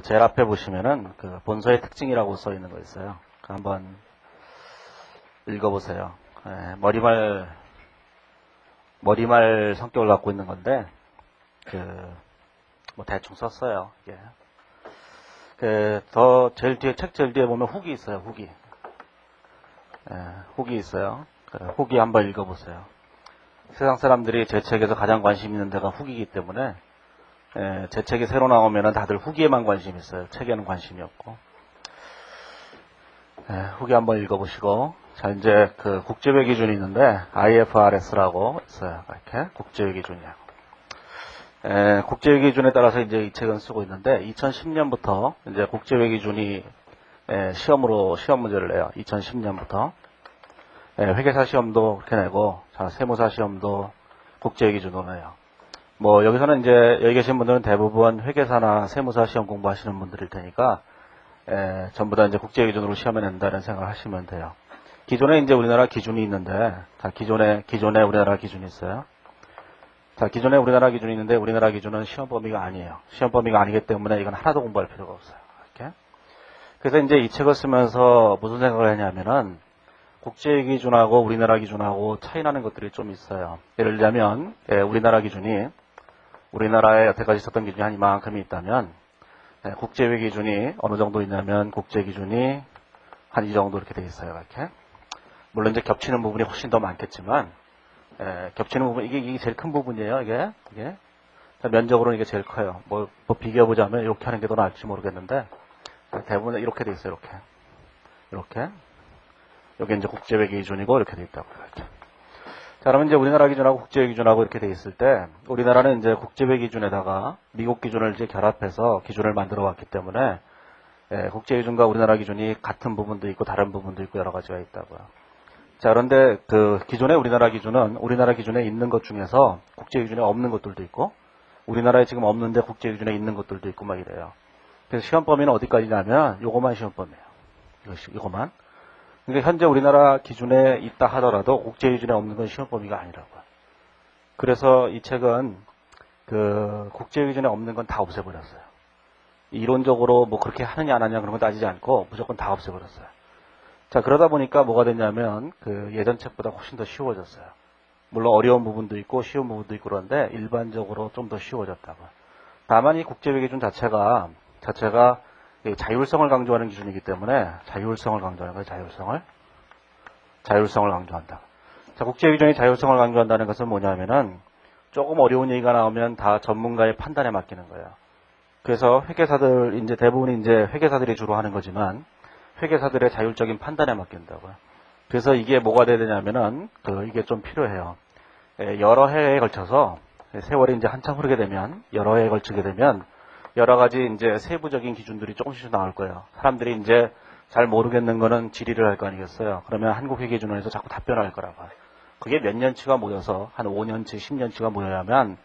제일 앞에 보시면은 본서의 특징이라고 써 있는 거 있어요. 한번 읽어보세요. 예, 머리말 성격을 갖고 있는 건데, 뭐 대충 썼어요. 예. 책 제일 뒤에 보면 훅이 있어요, 훅이. 예, 훅이 있어요. 훅이 한번 읽어보세요. 세상 사람들이 제 책에서 가장 관심 있는 데가 훅이기 때문에, 제 책이 새로 나오면은 다들 후기에만 관심이 있어요. 책에는 관심이 없고. 후기 한번 읽어보시고. 자, 이제 국제외 기준이 있는데, IFRS라고 있어요. 이렇게. 국제외 기준이요. 국제외 기준에 따라서 이제 이 책은 쓰고 있는데, 2010년부터 이제 국제외 기준이 시험 문제를 내요. 2010년부터. 회계사 시험도 그렇게 내고, 자, 세무사 시험도 국제외 기준으로 내요. 뭐 여기서는 이제 여기 계신 분들은 대부분 회계사나 세무사 시험 공부하시는 분들일 테니까 전부 다 이제 국제 기준으로 시험에 낸다는 생각을 하시면 돼요. 기존에 이제 우리나라 기준이 있는데, 자, 기존에 우리나라 기준이 있어요. 자, 기존에 우리나라 기준이 있는데 우리나라 기준은 시험 범위가 아니에요. 시험 범위가 아니기 때문에 이건 하나도 공부할 필요가 없어요. 이렇게. 그래서 이제 이 책을 쓰면서 무슨 생각을 했냐면은 국제 기준하고 우리나라 기준하고 차이 나는 것들이 좀 있어요. 예를 들자면 우리나라 기준이 우리나라에 여태까지 있었던 기준이 한 이만큼이 있다면 국제외 기준이 어느 정도 있냐면 국제 기준이 한 이 정도 이렇게 돼 있어요. 이렇게. 물론 이제 겹치는 부분이 훨씬 더 많겠지만 겹치는 부분 이게 제일 큰 부분이에요. 이게 면적으로는 이게 제일 커요. 뭐 비교해 보자면 이렇게 하는 게 더 나을지 모르겠는데 대부분 이렇게 돼 있어요. 이렇게 여기 이제 국제외 기준이고 이렇게 돼 있다고요. 이렇게. 자, 그러면 이제 우리나라 기준하고 국제 기준하고 이렇게 돼 있을 때, 우리나라는 이제 국제외 기준에다가 미국 기준을 이제 결합해서 기준을 만들어 왔기 때문에, 국제 기준과 우리나라 기준이 같은 부분도 있고 다른 부분도 있고 여러 가지가 있다고요. 자, 그런데 기존의 우리나라 기준은 우리나라 기준에 있는 것 중에서 국제 기준에 없는 것들도 있고, 우리나라에 지금 없는데 국제 기준에 있는 것들도 있고 막 이래요. 그래서 시험 범위는 어디까지냐면, 요거만 시험 범위예요. 이거만. 그러니까 현재 우리나라 기준에 있다 하더라도 국제 기준에 없는 건 시험 범위가 아니라고요. 그래서 이 책은 국제 기준에 없는 건 다 없애버렸어요. 이론적으로 뭐 그렇게 하느냐 안 하느냐 그런 건 따지지 않고 무조건 다 없애버렸어요. 자, 그러다 보니까 뭐가 됐냐면 예전 책보다 훨씬 더 쉬워졌어요. 물론 어려운 부분도 있고 쉬운 부분도 있고 그런데 일반적으로 좀 더 쉬워졌다고요. 다만 이 국제 기준 자체가 자율성을 강조하는 기준이기 때문에 자율성을 강조하는 거예요. 자율성을 강조한다. 자, 국제 기준이 자율성을 강조한다는 것은 뭐냐면은 조금 어려운 얘기가 나오면 다 전문가의 판단에 맡기는 거예요. 그래서 회계사들 이제 대부분 이제 회계사들이 주로 하는 거지만 회계사들의 자율적인 판단에 맡긴다고요. 그래서 이게 뭐가 돼야 되냐면은 이게 좀 필요해요. 여러 해에 걸쳐서 세월이 이제 한참 흐르게 되면 여러 해에 걸치게 되면 여러 가지 이제 세부적인 기준들이 조금씩 나올 거예요. 사람들이 이제 잘 모르겠는 거는 질의를 할 거 아니겠어요. 그러면 한국회계준원에서 자꾸 답변을 할 거라고요. 그게 몇 년치가 모여서 한 5년치, 10년치가 모여야만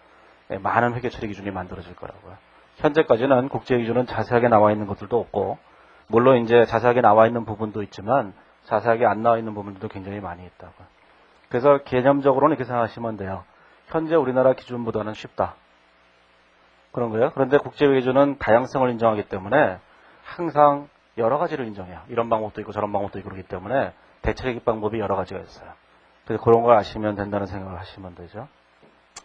많은 회계 처리 기준이 만들어질 거라고요. 현재까지는 국제 기준은 자세하게 나와 있는 것들도 없고, 물론 이제 자세하게 나와 있는 부분도 있지만 자세하게 안 나와 있는 부분들도 굉장히 많이 있다고요. 그래서 개념적으로는 이렇게 생각하시면 돼요. 현재 우리나라 기준보다는 쉽다. 그런 거예요. 그런데 국제외 기준은 다양성을 인정하기 때문에 항상 여러 가지를 인정해요. 이런 방법도 있고 저런 방법도 있고 그렇기 때문에 대처의 방법이 여러 가지가 있어요. 그래서 그런 걸 아시면 된다는 생각을 하시면 되죠.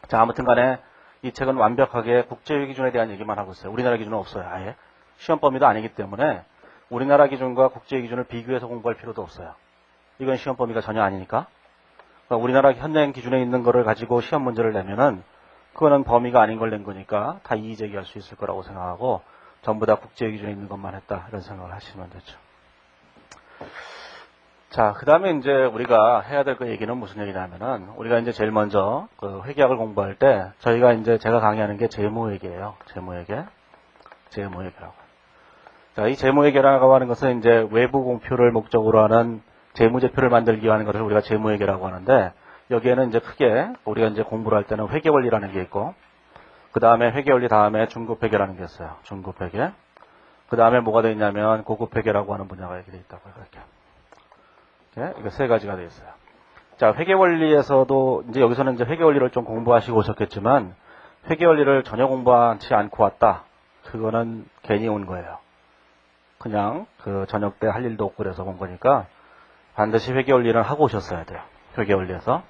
자, 아무튼 간에 이 책은 완벽하게 국제외 기준에 대한 얘기만 하고 있어요. 우리나라 기준은 없어요. 아예. 시험 범위도 아니기 때문에 우리나라 기준과 국제외 기준을 비교해서 공부할 필요도 없어요. 이건 시험 범위가 전혀 아니니까. 그러니까 우리나라 현행 기준에 있는 거를 가지고 시험 문제를 내면은 그거는 범위가 아닌 걸 낸 거니까 다 이의 제기할 수 있을 거라고 생각하고 전부 다 국제 기준에 있는 것만 했다 이런 생각을 하시면 되죠. 자, 그 다음에 이제 우리가 해야 될 그 얘기는 무슨 얘기냐면은 우리가 이제 제일 먼저 회계학을 공부할 때 저희가 이제 제가 강의하는 게 재무회계예요. 재무회계라고. 자, 이 재무회계라고 하는 것은 이제 외부 공표를 목적으로 하는 재무제표를 만들기 위한 것을 우리가 재무회계라고 하는데 여기에는 이제 크게 우리가 이제 공부를 할 때는 회계원리라는 게 있고, 그 다음에 회계원리 다음에 중급회계라는 게 있어요. 중급회계. 그 다음에 뭐가 되어 있냐면 고급회계라고 하는 분야가 이렇게 되어 있다고요. 이렇게. 이거 세 가지가 되어 있어요. 자, 회계원리에서도 이제 여기서는 이제 회계원리를 좀 공부하시고 오셨겠지만 회계원리를 전혀 공부하지 않고 왔다. 그거는 괜히 온 거예요. 그냥 그 저녁 때 할 일도 없고 그래서 온 거니까 반드시 회계 원리를 하고 오셨어야 돼요. 회계 원리에서.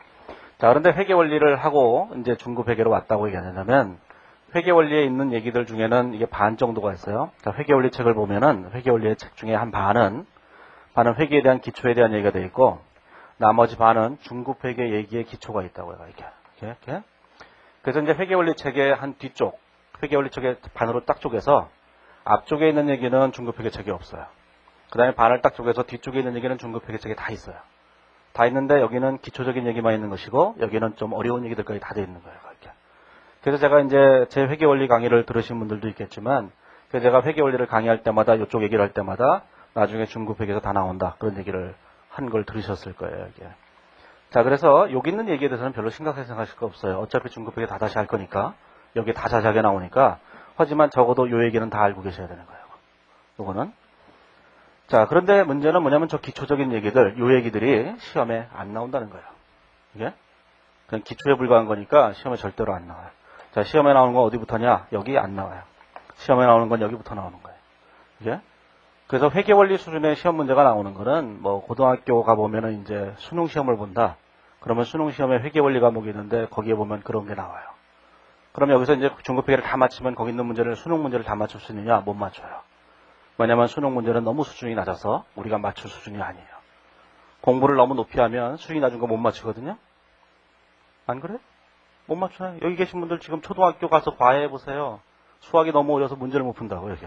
자, 그런데 회계 원리를 하고 이제 중급 회계로 왔다고 얘기하냐면 회계 원리에 있는 얘기들 중에는 이게 반 정도가 있어요. 자, 회계 원리 책을 보면은 회계 원리의 책 중에 한 반은 회계에 대한 기초에 대한 얘기가 돼 있고 나머지 반은 중급 회계 얘기의 기초가 있다고요. 이렇게. 그래서 이제 회계 원리 책의 한 뒤쪽 회계 원리 책의 반으로 딱 쪼개서 앞쪽에 있는 얘기는 중급 회계 책이 없어요. 그 다음에 반을 딱 쪼개서 뒤쪽에 있는 얘기는 중급 회계 책에 다 있어요. 다 있는데 여기는 기초적인 얘기만 있는 것이고 여기는 좀 어려운 얘기들까지 다 돼 있는 거예요. 이렇게. 그래서 제가 이제 제 회계 원리 강의를 들으신 분들도 있겠지만 그래서 제가 회계 원리를 강의할 때마다 이쪽 얘기를 할 때마다 나중에 중급 회계에서 다 나온다 그런 얘기를 한 걸 들으셨을 거예요. 이게. 자, 그래서 여기 있는 얘기에 대해서는 별로 심각하게 생각하실 거 없어요. 어차피 중급 회계 다 다시 할 거니까 여기 다 자세하게 나오니까 하지만 적어도 요 얘기는 다 알고 계셔야 되는 거예요. 요거는. 자, 그런데 문제는 뭐냐면 저 기초적인 얘기들, 요 얘기들이 시험에 안 나온다는 거예요. 이게? 그냥 기초에 불과한 거니까 시험에 절대로 안 나와요. 자, 시험에 나오는 건 어디부터냐? 여기 안 나와요. 시험에 나오는 건 여기부터 나오는 거예요. 이게? 그래서 회계 원리 수준의 시험 문제가 나오는 거는 뭐 고등학교 가보면은 이제 수능 시험을 본다. 그러면 수능 시험에 회계 원리 과목이 있는데 거기에 보면 그런 게 나와요. 그럼 여기서 이제 중급 회계를 다 맞추면 거기 있는 문제를 수능 문제를 다 맞출 수 있느냐? 못 맞춰요. 왜냐면 수능 문제는 너무 수준이 낮아서 우리가 맞출 수준이 아니에요. 공부를 너무 높이 하면 수준이 낮은 거 못 맞추거든요. 안 그래? 못 맞춰요. 여기 계신 분들 지금 초등학교 가서 과외해 보세요. 수학이 너무 어려서 문제를 못 푼다고 여기.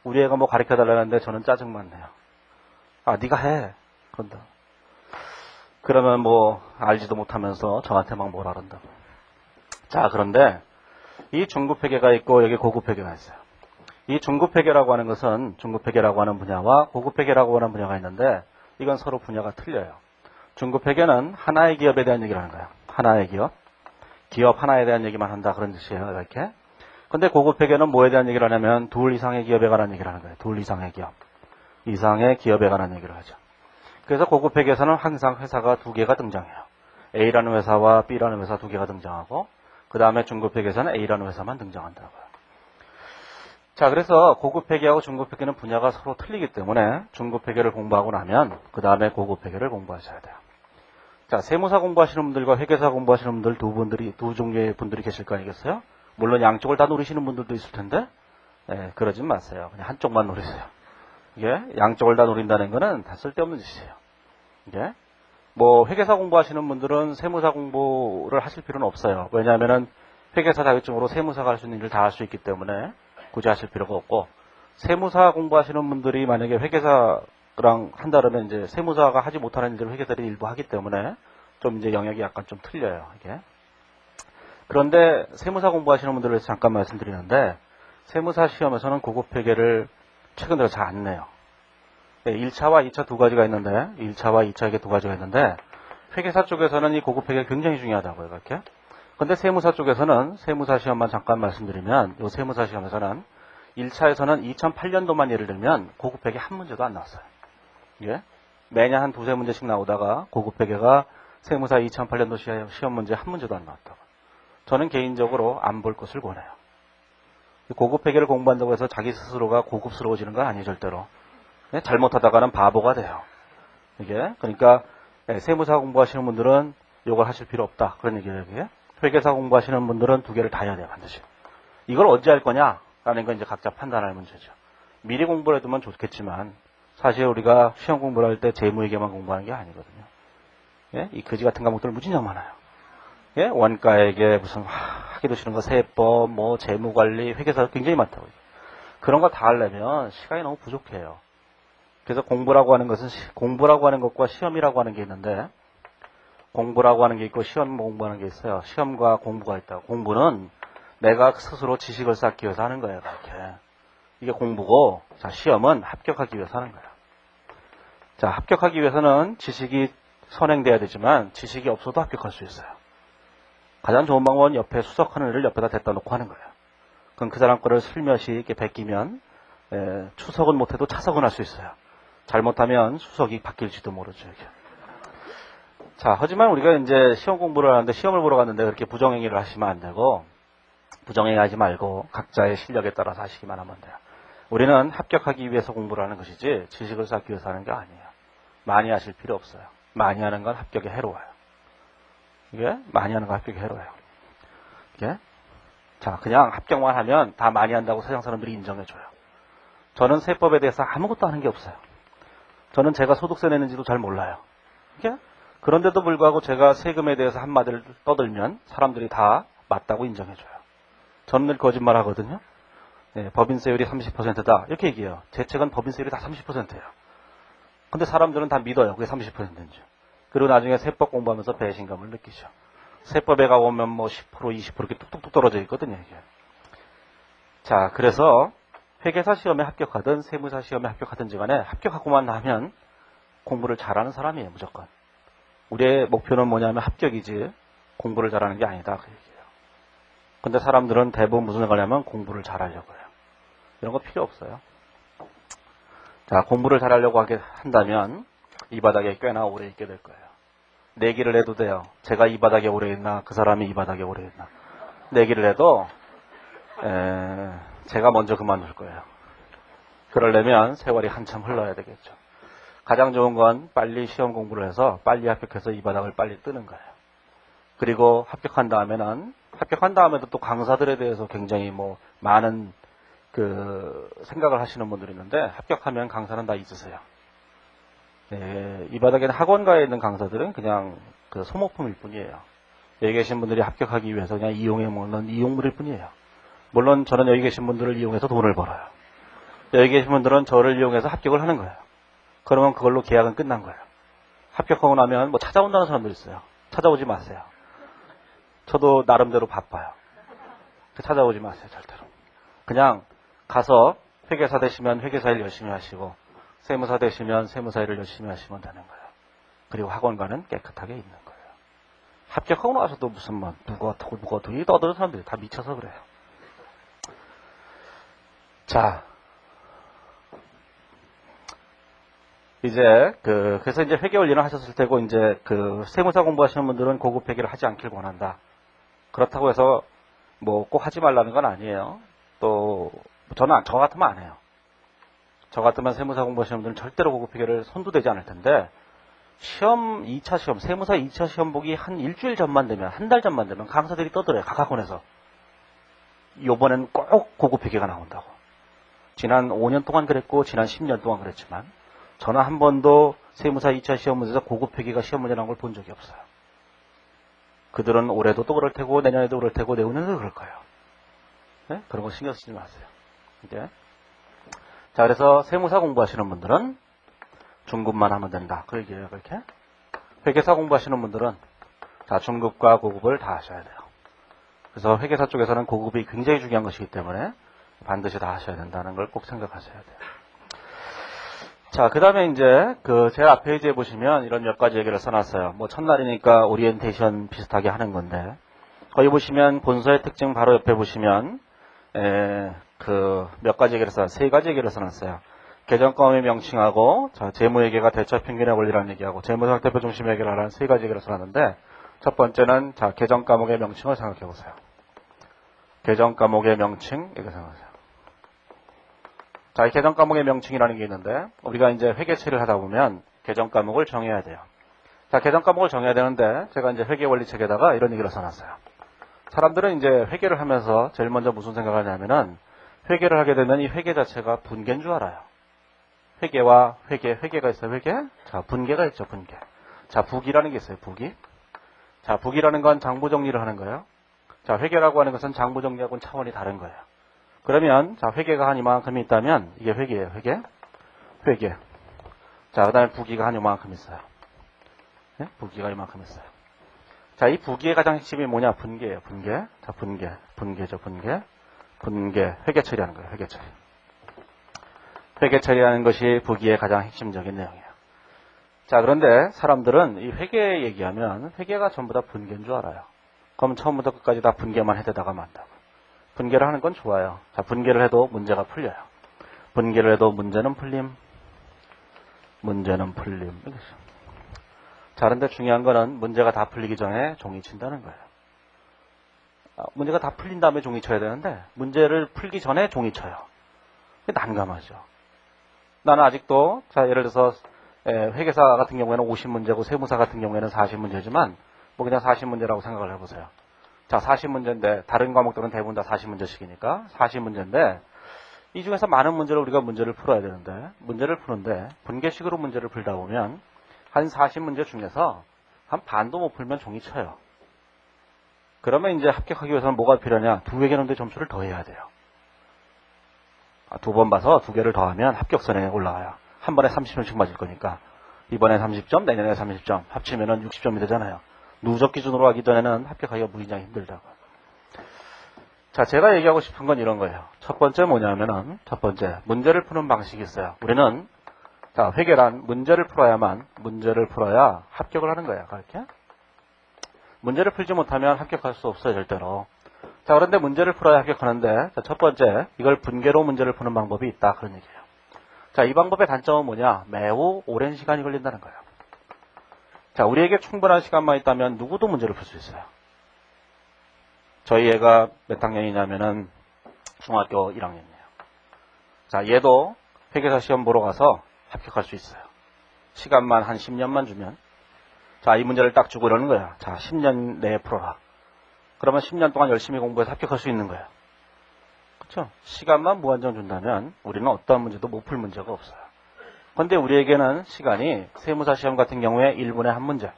우리 애가 뭐 가르쳐달라는데 저는 짜증만 내요. 아, 네가 해. 그런다. 그러면 뭐 알지도 못하면서 저한테 막 뭐라 그런다고. 자, 그런데 이 중급 회계가 있고 여기 고급 회계가 있어요. 이 중급 회계라고 하는 것은 중급 회계라고 하는 분야와 고급 회계라고 하는 분야가 있는데 이건 서로 분야가 틀려요. 중급 회계는 하나의 기업에 대한 얘기를 하는 거예요. 하나의 기업. 기업 하나에 대한 얘기만 한다 그런 뜻이에요. 이렇게. 근데 고급 회계는 뭐에 대한 얘기를 하냐면 둘 이상의 기업에 관한 얘기를 하는 거예요. 둘 이상의 기업. 이상의 기업에 관한 얘기를 하죠. 그래서 고급 회계에서는 항상 회사가 두 개가 등장해요. A라는 회사와 B라는 회사 두 개가 등장하고 그 다음에 중급 회계에서는 A라는 회사만 등장한다고요. 자, 그래서 고급 회계하고 중급 회계는 분야가 서로 틀리기 때문에 중급 회계를 공부하고 나면 그 다음에 고급 회계를 공부하셔야 돼요. 자, 세무사 공부하시는 분들과 회계사 공부하시는 분들 두 종류의 분들이 계실 거 아니겠어요? 물론 양쪽을 다 노리시는 분들도 있을 텐데, 그러진 마세요. 그냥 한쪽만 노리세요. 이게 양쪽을 다 노린다는 거는 다 쓸데없는 짓이에요. 이게 뭐 회계사 공부하시는 분들은 세무사 공부를 하실 필요는 없어요. 왜냐하면은 회계사 자격증으로 세무사가 할 수 있는 일을 다 할 수 있기 때문에 굳이 하실 필요가 없고, 세무사 공부하시는 분들이 만약에 회계사랑 한다면 이제 세무사가 하지 못하는 일들을 회계사들이 일부 하기 때문에 좀 이제 영역이 약간 좀 틀려요. 이게. 그런데 세무사 공부하시는 분들을 위해서 잠깐 말씀드리는데 세무사 시험에서는 고급 회계를 최근 들어 잘 안 내요. 1차와 2차 두 가지가 있는데 1차와 2차 이게 두 가지가 있는데 회계사 쪽에서는 이 고급 회계가 굉장히 중요하다고요. 이렇게. 근데 세무사 쪽에서는 세무사 시험만 잠깐 말씀드리면 이 세무사 시험에서는 1차에서는 2008년도만 예를 들면 고급 회계 한 문제도 안 나왔어요. 예? 매년 한 두세 문제씩 나오다가 고급 회계가 세무사 2008년도 시험 문제 한 문제도 안 나왔다고. 저는 개인적으로 안 볼 것을 권해요. 고급 회계를 공부한다고 해서 자기 스스로가 고급스러워지는 건 아니에요, 절대로. 잘못하다가는 바보가 돼요. 이게. 그러니까 세무사 공부하시는 분들은 이걸 하실 필요 없다. 그런 얘기예요, 이게. 회계사 공부하시는 분들은 두 개를 다 해야 돼요, 반드시. 이걸 언제 할 거냐? 라는 건 이제 각자 판단할 문제죠. 미리 공부를 해두면 좋겠지만 사실 우리가 시험 공부를 할 때 재무회계만 공부하는 게 아니거든요. 예? 이 거지 같은 과목들 무진장 많아요. 예? 원가회계 무슨 하기도 싫은 거 세법, 뭐 재무관리, 회계사 굉장히 많다고요. 그런 거 다 하려면 시간이 너무 부족해요. 그래서 공부라고 하는 것은 공부라고 하는 것과 시험이라고 하는 게 있는데 공부라고 하는 게 있고 시험 공부하는 게 있어요. 시험과 공부가 있다고. 공부는 내가 스스로 지식을 쌓기 위해서 하는 거예요. 이렇게. 이게 공부고, 자, 시험은 합격하기 위해서 하는 거예요. 자, 합격하기 위해서는 지식이 선행돼야 되지만 지식이 없어도 합격할 수 있어요. 가장 좋은 방법은 옆에 수석하는 애를 옆에다 댔다 놓고 하는 거예요. 그럼 그 사람 거를 슬며시 이렇게 베끼면 추석은 못해도 차석은 할 수 있어요. 잘못하면 수석이 바뀔지도 모르죠. 이렇게. 자, 하지만 우리가 이제 시험 공부를 하는데 시험을 보러 갔는데 그렇게 부정행위를 하시면 안 되고 부정행하지 말고 각자의 실력에 따라서 하시기만 하면 돼요. 우리는 합격하기 위해서 공부를 하는 것이지 지식을 쌓기 위해서 하는 게 아니에요. 많이 하실 필요 없어요. 많이 하는 건 합격에 해로워요. 이게 많이 하는 건 합격에 해로워요. 이게 자, 그냥 합격만 하면 다 많이 한다고 세상 사람들이 인정해줘요. 저는 세법에 대해서 아무것도 하는 게 없어요. 저는 제가 소득세 내는지도 잘 몰라요. 이게 그런데도 불구하고 제가 세금에 대해서 한마디를 떠들면 사람들이 다 맞다고 인정해줘요. 저는 늘 거짓말 하거든요. 네, 법인세율이 30%다. 이렇게 얘기해요. 제 책은 법인세율이 다 30%예요. 근데 사람들은 다 믿어요. 그게 30%인지. 그리고 나중에 세법 공부하면서 배신감을 느끼죠. 세법에 가보면 뭐 10%, 20% 이렇게 뚝뚝뚝 떨어져 있거든요. 이게. 자, 그래서 회계사 시험에 합격하든 세무사 시험에 합격하든지 간에 합격하고만 나면 공부를 잘하는 사람이에요. 무조건. 우리의 목표는 뭐냐면 합격이지 공부를 잘하는 게 아니다. 그 얘기예요. 근데 사람들은 대부분 무슨 생각을 하냐면 공부를 잘하려고 해요. 이런 거 필요 없어요. 자, 공부를 잘하려고 한다면 이 바닥에 꽤나 오래 있게 될 거예요. 내기를 해도 돼요. 제가 이 바닥에 오래 있나 그 사람이 이 바닥에 오래 있나. 내기를 해도 제가 먼저 그만둘 거예요. 그러려면 세월이 한참 흘러야 되겠죠. 가장 좋은 건 빨리 시험 공부를 해서 빨리 합격해서 이 바닥을 빨리 뜨는 거예요. 그리고 합격한 다음에도 또 강사들에 대해서 굉장히 뭐 많은 그 생각을 하시는 분들이 있는데 합격하면 강사는 다 잊으세요. 이 바닥에는 학원가에 있는 강사들은 그냥 그 소모품일 뿐이에요. 여기 계신 분들이 합격하기 위해서 그냥 이용해 먹는 이용물일 뿐이에요. 물론 저는 여기 계신 분들을 이용해서 돈을 벌어요. 여기 계신 분들은 저를 이용해서 합격을 하는 거예요. 그러면 그걸로 계약은 끝난 거예요. 합격하고 나면 뭐 찾아온다는 사람들 있어요. 찾아오지 마세요. 저도 나름대로 바빠요. 찾아오지 마세요. 절대로. 그냥 가서 회계사 되시면 회계사 일 열심히 하시고 세무사 되시면 세무사 일을 열심히 하시면 되는 거예요. 그리고 학원가는 깨끗하게 있는 거예요. 합격하고 나서도 무슨 뭐 누가 이 떠드는 사람들이 다 미쳐서 그래요. 자, 이제 그래서 이제 회계 원리는 하셨을 테고 이제 그 세무사 공부하시는 분들은 고급 회계를 하지 않길 원한다. 그렇다고 해서 뭐 꼭 하지 말라는 건 아니에요. 또 저는 저 같으면 안 해요. 저 같으면 세무사 공부하시는 분들은 절대로 고급 회계를 손도 대지 않을 텐데 시험 2차 시험 세무사 2차 시험 보기 한 일주일 전만 되면 한 달 전만 되면 강사들이 떠들어요. 각 학원에서. 이번엔 꼭 고급 회계가 나온다고. 지난 5년 동안 그랬고 지난 10년 동안 그랬지만 저는 한 번도 세무사 2차 시험 문제에서 고급 회계가 시험 문제 나온 걸 본 적이 없어요. 그들은 올해도 또 그럴 테고 내년에도 그럴 테고 내후년에도 그럴 거예요. 네? 그런 거 신경 쓰지 마세요. 이제. 자, 그래서 세무사 공부하시는 분들은 중급만 하면 된다. 그 얘기예요. 그렇게. 회계사 공부하시는 분들은 자, 중급과 고급을 다 하셔야 돼요. 그래서 회계사 쪽에서는 고급이 굉장히 중요한 것이기 때문에 반드시 다 하셔야 된다는 걸 꼭 생각하셔야 돼요. 자, 그 다음에 이제 제 앞 페이지에 보시면 이런 몇 가지 얘기를 써놨어요. 뭐 첫날이니까 오리엔테이션 비슷하게 하는 건데 거기 보시면 본서의 특징 바로 옆에 보시면 몇 가지 얘기를 써놨어요. 세 가지 얘기를 써놨어요. 계정과목의 명칭하고 자, 재무회계가 대처 평균의 원리라는 얘기하고 재무상태표 중심 회계를 하라는 세 가지 얘기를 써놨는데 첫 번째는 자, 계정과목의 명칭을 생각해 보세요. 계정과목의 명칭 이거 생각하세요. 자, 이 계정과목의 명칭이라는 게 있는데 우리가 이제 회계 처리를 하다 보면 계정과목을 정해야 돼요. 자, 계정과목을 정해야 되는데 제가 이제 회계원리책에다가 이런 얘기를 써놨어요. 사람들은 이제 회계를 하면서 제일 먼저 무슨 생각을 하냐면은 회계를 하게 되면 이 회계 자체가 분계인 줄 알아요. 회계와 회계가 있어요. 회계? 자, 분계가 있죠. 분계. 자, 부기라는 게 있어요. 부기. 자, 부기라는 건 장부 정리를 하는 거예요. 자, 회계라고 하는 것은 장부 정리하고는 차원이 다른 거예요. 그러면 자, 회계가 한 이만큼 있다면 이게 회계예요. 회계. 자, 그 다음에 부기가 한 이만큼 있어요. 네? 부기가 이만큼 있어요. 자, 이 부기의 가장 핵심이 뭐냐? 분계예요. 분계. 자, 분계죠. 분계. 회계 처리하는 거예요. 회계 처리. 회계 처리하는 것이 부기의 가장 핵심적인 내용이에요. 자, 그런데 사람들은 이 회계 얘기하면 회계가 전부 다 분계인 줄 알아요. 그럼 처음부터 끝까지 다 분계만 해대다가 만다고. 분계를 하는 건 좋아요. 자, 분계를 해도 문제가 풀려요. 분계를 해도 문제는 풀림. 자, 그런데 중요한 거는 문제가 다 풀리기 전에 종이 친다는 거예요. 문제가 다 풀린 다음에 종이 쳐야 되는데 문제를 풀기 전에 종이 쳐요. 난감하죠. 나는 아직도 자 예를 들어서 회계사 같은 경우에는 50문제고 세무사 같은 경우에는 40문제지만 뭐 그냥 40문제라고 생각을 해보세요. 자 40문제인데 다른 과목들은 대부분 다 40문제씩이니까 40문제인데 이 중에서 많은 문제를 우리가 문제를 풀어야 되는데 문제를 푸는데 분계식으로 문제를 풀다 보면 한 40문제 중에서 한 반도 못 풀면 종이 쳐요. 그러면 이제 합격하기 위해서는 뭐가 필요하냐? 2개 정도의 점수를 더 해야 돼요. 2번 봐서 2개를 더하면 합격선에 올라가요. 한 번에 30점씩 맞을 거니까. 이번에 30점, 내년에 30점, 합치면은 60점이 되잖아요. 누적 기준으로 하기 전에는 합격하기가 무진장 힘들다고. 자, 제가 얘기하고 싶은 건 이런 거예요. 첫 번째 뭐냐면은, 첫 번째, 문제를 푸는 방식이 있어요. 우리는, 자, 회계란 문제를 풀어야 합격을 하는 거예요. 그렇게? 문제를 풀지 못하면 합격할 수 없어요, 절대로. 자, 그런데 문제를 풀어야 합격하는데, 자, 첫 번째, 이걸 분계로 문제를 푸는 방법이 있다. 그런 얘기예요. 자, 이 방법의 단점은 뭐냐? 매우 오랜 시간이 걸린다는 거예요. 자, 우리에게 충분한 시간만 있다면 누구도 문제를 풀 수 있어요. 저희 애가 몇 학년이냐면은 중학교 1학년이에요. 자, 얘도 회계사 시험 보러 가서 합격할 수 있어요. 시간만 한 10년만 주면. 자, 이 문제를 딱 주고 이러는 거야. 자, 10년 내에 풀어라. 그러면 10년 동안 열심히 공부해서 합격할 수 있는 거예요. 그렇죠? 시간만 무한정 준다면 우리는 어떠한 문제도 못 풀 문제가 없어요. 그런데 우리에게는 시간이 세무사 시험 같은 경우에 1분에 한 문제,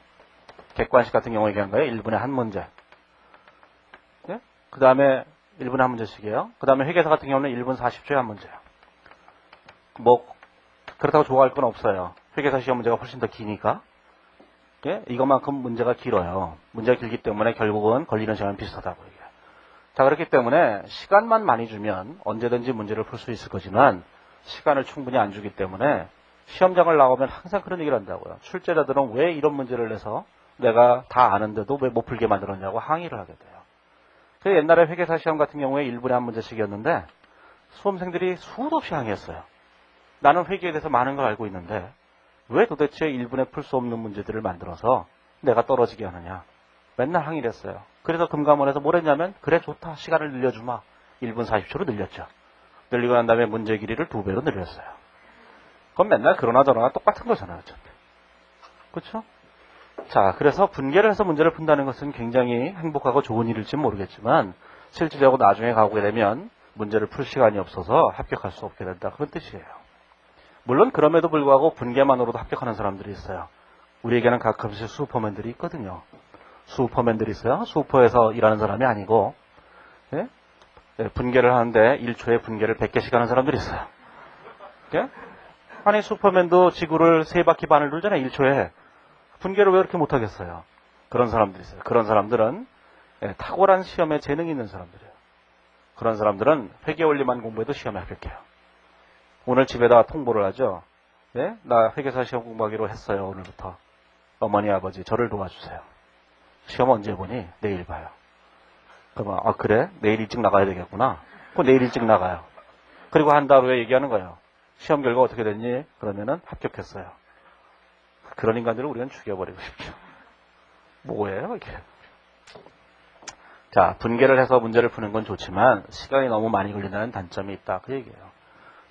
객관식 같은 경우에 얘기한 거예요. 1분에 한 문제. 네? 그 다음에 1분에 한 문제씩이에요. 그 다음에 회계사 같은 경우는 1분 40초에 한 문제예요. 뭐 그렇다고 좋아할 건 없어요. 회계사 시험 문제가 훨씬 더 기니까. 예? 이것만큼 문제가 길어요. 문제가 길기 때문에 결국은 걸리는 시간은 비슷하다고 얘기해요. 자, 그렇기 때문에 시간만 많이 주면 언제든지 문제를 풀 수 있을 거지만 시간을 충분히 안 주기 때문에 시험장을 나오면 항상 그런 얘기를 한다고요. 출제자들은 왜 이런 문제를 내서 내가 다 아는데도 왜 못 풀게 만들었냐고 항의를 하게 돼요. 그래서 옛날에 회계사 시험 같은 경우에 1분에 한 문제씩이었는데 수험생들이 수도 없이 항의했어요. 나는 회계에 대해서 많은 걸 알고 있는데 왜 도대체 1분에 풀 수 없는 문제들을 만들어서 내가 떨어지게 하느냐. 맨날 항의를 했어요. 그래서 금감원에서 뭘 했냐면 그래 좋다. 시간을 늘려주마. 1분 40초로 늘렸죠. 늘리고 난 다음에 문제 길이를 2배로 늘렸어요. 그건 맨날 그러나 저러나 똑같은 거잖아요. 어차피. 그렇죠? 자, 그래서 분계를 해서 문제를 푼다는 것은 굉장히 행복하고 좋은 일일지 모르겠지만 실질적으로 나중에 가게 되면 문제를 풀 시간이 없어서 합격할 수 없게 된다. 그런 뜻이에요. 물론 그럼에도 불구하고 분계만으로도 합격하는 사람들이 있어요. 우리에게는 가끔씩 슈퍼맨들이 있거든요. 슈퍼맨들이 있어요. 슈퍼에서 일하는 사람이 아니고 예? 예, 분계를 하는데 1초에 분계를 100개씩 하는 사람들이 있어요. 예? 아니 슈퍼맨도 지구를 3바퀴 반을 돌잖아요. 1초에. 분계를 왜 그렇게 못하겠어요. 그런 사람들이 있어요. 그런 사람들은 예, 탁월한 시험에 재능이 있는 사람들이에요. 그런 사람들은 회계 원리만 공부해도 시험에 합격해요. 오늘 집에다 통보를 하죠. 예? 나 회계사 시험 공부하기로 했어요. 오늘부터. 어머니 아버지 저를 도와주세요. 시험 언제 보니? 내일 봐요. 그러면 아 그래? 내일 일찍 나가야 되겠구나. 그럼 내일 일찍 나가요. 그리고 한 달 후에 얘기하는 거예요. 시험 결과 어떻게 됐니? 그러면은 합격했어요. 그런 인간들을 우리는 죽여버리고 싶죠. 뭐예요 이게? 자, 분계를 해서 문제를 푸는 건 좋지만 시간이 너무 많이 걸린다는 단점이 있다. 그 얘기예요.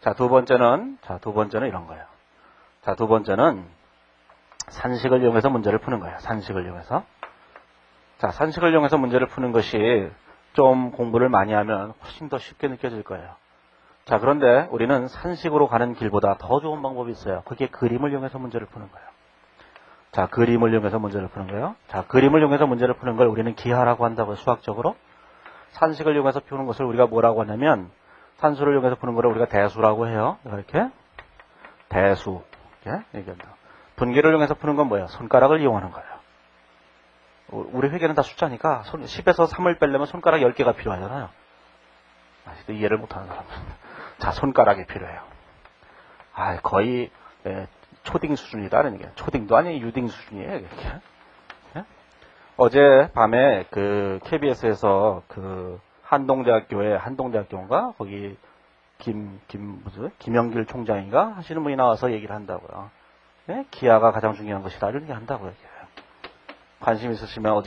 자, 두 번째는 이런 거예요. 자, 두 번째는 산식을 이용해서 문제를 푸는 거예요. 산식을 이용해서. 자, 산식을 이용해서 문제를 푸는 것이 좀 공부를 많이 하면 훨씬 더 쉽게 느껴질 거예요. 자, 그런데 우리는 산식으로 가는 길보다 더 좋은 방법이 있어요. 그게 그림을 이용해서 문제를 푸는 거예요. 자, 그림을 이용해서 문제를 푸는 거예요. 자, 그림을 이용해서 문제를 푸는 걸 우리는 기하라고 한다고요. 수학적으로. 산식을 이용해서 푸는 것을 우리가 뭐라고 하냐면 산수를 이용해서 푸는 거를 우리가 대수라고 해요. 이렇게. 대수. 이렇게 얘기한다. 분계를 이용해서 푸는 건 뭐예요? 손가락을 이용하는 거예요. 우리 회계는 다 숫자니까 10에서 3을 빼려면 손가락 10개가 필요하잖아요. 아직도 이해를 못하는 사람. 자, 손가락이 필요해요. 아, 거의 초딩 수준이다. 그러니까 초딩도 아니 유딩 수준이에요. 이렇게. 예? 어제 밤에 그 KBS에서 그 한동대학교인가 거기 김영길 총장인가 하시는 분이 나와서 얘기를 한다고요. 예? 기하가 가장 중요한 것이다. 이런 얘기 한다고요. 관심 있으시면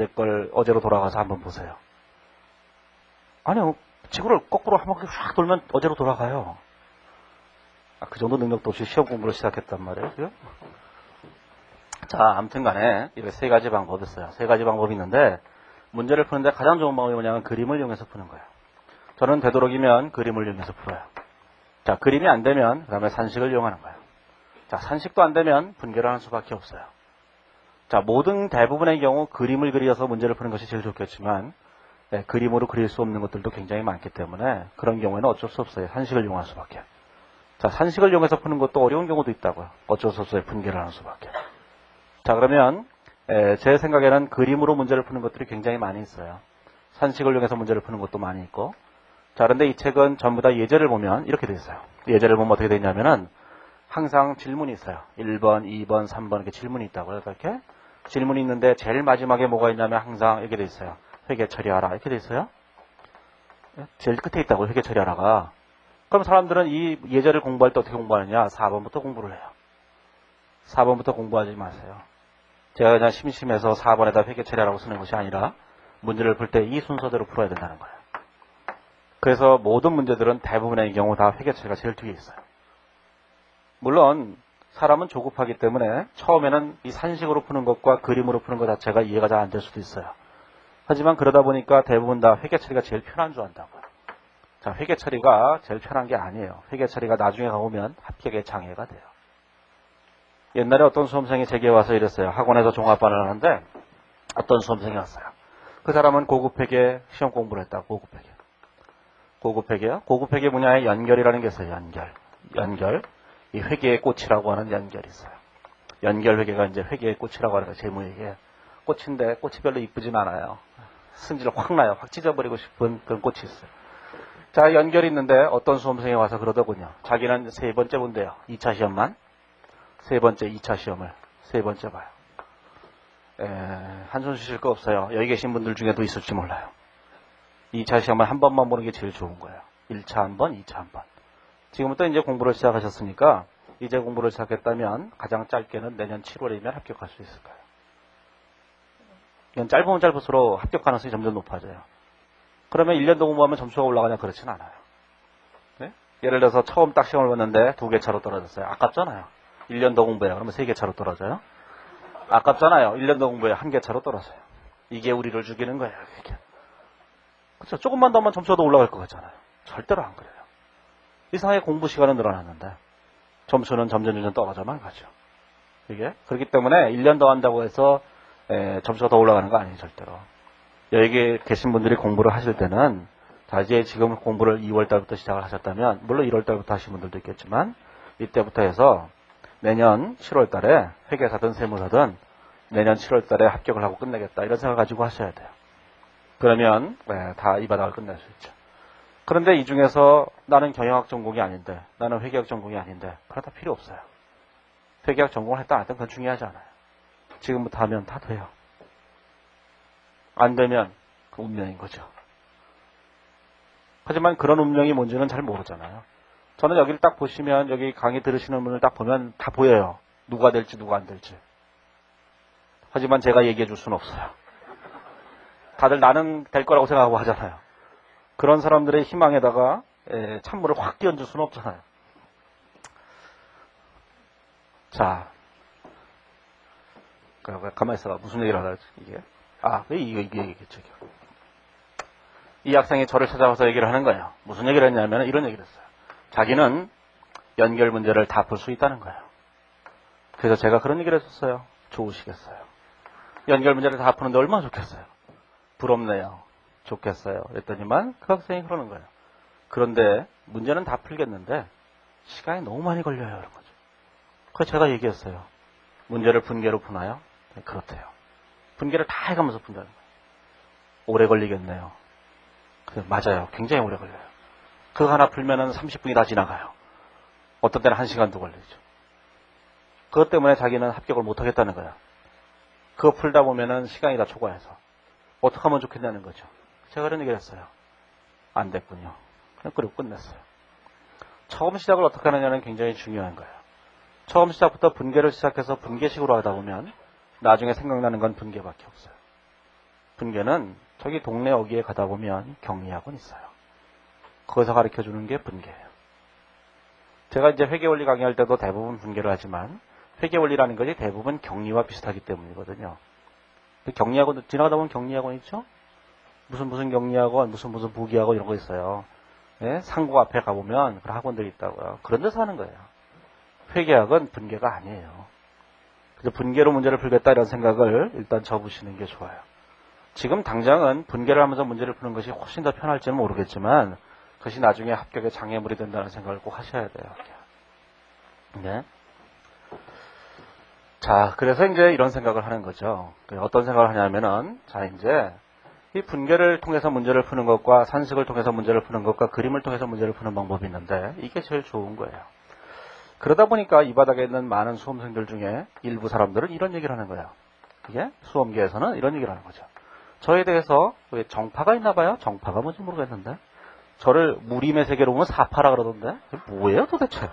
어제로 돌아가서 한번 보세요. 아니요. 지구를 거꾸로 한 바퀴 쫙 돌면 어제로 돌아가요. 그 정도 능력도 없이 시험 공부를 시작했단 말이에요. 지금? 자, 아무튼 간에 이렇게 세 가지 방법이 있어요. 세 가지 방법이 있는데 문제를 푸는데 가장 좋은 방법이 뭐냐면 그림을 이용해서 푸는 거예요. 저는 되도록이면 그림을 이용해서 풀어요. 자, 그림이 안 되면 그 다음에 산식을 이용하는 거예요. 자, 산식도 안 되면 분개를 하는 수밖에 없어요. 자, 대부분의 경우 그림을 그려서 문제를 푸는 것이 제일 좋겠지만 그림으로 그릴 수 없는 것들도 굉장히 많기 때문에 그런 경우에는 어쩔 수 없어요. 산식을 이용할 수밖에. 자, 산식을 이용해서 푸는 것도 어려운 경우도 있다고요. 어쩔 수 없어요. 분개를 하는 수밖에. 자, 그러면 제 생각에는 그림으로 문제를 푸는 것들이 굉장히 많이 있어요. 산식을 이용해서 문제를 푸는 것도 많이 있고. 자, 그런데 이 책은 전부 다 예제를 보면 이렇게 돼 있어요. 예제를 보면 어떻게 되냐면은 항상 질문이 있어요. 1번, 2번, 3번 이렇게 질문이 있다고요. 이렇게 질문이 있는데 제일 마지막에 뭐가 있냐면 항상 이렇게 돼 있어요. 회계 처리하라 이렇게 돼 있어요. 제일 끝에 있다고요. 회계 처리하라가. 그럼 사람들은 이 예제를 공부할 때 어떻게 공부하느냐? 4번부터 공부를 해요. 4번부터 공부하지 마세요. 제가 그냥 심심해서 4번에다 회계 처리하라고 쓰는 것이 아니라 문제를 풀 때 이 순서대로 풀어야 된다는 거예요. 그래서 모든 문제들은 대부분의 경우 다 회계 처리가 제일 뒤에 있어요. 물론 사람은 조급하기 때문에 처음에는 이 산식으로 푸는 것과 그림으로 푸는 것 자체가 이해가 잘 안 될 수도 있어요. 하지만 그러다 보니까 대부분 다 회계 처리가 제일 편한 줄 안다고요. 자, 회계 처리가 제일 편한 게 아니에요. 회계 처리가 나중에 가보면 합격에 장애가 돼요. 옛날에 어떤 수험생이 제게 와서 이랬어요. 학원에서 종합반을 하는데 어떤 수험생이 왔어요. 그 사람은 고급 회계 시험 공부를 했다고. 고급 회계. 고급 회계요? 고급 회계 분야에 연결이라는 게 있어요. 연결. 이 회계의 꽃이라고 하는 연결이 있어요. 연결 회계가 이제 회계의 꽃이라고 하는 거예요. 재무회계. 꽃인데 꽃이 별로 이쁘진 않아요. 승질 확 나요. 확 찢어버리고 싶은 그런 꽃이 있어요. 자, 연결이 있는데 어떤 수험생이 와서 그러더군요. 자기는 세 번째 본대요. 2차 시험만. 세 번째, 2차 시험을. 세 번째 봐요. 한숨 쉬실 거 없어요. 여기 계신 분들 중에도 있을지 몰라요. 2차 시험을 한 번만 보는 게 제일 좋은 거예요. 1차 한 번, 2차 한 번. 지금부터 이제 공부를 시작하셨으니까 이제 공부를 시작했다면 가장 짧게는 내년 7월이면 합격할 수 있을 거예요. 이건 짧으면 짧을수록 합격 가능성이 점점 높아져요. 그러면 1년 더 공부하면 점수가 올라가냐? 그렇진 않아요. 네? 예를 들어서 처음 딱 시험을 봤는데 2개 차로 떨어졌어요. 아깝잖아요. 1년 더 공부해요. 그러면 3개 차로 떨어져요. 아깝잖아요. 1년 더 공부해요. 1개 차로 떨어져요. 이게 우리를 죽이는 거예요. 이게. 그렇죠. 조금만 더 하면 점수가 더 올라갈 것 같잖아요. 절대로 안 그래요. 이상하게 공부 시간은 늘어났는데 점수는 점점 떨어져만 가죠. 이게 그렇기 때문에 1년 더 한다고 해서 점수가 더 올라가는 거 아니에요. 절대로. 여기 계신 분들이 공부를 하실 때는 자, 이제 지금 공부를 2월 달부터 시작을 하셨다면 물론 1월 달부터 하신 분들도 있겠지만 이때부터 해서 내년 7월 달에 회계사든 세무사든 내년 7월 달에 합격을 하고 끝내겠다 이런 생각을 가지고 하셔야 돼요. 그러면 다 이 바닥을 끝낼 수 있죠. 그런데 이 중에서 나는 경영학 전공이 아닌데 나는 회계학 전공이 아닌데 그러다 필요 없어요. 회계학 전공을 했다 안 했다 그건 중요하지 않아요. 지금부터 하면 다 돼요. 안 되면 그 운명인 거죠. 하지만 그런 운명이 뭔지는 잘 모르잖아요. 저는 여기를 딱 보시면 여기 강의 들으시는 분을 딱 보면 다 보여요. 누가 될지 누가 안 될지. 하지만 제가 얘기해 줄 수는 없어요. 다들 나는 될 거라고 생각하고 하잖아요. 그런 사람들의 희망에다가 찬물을 확 끼얹을 수는 없잖아요. 자, 가만히 있어봐. 무슨 얘기를 하다 이게? 이게 얘기겠죠. 이 학생이 저를 찾아와서 얘기를 하는 거예요. 무슨 얘기를 했냐면 이런 얘기를 했어요. 자기는 연결 문제를 다 풀 수 있다는 거예요. 그래서 제가 그런 얘기를 했었어요. 좋으시겠어요. 연결 문제를 다 푸는데 얼마나 좋겠어요. 부럽네요. 좋겠어요. 그랬더니만 그 학생이 그러는 거예요. 그런데 문제는 다 풀겠는데 시간이 너무 많이 걸려요. 그런 거죠. 그래서 제가 얘기했어요. 문제를 분개로 푸나요? 네, 그렇대요. 분개를 다 해가면서 푼다는 거예요. 오래 걸리겠네요. 맞아요. 굉장히 오래 걸려요. 그거 하나 풀면은 30분이 다 지나가요. 어떤 때는 1시간도 걸리죠. 그것 때문에 자기는 합격을 못 하겠다는 거야. 그거 풀다 보면은 시간이 다 초과해서 어떻게 하면 좋겠냐는 거죠. 제가 그런 얘기를 했어요. 안 됐군요. 그리고 끝냈어요. 처음 시작을 어떻게 하느냐는 굉장히 중요한 거예요. 처음 시작부터 분개를 시작해서 분개식으로 하다 보면 나중에 생각나는 건 분개밖에 없어요. 분개는 저기 동네 어귀에 가다 보면 격리학원 있어요. 거기서 가르쳐 주는 게 분계예요. 제가 이제 회계원리 강의할 때도 대부분 분계를 하지만 회계원리라는 것이 대부분 격리와 비슷하기 때문이거든요. 격리학원 지나가다 보면 격리학원 있죠? 무슨 격리학원, 무슨 부기학원 이런 거 있어요. 예? 상고 앞에 가보면 그런 학원들이 있다고요. 그런 데서 하는 거예요. 회계학은 분계가 아니에요. 그래서 분계로 문제를 풀겠다 이런 생각을 일단 접으시는 게 좋아요. 지금 당장은 분계를 하면서 문제를 푸는 것이 훨씬 더 편할지는 모르겠지만 그것이 나중에 합격의 장애물이 된다는 생각을 꼭 하셔야 돼요. 네. 자, 그래서 이제 이런 생각을 하는 거죠. 어떤 생각을 하냐면은, 자, 이제 이 분계를 통해서 문제를 푸는 것과 산식을 통해서 문제를 푸는 것과 그림을 통해서 문제를 푸는 방법이 있는데 이게 제일 좋은 거예요. 그러다 보니까 이 바닥에 있는 많은 수험생들 중에 일부 사람들은 이런 얘기를 하는 거예요. 이게 수험계에서는 이런 얘기를 하는 거죠. 저에 대해서 왜 정파가 있나 봐요? 정파가 뭔지 모르겠는데 저를 무림의 세계로 보면 사파라 그러던데 뭐예요 도대체?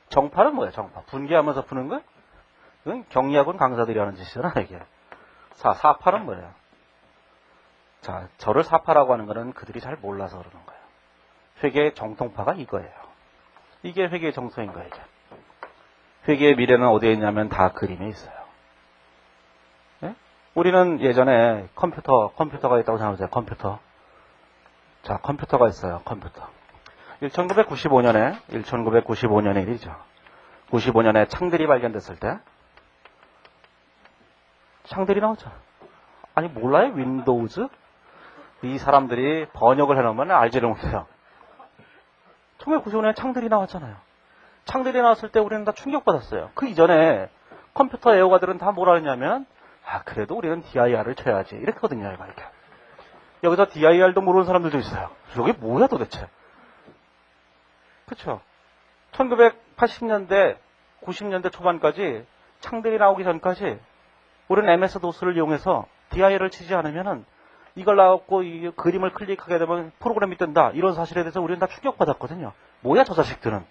정파는 뭐예요? 정파. 분계하면서 푸는 거? 이건 경리학원 강사들이 하는 짓이잖아 이게. 사파는 뭐예요? 자, 저를 사파라고 하는 거는 그들이 잘 몰라서 그러는 거예요. 회계의 정통파가 이거예요. 이게 회계의 정통인 거예요. 이게. 회계의 미래는 어디에 있냐면 다 그림에 있어요. 네? 우리는 예전에 컴퓨터가 있다고 생각하세요. 컴퓨터. 자, 컴퓨터가 있어요. 컴퓨터. 1995년의 일이죠. 95년에 창들이 발견됐을 때 창들이 나오잖아. 아니 몰라요? 윈도우즈? 이 사람들이 번역을 해놓으면 알지를 못해요. 1995년에 창들이 나왔잖아요. 창들이 나왔을 때 우리는 다 충격받았어요. 그 이전에 컴퓨터 애호가들은 다 뭐라 했냐면 그래도 우리는 DIR을 쳐야지 이랬거든요. 이렇게. 여기서 DIR도 모르는 사람들도 있어요. 이게 뭐야 도대체? 그렇죠? 1980년대, 90년대 초반까지 창들이 나오기 전까지 우리는 MS-DOS를 이용해서 DIR을 치지 않으면은 이걸 나왔고 이 그림을 클릭하게 되면 프로그램이 뜬다. 이런 사실에 대해서 우리는 다 충격받았거든요. 뭐야 저 자식들은.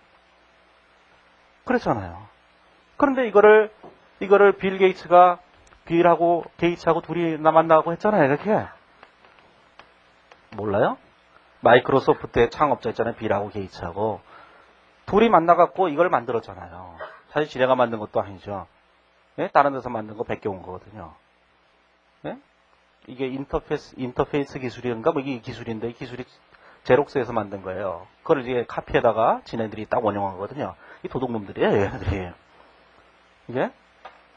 그랬잖아요. 그런데 이거를 빌 게이츠가 빌하고 게이츠하고 둘이 만나고 했잖아요. 이렇게. 몰라요? 마이크로소프트의 창업자 있잖아요. 빌하고 게이츠하고. 둘이 만나갖고 이걸 만들었잖아요. 사실 지네가 만든 것도 아니죠. 예? 다른 데서 만든 거 베껴온 거거든요. 예? 이게 인터페이스 기술인가? 뭐 이게 기술인데, 이 기술이 제록스에서 만든 거예요. 그걸 이제 카피에다가 지네들이 딱 원용한 거거든요. 이 도둑놈들이에요, 얘네들이. 이게?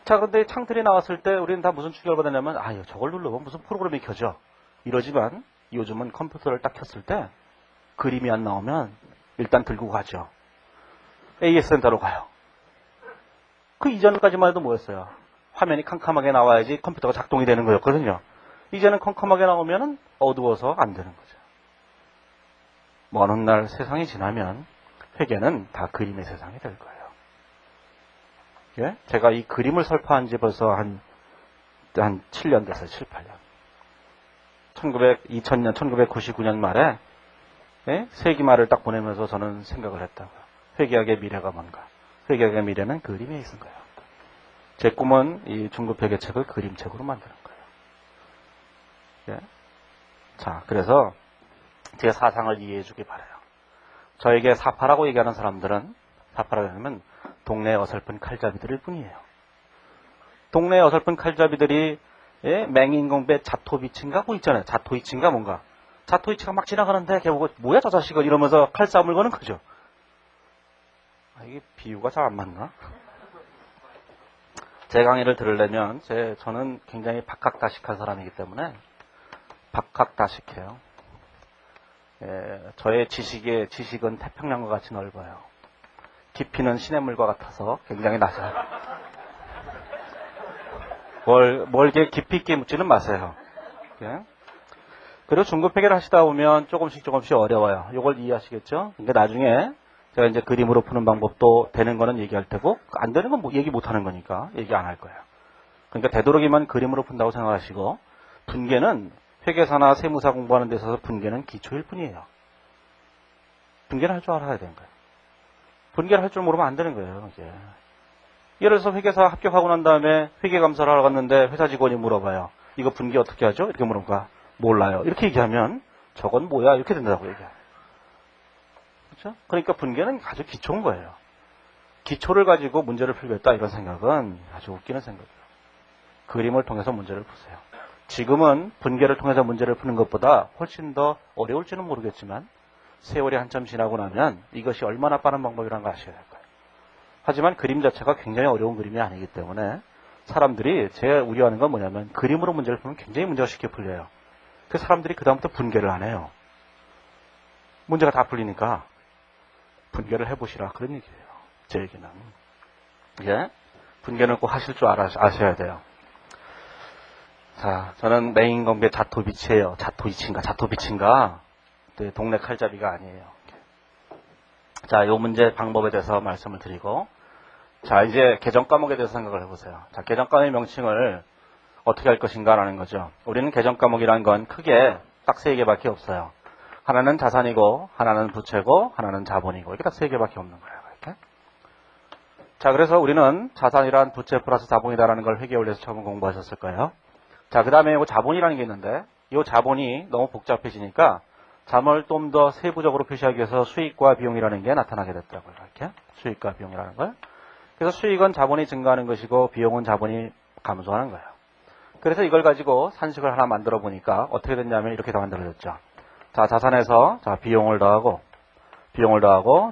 자, 그런데 창틀이 나왔을 때 우리는 다 무슨 충격을 받았냐면, 저걸 누르면 무슨 프로그램이 켜져. 이러지만 요즘은 컴퓨터를 딱 켰을 때 그림이 안 나오면 일단 들고 가죠. AS 센터로 가요. 그 이전까지만 해도 뭐였어요? 화면이 캄캄하게 나와야지 컴퓨터가 작동이 되는 거였거든요. 이제는 캄캄하게 나오면 어두워서 안 되는 거죠. 어느 날 세상이 지나면 회계는 다 그림의 세상이 될 거예요. 예? 제가 이 그림을 설파한 지 벌써 한 7년 됐어요. 7, 8년. 2000년, 1999년 말에 예? 세기말을 딱 보내면서 저는 생각을 했다고요. 회계학의 미래가 뭔가. 회계학의 미래는 그림에 있는 거예요. 제 꿈은 이 중급 회계책을 그림책으로 만드는 거예요. 예? 자, 그래서 제 사상을 이해해 주기 바라요. 저에게 사파라고 얘기하는 사람들은 사파라고 하면 동네 어설픈 칼잡이들일 뿐이에요. 동네 어설픈 칼잡이들이 예? 맹인공배 자토비치인가 뭐 있잖아요. 자토이치인가 뭔가. 자토이치가 막 지나가는데 걔 보고 뭐야 저 자식은 이러면서 칼싸움을 거는 거죠. 이게 비유가 잘 안 맞나? 제 강의를 들으려면 저는 굉장히 박학다식한 사람이기 때문에 박학다식해요. 예, 저의 지식은 태평양과 같이 넓어요. 깊이는 시냇물과 같아서 굉장히 낮아요. 뭘 깊이 있게 묻지는 마세요. 예? 그리고 중급 회계를 하시다 보면 조금씩 어려워요. 이걸 이해하시겠죠? 그러니까 나중에 제가 이제 그림으로 푸는 방법도 되는 거는 얘기할 테고 안 되는 건 뭐 얘기 못 하는 거니까 얘기 안 할 거예요. 그러니까 되도록이면 그림으로 푼다고 생각하시고 분계는 회계사나 세무사 공부하는 데 있어서 분계는 기초일 뿐이에요. 분계를 할 줄 알아야 되는 거예요. 분계를 할 줄 모르면 안 되는 거예요. 이제. 예를 들어서 회계사 합격하고 난 다음에 회계감사를 하러 갔는데 회사 직원이 물어봐요. 이거 분기 어떻게 하죠? 이렇게 물어보니까 몰라요. 이렇게 얘기하면 저건 뭐야? 이렇게 된다고 얘기해요. 그렇죠? 그러니까 분계는 아주 기초인 거예요. 기초를 가지고 문제를 풀겠다 이런 생각은 아주 웃기는 생각이에요. 그림을 통해서 문제를 푸세요. 지금은 분계를 통해서 문제를 푸는 것보다 훨씬 더 어려울지는 모르겠지만 세월이 한참 지나고 나면 이것이 얼마나 빠른 방법이라는 걸 아셔야 될 거예요. 하지만 그림 자체가 굉장히 어려운 그림이 아니기 때문에 사람들이 제일 우려하는 건 뭐냐면 그림으로 문제를 풀면 굉장히 문제가 쉽게 풀려요. 그 사람들이 그 다음부터 분계를 안 해요. 문제가 다 풀리니까 분계를 해보시라 그런 얘기예요. 제 얘기는. 예? 분계는 꼭 하실 줄 아셔야 돼요. 자, 저는 메인 건배 자토비치예요. 자토비치인가? 네, 동네 칼잡이가 아니에요. 자, 요 문제 방법에 대해서 말씀을 드리고, 자, 이제 개정 과목에 대해서 생각을 해보세요. 자, 개정 과목의 명칭을 어떻게 할 것인가라는 거죠. 우리는 개정 과목이라는 건 크게 딱 세 개밖에 없어요. 하나는 자산이고, 하나는 부채고, 하나는 자본이고, 이렇게 딱 세 개밖에 없는 거예요. 이렇게. 자, 그래서 우리는 자산이란 부채 플러스 자본이다라는 걸 회계 원리에서 처음 공부하셨을 거예요. 자, 그 다음에 이 자본이라는 게 있는데, 이 자본이 너무 복잡해지니까 자본을 좀 더 세부적으로 표시하기 위해서 수익과 비용이라는 게 나타나게 됐더라고요. 이렇게. 수익과 비용이라는 걸. 그래서 수익은 자본이 증가하는 것이고 비용은 자본이 감소하는 거예요. 그래서 이걸 가지고 산식을 하나 만들어 보니까 어떻게 됐냐면 이렇게 다 만들어졌죠. 자, 자산에서 자, 비용을 더하고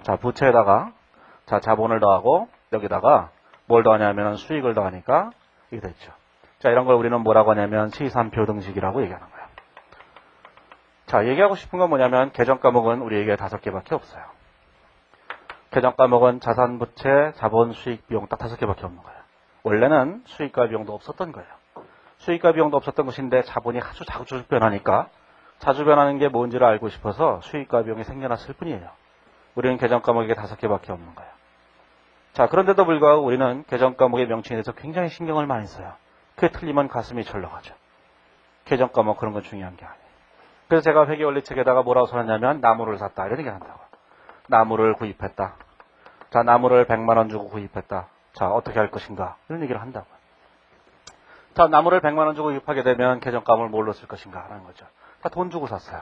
자, 부채에다가 자, 자본을 더하고 여기다가 뭘 더하냐면 수익을 더하니까 이게 됐죠. 자, 이런 걸 우리는 뭐라고 하냐면 시산표 등식이라고 얘기하는 거예요. 자, 얘기하고 싶은 건 뭐냐면 개정 과목은 우리에게 5개밖에 없어요. 개정 과목은 자산, 부채, 자본, 수익, 비용 딱 5개밖에 없는 거예요. 원래는 수익과 비용도 없었던 거예요. 수익과 비용도 없었던 것인데 자본이 아주 자주 변하니까 자주 변하는 게 뭔지를 알고 싶어서 수익과 비용이 생겨났을 뿐이에요. 우리는 개정 과목이 5개밖에 없는 거예요. 자, 그런데도 불구하고 우리는 개정 과목의 명칭에 대해서 굉장히 신경을 많이 써요. 그게 틀리면 가슴이 철렁하죠. 개정 과목 그런 건 중요한 게 아니에요. 그래서 제가 회계원리책에다가 뭐라고 써놨냐면 나무를 샀다 이런 얘기 한다고. 나무를 구입했다. 자, 나무를 100만 원 주고 구입했다. 자, 어떻게 할 것인가 이런 얘기를 한다고. 자, 나무를 100만 원 주고 구입하게 되면 개정 과목을 뭘로 쓸 것인가 하는 거죠. 다 돈 주고 샀어요.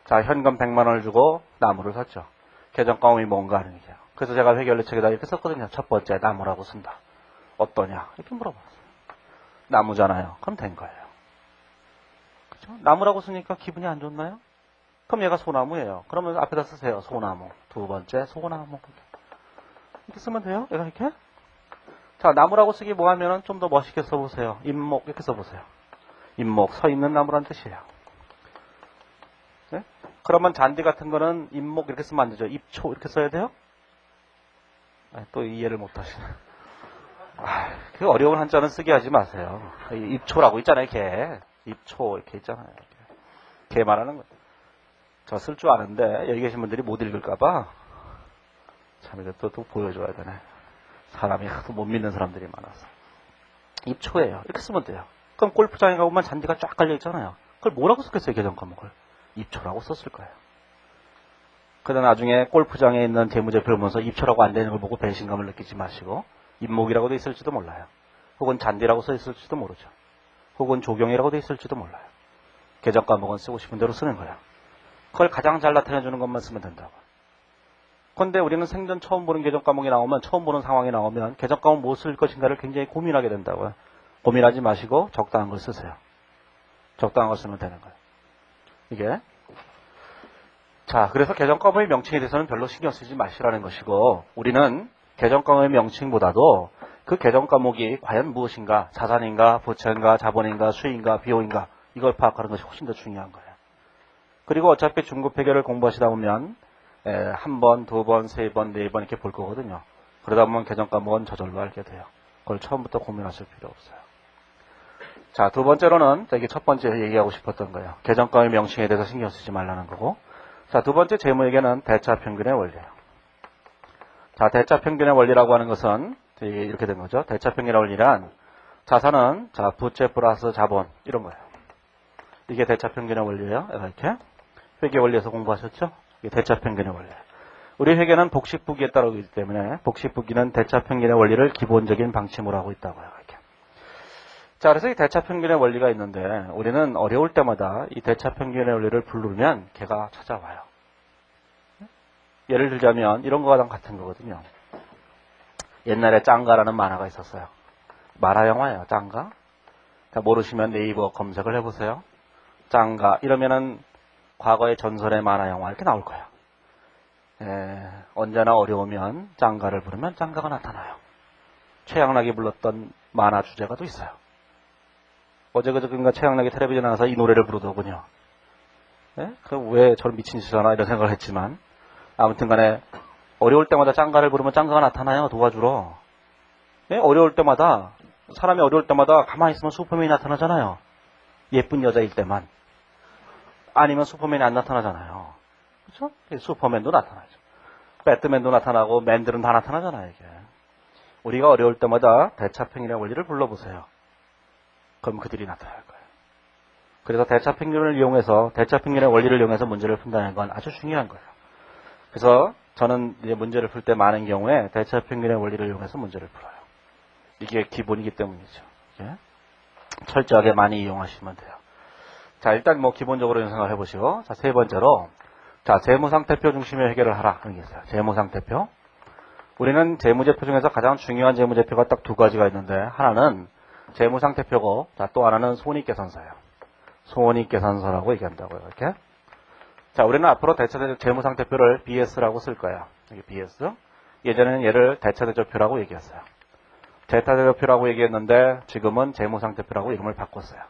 자, 현금 100만 원을 주고 나무를 샀죠. 개정 과목이 뭔가 하는 얘기예요. 그래서 제가 회계원리책에다 이렇게 썼거든요. 첫 번째 나무라고 쓴다. 어떠냐 이렇게 물어봤어요. 나무잖아요. 그럼 된 거예요. 그렇죠? 나무라고 쓰니까 기분이 안 좋나요? 그럼 얘가 소나무예요. 그러면 앞에다 쓰세요. 소나무. 두 번째 소나무. 이렇게 쓰면 돼요. 얘가 이렇게. 자, 나무라고 쓰기 뭐 하면은 좀 더 멋있게 써보세요. 잎목 이렇게 써보세요. 잎목 서 있는 나무란 뜻이에요. 네? 그러면 잔디 같은 거는 잎목 이렇게 쓰면 안 되죠. 잎초 이렇게 써야 돼요? 아, 또 이해를 못 하시네. 아, 그 어려운 한자는 쓰게 하지 마세요. 잎초라고 있잖아요, 개. 잎초 이렇게 있잖아요. 개 말하는 거. 저 쓸 줄 아는데 여기 계신 분들이 못 읽을까봐 참 이거 또 보여줘야 되네. 사람이 하도 못 믿는 사람들이 많아서. 잎초예요. 이렇게 쓰면 돼요. 그럼 골프장에 가보면 잔디가 쫙 깔려 있잖아요. 그걸 뭐라고 썼겠어요, 개정 과목을? 잎초라고 썼을 거예요. 그러다 나중에 골프장에 있는 재무제표를 보면서 잎초라고 안 되는 걸 보고 배신감을 느끼지 마시고 잎목이라고 돼 있을지도 몰라요. 혹은 잔디라고 써 있을지도 모르죠. 혹은 조경이라고 돼 있을지도 몰라요. 개정 과목은 쓰고 싶은 대로 쓰는 거예요. 그걸 가장 잘 나타내주는 것만 쓰면 된다고. 그런데 우리는 생전 처음 보는 개정 과목이 나오면, 처음 보는 상황이 나오면 개정 과목 뭐 쓸 것인가를 굉장히 고민하게 된다고요. 고민하지 마시고 적당한 걸 쓰세요. 적당한 걸 쓰면 되는 거예요. 이게. 자, 그래서 개정 과목의 명칭에 대해서는 별로 신경 쓰지 마시라는 것이고, 우리는 개정 과목의 명칭보다도 그 개정 과목이 과연 무엇인가, 자산인가, 부채인가, 자본인가, 수익인가, 비용인가, 이걸 파악하는 것이 훨씬 더 중요한 거예요. 그리고 어차피 중급 회계를 공부하시다 보면 한 번, 두 번, 세 번, 네 번 이렇게 볼 거거든요. 그러다 보면 개정 과목은 저절로 알게 돼요. 그걸 처음부터 고민하실 필요 없어요. 자, 두 번째로는 이게 첫 번째 얘기하고 싶었던 거예요. 개정 과목의 명칭에 대해서 신경 쓰지 말라는 거고. 자, 두 번째 제목에는 대차평균의 원리예요. 자, 대차평균의 원리라고 하는 것은 이렇게 된 거죠. 대차평균의 원리란 자산은 자, 부채 플러스 자본 이런 거예요. 이게 대차평균의 원리예요. 이렇게 회계 원리에서 공부하셨죠? 이게 대차평균의 원리. 우리 회계는 복식부기에 따르기 때문에 복식부기는 대차평균의 원리를 기본적인 방침으로 하고 있다고요. 이렇게. 자, 그래서 이 대차평균의 원리가 있는데 우리는 어려울 때마다 이 대차평균의 원리를 부르면 걔가 찾아와요. 예를 들자면 이런 거랑 같은 거거든요. 옛날에 짱가라는 만화가 있었어요. 만화 영화예요. 짱가. 자, 모르시면 네이버 검색을 해보세요. 짱가 이러면은 과거의 전설의 만화 영화 이렇게 나올 거예요. 언제나 어려우면 짱가를 부르면 짱가가 나타나요. 최양락이 불렀던 만화 주제가 또 있어요. 어제 그저께인가 최양락이 텔레비전에 나와서 이 노래를 부르더군요. 왜 저런 미친 짓을 하나 이런 생각을 했지만 아무튼 간에 어려울 때마다 짱가를 부르면 짱가가 나타나요. 도와주러. 어려울 때마다 사람이 어려울 때마다 가만히 있으면 슈퍼맨이 나타나잖아요. 예쁜 여자일 때만. 아니면 슈퍼맨이 안 나타나잖아요. 그렇죠? 슈퍼맨도 나타나죠. 배트맨도 나타나고 맨들은 다 나타나잖아요. 이게. 우리가 어려울 때마다 대차평균의 원리를 불러보세요. 그럼 그들이 나타날 거예요. 그래서 대차평균을 이용해서 대차평균의 원리를 이용해서 문제를 푼다는 건 아주 중요한 거예요. 그래서 저는 이제 문제를 풀 때 많은 경우에 대차평균의 원리를 이용해서 문제를 풀어요. 이게 기본이기 때문이죠. 예? 철저하게 많이 이용하시면 돼요. 자, 일단 뭐 기본적으로 생각을 해보시고, 자, 세 번째로, 자, 재무상태표 중심의 해결을 하라. 그런 게 있어요. 재무상태표. 우리는 재무제표 중에서 가장 중요한 재무제표가 딱 두 가지가 있는데, 하나는 재무상태표고, 자, 또 하나는 손익계산서예요. 손익계산서라고 얘기한다고요. 이렇게. 자, 우리는 앞으로 대차대조 재무상태표를 BS라고 쓸 거예요. 이게 BS. 예전에는 얘를 대차대조표라고 얘기했어요. 대차대조표라고 얘기했는데 지금은 재무상태표라고 이름을 바꿨어요.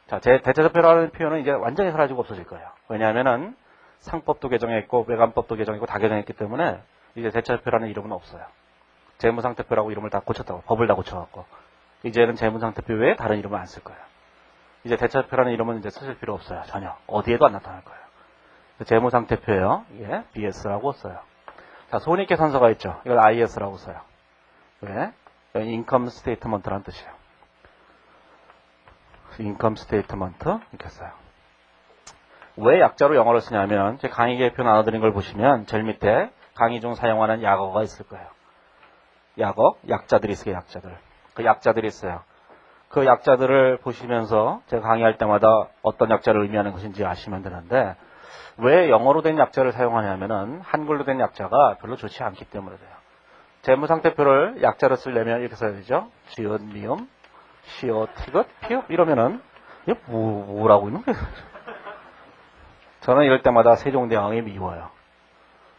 자, 대차대조표라는 표현은 이제 완전히 사라지고 없어질 거예요. 왜냐하면은 상법도 개정했고 외관법도 개정했고 다 개정했기 때문에 이제 대차대조표라는 이름은 없어요. 재무상태표라고 이름을 다 고쳤다고, 법을 다 고쳐갖고 이제는 재무상태표 외에 다른 이름을 안 쓸 거예요. 이제 대차대조표라는 이름은 이제 쓰실 필요 없어요. 전혀. 어디에도 안 나타날 거예요. 재무상태표예요. 이게 BS라고 써요. 자, 손익계산서가 있죠. 이걸 IS라고 써요. 왜? 인컴 스테이트먼트라는 뜻이에요. 인컴 스테이트먼트 이렇게 써요. 왜 약자로 영어를 쓰냐면 제 강의 계획표 나눠드린 걸 보시면 제일 밑에 강의 중 사용하는 약어가 있을 거예요. 약어, 약자들이 있어요. 약자들. 그 약자들이 있어요. 그 약자들을 보시면서 제가 강의할 때마다 어떤 약자를 의미하는 것인지 아시면 되는데 왜 영어로 된 약자를 사용하냐면은 한글로 된 약자가 별로 좋지 않기 때문에 돼요. 재무상태표를 약자로 쓰려면 이렇게 써야 되죠. 지읒, 미음, 시옷, 티귿, 피읍 이러면은 이게 뭐라고 있는 거예요. 저는 이럴 때마다 세종대왕이 미워요.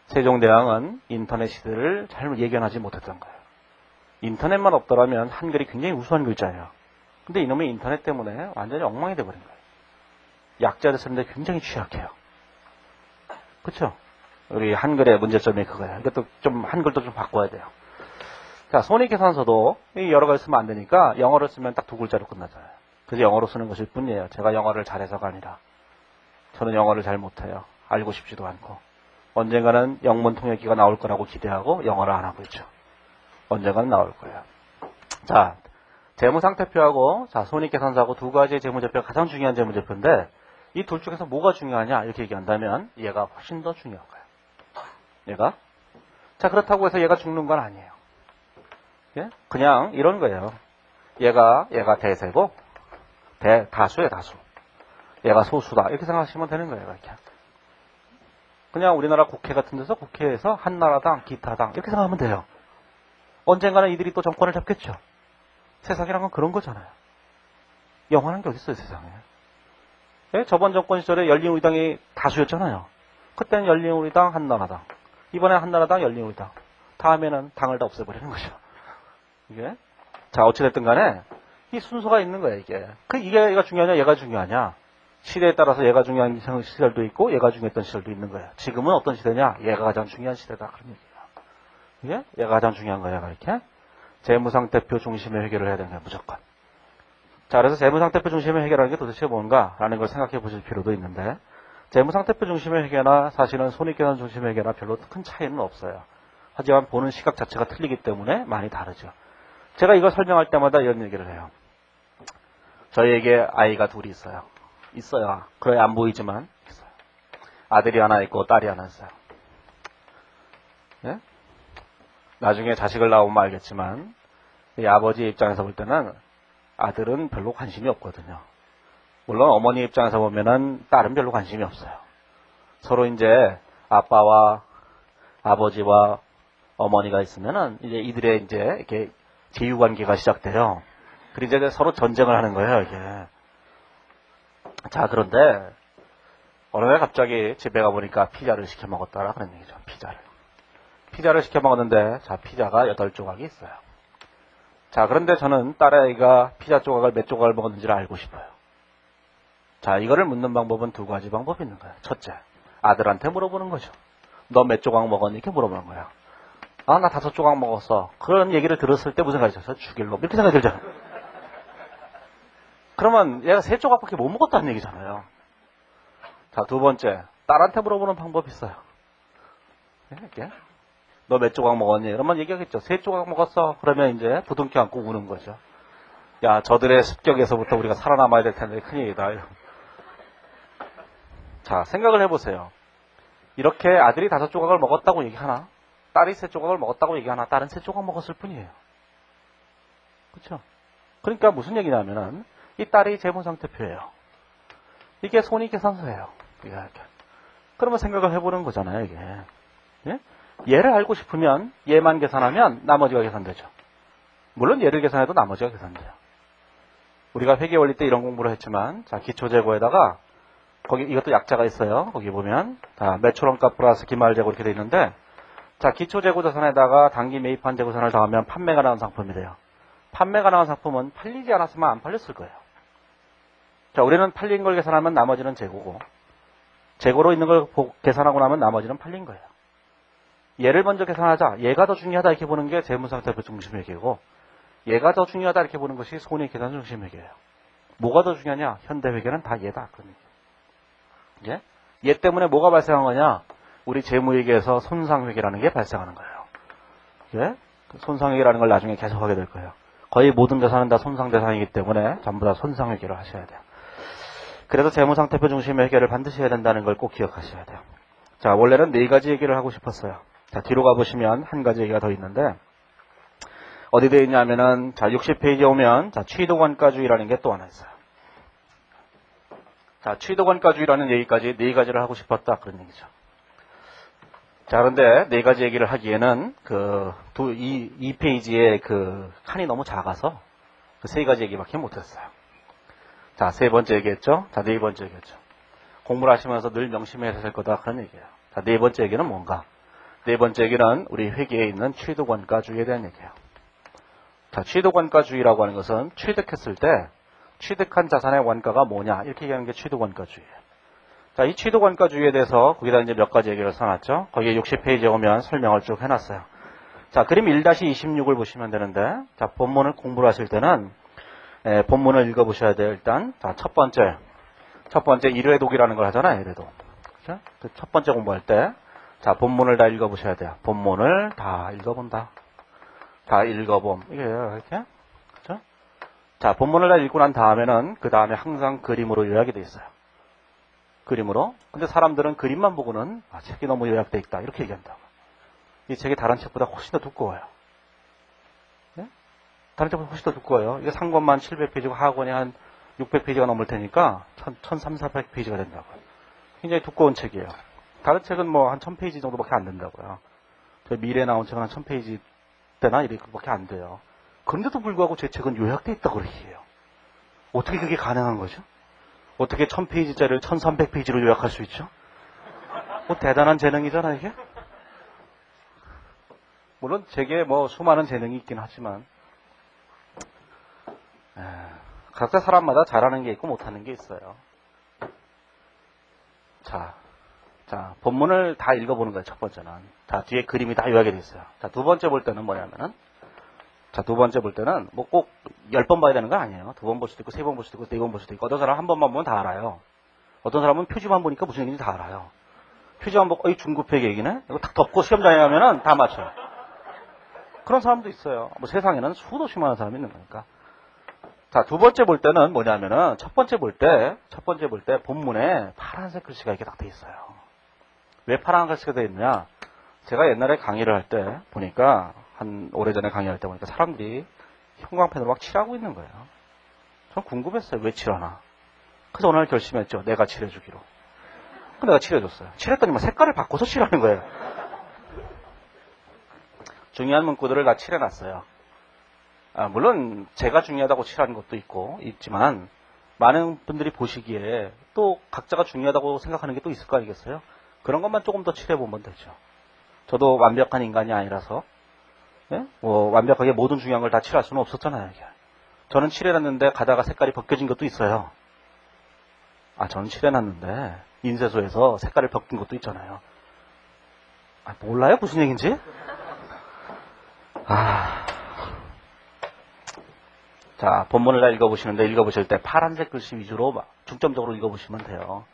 세종대왕은 인터넷 시대를 잘 예견하지 못했던 거예요. 인터넷만 없더라면 한글이 굉장히 우수한 글자예요. 근데 이놈의 인터넷 때문에 완전히 엉망이 돼버린 거예요. 약자를 쓰는데 굉장히 취약해요. 그렇죠? 우리 한글의 문제점이 그거예요. 이것도 좀 한글도 좀 바꿔야 돼요. 자, 손익계산서도 여러 가지 쓰면 안 되니까 영어를 쓰면 딱 두 글자로 끝나잖아요. 그래서 영어로 쓰는 것일 뿐이에요. 제가 영어를 잘해서가 아니라 저는 영어를 잘 못해요. 알고 싶지도 않고 언젠가는 영문 통역기가 나올 거라고 기대하고 영어를 안 하고 있죠. 언젠가는 나올 거예요. 자, 재무상태표하고 자, 손익계산서하고 두 가지의 재무제표가 가장 중요한 재무제표인데 이 둘 중에서 뭐가 중요하냐 이렇게 얘기한다면 얘가 훨씬 더 중요한 거예요. 얘가. 자, 그렇다고 해서 얘가 죽는 건 아니에요. 예? 그냥 이런 거예요. 얘가 대세고 다수예요, 다수. 얘가 소수다. 이렇게 생각하시면 되는 거예요, 이렇게. 그냥 우리나라 국회 같은 데서 국회에서 한나라당, 기타당 이렇게 생각하면 돼요. 언젠가는 이들이 또 정권을 잡겠죠. 세상이란 건 그런 거잖아요. 영원한 게 어디 있어요, 세상에. 예? 저번 정권 시절에 열린우리당이 다수였잖아요. 그때는 열린우리당, 한나라당. 이번에 한나라당, 열린우리당. 다음에는 당을 다 없애버리는 거죠. 이게. 자, 어찌됐든 간에 이 순서가 있는 거예요, 이게. 얘가 중요하냐, 얘가 중요하냐. 시대에 따라서 얘가 중요한 시절도 있고 얘가 중요했던 시절도 있는 거예요. 지금은 어떤 시대냐? 얘가 가장 중요한 시대다. 그런 얘기예요. 이게? 얘가 가장 중요한 거야, 이렇게. 재무상태표 중심의 해결을 해야 되는 거예요, 무조건. 자, 그래서 재무상태표 중심의 해결하는 게 도대체 뭔가라는 걸 생각해 보실 필요도 있는데 재무상태표 중심의 회계나 사실은 손익계산 중심의 회계나 별로 큰 차이는 없어요. 하지만 보는 시각 자체가 틀리기 때문에 많이 다르죠. 제가 이거 설명할 때마다 이런 얘기를 해요. 저희에게 아이가 둘이 있어요. 그래 안 보이지만 있어요. 아들이 하나 있고 딸이 하나 있어요. 예? 나중에 자식을 낳으면 알겠지만 이 아버지 입장에서 볼 때는 아들은 별로 관심이 없거든요. 물론 어머니 입장에서 보면은 딸은 별로 관심이 없어요. 서로 이제 아빠와 아버지와 어머니가 있으면은 이제 이들의 이제 이렇게 제휴 관계가 시작돼요. 그리고 이제 서로 전쟁을 하는 거예요, 이게. 자, 그런데 어느 날 갑자기 집에 가보니까 피자를 시켜 먹었다라 그런 얘기죠. 피자를 시켜 먹었는데, 자, 피자가 8조각이 있어요. 자, 그런데 저는 딸아이가 피자 조각을 몇 조각을 먹었는지를 알고 싶어요. 자, 이거를 묻는 방법은 2가지 방법이 있는 거예요. 첫째, 아들한테 물어보는 거죠. 너 몇 조각 먹었니? 이렇게 물어보는 거예요. 아, 나 5조각 먹었어. 그런 얘기를 들었을 때 무슨 생각이 들어요? 죽일 놈. 이렇게 생각이 들잖아요. 그러면 얘가 3조각밖에 못 먹었다는 얘기잖아요. 자, 2번째, 딸한테 물어보는 방법이 있어요. 이렇게. 너 몇 조각 먹었니? 그러면 얘기하겠죠. 3조각 먹었어. 그러면 이제 부둥켜 안고 우는 거죠. 야, 저들의 습격에서부터 우리가 살아남아야 될 텐데 큰일이다. 자, 생각을 해보세요. 이렇게 아들이 5조각을 먹었다고 얘기하나? 딸이 3조각을 먹었다고 얘기하나? 딸은 3조각 먹었을 뿐이에요. 그렇죠? 그러니까 무슨 얘기냐면은 이 딸이 재무상태표예요. 이게 손익계산서예요. 이렇게. 그러면 생각을 해보는 거잖아요, 이게. 예? 얘를 알고 싶으면 얘만 계산하면 나머지가 계산되죠. 물론 얘를 계산해도 나머지가 계산돼요. 우리가 회계원리 때 이런 공부를 했지만, 자, 기초재고에다가 거기 이것도 약자가 있어요. 거기 보면 자, 매출원가 플러스 기말재고 이렇게 돼 있는데, 자, 기초재고자산에다가 단기 매입한 재고산을 더하면 판매가 나온 상품이 돼요. 판매가 나온 상품은 팔리지 않았으면 안 팔렸을 거예요. 자, 우리는 팔린 걸 계산하면 나머지는 재고고, 재고로 있는 걸 계산하고 나면 나머지는 팔린 거예요. 얘를 먼저 계산하자. 얘가 더 중요하다 이렇게 보는 게 재무상태표 중심회계고, 얘가 더 중요하다 이렇게 보는 것이 손익계산 중심회계예요. 뭐가 더 중요하냐? 현대회계는 다 얘다. 예? 얘 때문에 뭐가 발생한 거냐? 우리 재무회계에서 손상회계라는 게 발생하는 거예요. 예? 손상회계라는 걸 나중에 계속 하게 될 거예요. 거의 모든 자산은 다 손상대상이기 때문에 전부 다 손상회계를 하셔야 돼요. 그래서 재무상태표 중심의 회계를 반드시 해야 된다는 걸 꼭 기억하셔야 돼요. 자, 원래는 4가지 얘기를 하고 싶었어요. 자, 뒤로 가보시면 한 가지 얘기가 더 있는데, 어디 되어 있냐면은, 자, 60페이지에 오면, 자, 취득원가주의라는 게 또 하나 있어요. 자, 취득원가주의라는 얘기까지 4가지를 하고 싶었다. 그런 얘기죠. 자, 그런데 4가지 얘기를 하기에는, 이 페이지에 칸이 너무 작아서, 3가지 얘기밖에 못했어요. 자, 3번째 얘기했죠? 자, 4번째 얘기했죠. 공부를 하시면서 늘 명심해야 될 거다. 그런 얘기예요. 자, 4번째 얘기는 뭔가? 4번째 얘기는 우리 회계에 있는 취득원가주의에 대한 얘기예요. 자, 취득원가주의라고 하는 것은 취득했을 때 취득한 자산의 원가가 뭐냐 이렇게 얘기하는 게 취득원가주의예요. 자, 이 취득원가주의에 대해서 거기다 이제 몇 가지 얘기를 써놨죠. 거기에 60페이지에 오면 설명을 쭉 해놨어요. 자, 그림 1-26을 보시면 되는데, 자, 본문을 공부를 하실 때는 본문을 읽어보셔야 돼요. 일단 자, 첫 번째 일회독이라는 걸 하잖아요. 일회독. 그렇죠? 첫 번째 공부할 때, 자, 본문을 다 읽어보셔야 돼요. 본문을 다 읽어본다. 다 읽어봄. 이게요, 이렇게. 그렇죠? 자, 본문을 다 읽고 난 다음에는 그 다음에 항상 그림으로 요약이 돼 있어요. 그림으로. 근데 사람들은 그림만 보고는 책이 너무 요약돼 있다 이렇게 얘기한다고. 이 책이 다른 책보다 훨씬 더 두꺼워요. 네? 다른 책보다 훨씬 더 두꺼워요. 이게 상권만 700페이지고 하권이 한 600페이지가 넘을 테니까 1300페이지가 된다고요. 굉장히 두꺼운 책이에요. 다른 책은 뭐 한 1000페이지 정도밖에 안 된다고요. 저 미래에 나온 책은 한 1000페이지 때나 이렇게밖에 안 돼요. 그런데도 불구하고 제 책은 요약돼 있다고 그렇게 해요. 어떻게 그게 가능한 거죠? 어떻게 1000페이지짜리를 1300페이지로 요약할 수 있죠? 뭐 대단한 재능이잖아 이게. 물론 제게 뭐 수많은 재능이 있긴 하지만 각자 사람마다 잘하는 게 있고 못하는 게 있어요. 자, 본문을 다 읽어보는 거예요. 첫 번째는. 자, 뒤에 그림이 다 요약이 돼 있어요. 자, 두 번째 볼 때는 뭐냐면은, 자, 두 번째 볼 때는 뭐 꼭 10번 봐야 되는 건 아니에요. 2번 볼 수도 있고, 3번 볼 수도 있고, 4번 볼 수도 있고, 어떤 사람은 한 번만 보면 다 알아요. 어떤 사람은 표지만 보니까 무슨 얘기인지 다 알아요. 표지만 보고, 중급회 얘기네? 이거 딱 덮고 시험장에 가면은 다 맞춰요. 그런 사람도 있어요. 뭐 세상에는 수도 없이 많은 사람이 있는 거니까. 자, 두 번째 볼 때는 뭐냐면은, 첫 번째 볼 때 본문에 파란색 글씨가 이렇게 딱 돼 있어요. 왜 파란 글씨가 돼 있느냐? 제가 옛날에 강의를 할 때 보니까, 한 오래전에 강의할 때 보니까 사람들이 형광펜으로 막 칠하고 있는 거예요. 전 궁금했어요. 왜 칠하나. 그래서 어느 날 결심했죠. 내가 칠해주기로. 내가 칠해줬어요. 칠했더니 뭐 색깔을 바꿔서 칠하는 거예요. 중요한 문구들을 다 칠해놨어요. 물론 제가 중요하다고 칠하는 것도 있지만 많은 분들이 보시기에 또 각자가 중요하다고 생각하는 게 또 있을 거 아니겠어요? 그런 것만 조금 더 칠해보면 되죠. 저도 완벽한 인간이 아니라서 뭐 완벽하게 모든 중요한 걸 다 칠할 수는 없었잖아요. 이게. 저는 칠해놨는데 가다가 색깔이 벗겨진 것도 있어요. 저는 칠해놨는데 인쇄소에서 색깔이 벗긴 것도 있잖아요. 몰라요? 무슨 얘기인지? 자, 본문을 다 읽어보시는데 읽어보실 때 파란색 글씨 위주로 중점적으로 읽어보시면 돼요.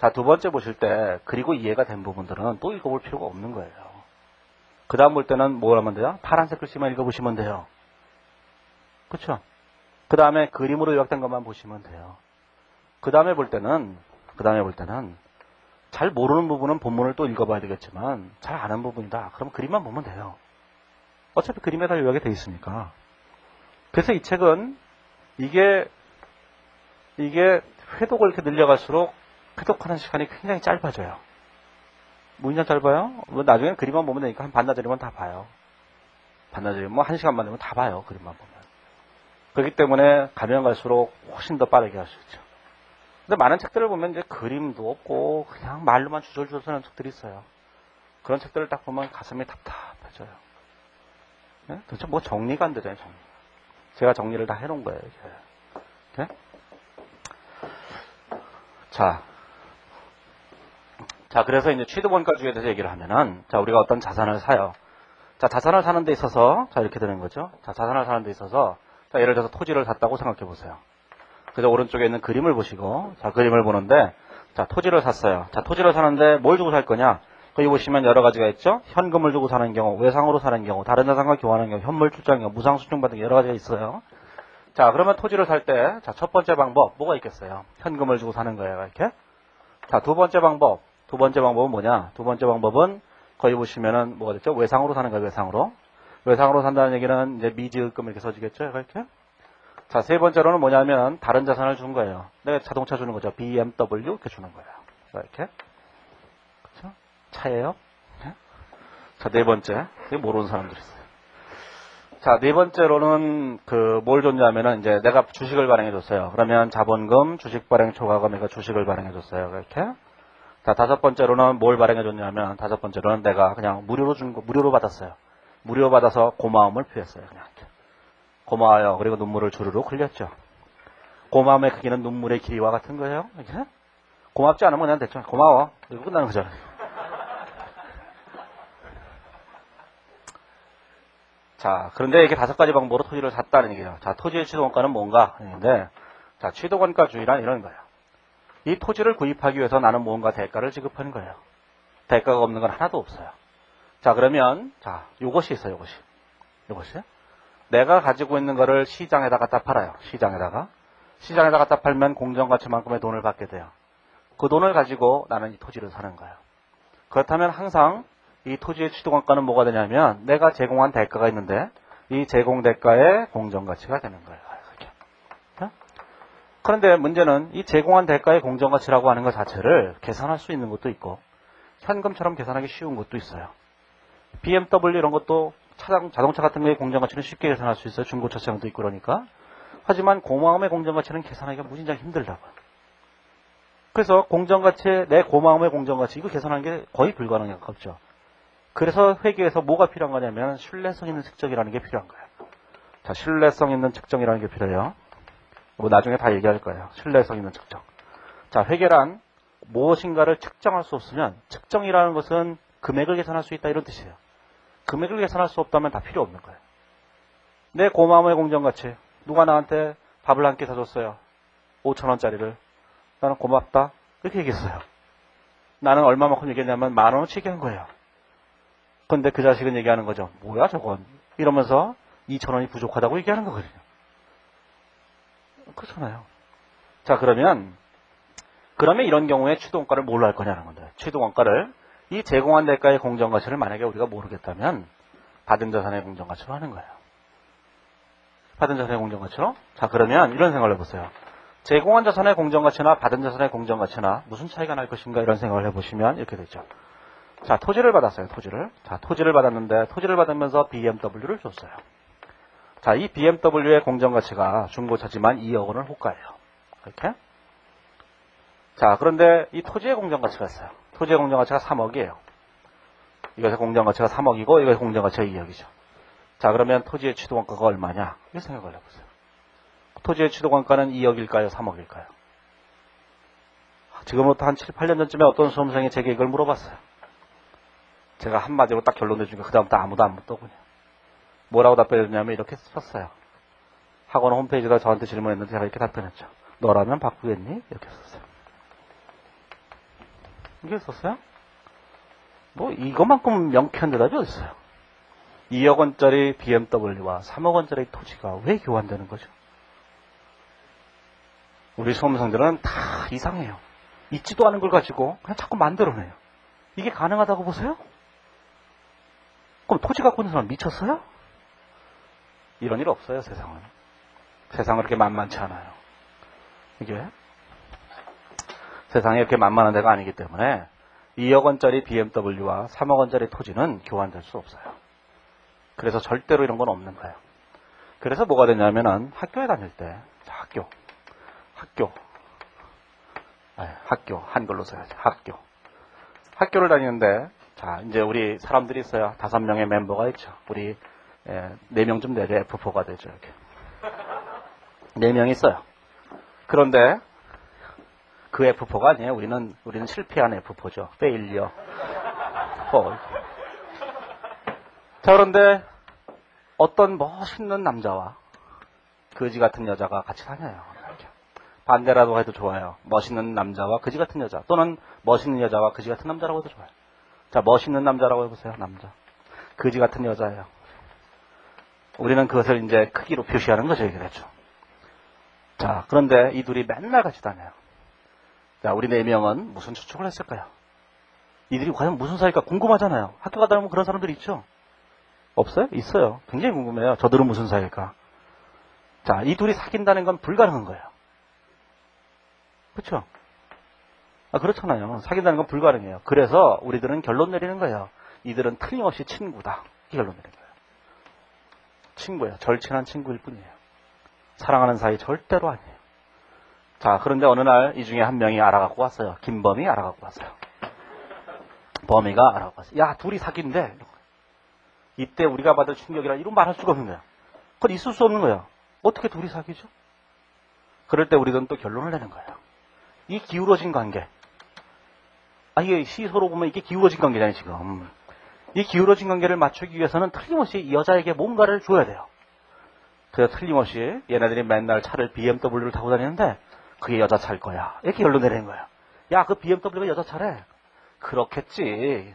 자, 두 번째 보실 때 그리고 이해가 된 부분들은 또 읽어볼 필요가 없는 거예요. 그 다음 볼 때는 뭘 하면 돼요? 파란색 글씨만 읽어보시면 돼요. 그렇죠? 그 다음에 그림으로 요약된 것만 보시면 돼요. 그 다음에 볼 때는 잘 모르는 부분은 본문을 또 읽어봐야 되겠지만 잘 아는 부분이다. 그럼 그림만 보면 돼요. 어차피 그림에 다 요약이 돼 있으니까. 그래서 이 책은 이게 회독을 이렇게 늘려갈수록 회독하는 시간이 굉장히 짧아져요. 뭐 인상 짧아요? 뭐 나중에는 그림만 보면 되니까 한 반나절이면 다 봐요. 반나절이면 뭐 1시간만 되면 다 봐요. 그림만 보면. 그렇기 때문에 가면 갈수록 훨씬 더 빠르게 할 수 있죠. 근데 많은 책들을 보면 이제 그림도 없고 그냥 말로만 주절주절 쓰는 책들이 있어요. 그런 책들을 딱 보면 가슴이 답답해져요. 네? 도대체 뭐 정리가 안 되잖아요. 제가 정리를 다 해놓은 거예요. 이게. 네? 자, 그래서 이제 취득원가주의에 대해서 얘기를 하면은, 자, 우리가 어떤 자산을 사요. 자, 자산을 사는 데 있어서, 자, 이렇게 되는 거죠. 자, 자산을 사는 데 있어서, 자, 예를 들어서 토지를 샀다고 생각해 보세요. 그래서 오른쪽에 있는 그림을 보시고, 자, 그림을 보는데, 자, 토지를 샀어요. 자, 토지를 사는데 뭘 주고 살 거냐? 거기 보시면 여러 가지가 있죠. 현금을 주고 사는 경우, 외상으로 사는 경우, 다른 자산과 교환하는 경우, 현물 출자하는 경우, 무상 수증 받는 경우 여러 가지가 있어요. 자, 그러면 토지를 살 때, 자, 첫 번째 방법, 뭐가 있겠어요? 현금을 주고 사는 거예요, 이렇게. 자, 두 번째 방법은 뭐냐? 두 번째 방법은 거기 보시면은 뭐가 됐죠? 외상으로 사는 거예요, 외상으로. 외상으로 산다는 얘기는 이제 미지급금 이렇게 써지겠죠, 이렇게. 자, 세 번째로는 뭐냐면 다른 자산을 준 거예요. 내가 자동차 주는 거죠. BMW 이렇게 주는 거예요. 이렇게. 그렇죠? 차예요. 네? 자, 네 번째. 이게 모르는 사람들이 있어요. 자, 네 번째로는 뭘 줬냐면은 이제 내가 주식을 발행해 줬어요. 그러면 자본금, 주식 발행 초과금에서 주식을 발행해 줬어요. 이렇게. 자, 다섯 번째로는 뭘 발행해 줬냐면 다섯 번째로는 내가 그냥 무료로 받았어요. 무료로 받아서 고마움을 표했어요. 그냥 이렇게. 고마워요. 그리고 눈물을 주르륵 흘렸죠. 고마움의 크기는 눈물의 길이와 같은 거예요. 이렇게. 고맙지 않으면 그냥 대충 고마워. 이거 끝나는 거잖아요. 자, 그런데 이렇게 다섯 가지 방법으로 토지를 샀다는 얘기예요. 자, 토지의 취득원가는 뭔가? 근데 자, 취득원가주의란 이런 거예요. 이 토지를 구입하기 위해서 나는 무언가 대가를 지급하는 거예요. 대가가 없는 건 하나도 없어요. 자, 그러면 자, 요것이 있어요. 요것이. 내가 가지고 있는 거를 시장에다 갖다 팔아요. 시장에다 갖다 팔면 공정가치만큼의 돈을 받게 돼요. 그 돈을 가지고 나는 이 토지를 사는 거예요. 그렇다면 항상 이 토지의 취득원가는 뭐가 되냐면 내가 제공한 대가가 있는데 이 제공 대가의 공정가치가 되는 거예요. 이렇게. 그런데 문제는 이 제공한 대가의 공정가치라고 하는 것 자체를 계산할 수 있는 것도 있고 현금처럼 계산하기 쉬운 것도 있어요. BMW 이런 것도 자동차 같은 거의 공정가치는 쉽게 계산할 수 있어요. 중고차 시장도 있고 그러니까. 하지만 고마움의 공정가치는 계산하기가 무진장 힘들다고요. 그래서 내 고마움의 공정가치 이거 계산하는 게 거의 불가능에 가깝죠. 그래서 회계에서 뭐가 필요한 거냐면 신뢰성 있는 측정이라는 게 필요한 거예요. 자, 신뢰성 있는 측정이라는 게 필요해요. 뭐 나중에 다 얘기할 거예요. 신뢰성 있는 측정. 자, 회계란 무엇인가를 측정할 수 없으면 측정이라는 것은 금액을 계산할 수 있다 이런 뜻이에요. 금액을 계산할 수 없다면 다 필요 없는 거예요. 내 고마움의 공정가치. 누가 나한테 밥을 한 끼 사줬어요. 5,000원짜리를. 나는 고맙다. 이렇게 얘기했어요. 나는 얼마만큼 얘기했냐면 10,000원어치 얘기한 거예요. 근데 그 자식은 얘기하는 거죠. 뭐야 저건. 이러면서 2,000원이 부족하다고 얘기하는 거거든요. 그렇잖아요. 자, 그러면 이런 경우에 취득원가를 뭘로 할 거냐는 건데. 취득원가를 이 제공한 대가의 공정가치를 만약에 우리가 모르겠다면 받은 자산의 공정가치로 하는 거예요. 받은 자산의 공정가치로? 자, 그러면 이런 생각을 해보세요. 제공한 자산의 공정가치나 받은 자산의 공정가치나 무슨 차이가 날 것인가 이런 생각을 해보시면 이렇게 되죠. 자, 토지를 받았어요. 토지를. 자, 토지를 받았는데 토지를 받으면서 BMW를 줬어요. 자, 이 BMW의 공정가치가 중고차지만 2억 원을 호가해요. 이렇게. 자, 그런데 이 토지의 공정가치가 있어요. 토지의 공정가치가 3억이에요. 이것의 공정가치가 3억이고 이것의 공정가치가 2억이죠. 자, 그러면 토지의 취득원가가 얼마냐? 이렇게 생각을 해보세요. 토지의 취득원가는 2억일까요? 3억일까요? 지금부터 한 7, 8년 전쯤에 어떤 수험생이 제게 이걸 물어봤어요. 제가 한마디로 딱 결론 내주니까 그 다음부터 아무도 안 묻더군요. 뭐라고 답변했냐면 이렇게 썼어요. 학원 홈페이지에다 저한테 질문했는데 제가 이렇게 답변했죠. 너라면 바꾸겠니? 이렇게 썼어요. 이게 썼어요? 뭐 이것만큼 명쾌한 대답이 어딨어요. 2억 원짜리 BMW와 3억 원짜리 토지가 왜 교환되는 거죠? 우리 수험생들은 다 이상해요. 있지도 않은 걸 가지고 그냥 자꾸 만들어내요. 이게 가능하다고 보세요? 그럼 토지 갖고 있는 사람 미쳤어요? 이런 일 없어요, 세상은. 세상은 그렇게 만만치 않아요. 이게 세상이 이렇게 만만한 데가 아니기 때문에 2억 원짜리 BMW와 3억 원짜리 토지는 교환될 수 없어요. 그래서 절대로 이런 건 없는 거예요. 그래서 뭐가 되냐면은 학교에 다닐 때, 자, 학교, 한글로 써야지, 학교를 다니는데, 자, 이제 우리 사람들이 있어요. 5명의 멤버가 있죠. 우리 4명쯤 되죠. F4가 되죠. 이렇게. 4명 있어요. 그런데 그 F4가 아니에요. 우리는 실패한 F4죠. failure. 자, 그런데 어떤 멋있는 남자와 거지 같은 여자가 같이 다녀요. 반대라도 해도 좋아요. 멋있는 남자와 거지 같은 여자, 또는 멋있는 여자와 거지 같은 남자라고 해도 좋아요. 자, 멋있는 남자라고 해보세요. 남자. 거지 같은 여자예요. 우리는 그것을 이제 크기로 표시하는 거죠. 이게 그렇죠. 자, 그런데 이 둘이 맨날 같이 다녀요. 자, 우리 4명은 무슨 추측을 했을까요? 이들이 과연 무슨 사이일까 궁금하잖아요. 학교 가다 보면 그런 사람들이 있죠? 없어요? 있어요. 굉장히 궁금해요. 저들은 무슨 사이일까? 자, 이 둘이 사귄다는 건 불가능한 거예요. 그렇죠? 그렇잖아요. 사귄다는 건 불가능해요. 그래서 우리들은 결론 내리는 거예요. 이들은 틀림없이 친구다. 이 결론 내리는 거예요. 친구예요. 절친한 친구일 뿐이에요. 사랑하는 사이 절대로 아니에요. 자, 그런데 어느 날 이 중에 한 명이 알아갖고 왔어요. 김범이 알아갖고 왔어요. 범이가 알아갖고 왔어요. 야, 둘이 사귄대. 이때 우리가 받을 충격이라 이런 말할 수가 없는 거야. 그건 있을 수 없는 거야. 어떻게 둘이 사귀죠? 그럴 때 우리는 또 결론을 내는 거예요. 이 기울어진 관계. 이게 시서로 보면 이게 기울어진 관계잖아요, 지금. 이 기울어진 관계를 맞추기 위해서는 틀림없이 이 여자에게 뭔가를 줘야 돼요. 그래서 틀림없이 얘네들이 맨날 차를 BMW를 타고 다니는데 그게 여자 차일 거야. 이렇게 결론 내리는 거야. 야, 그 BMW가 여자 차래. 그렇겠지.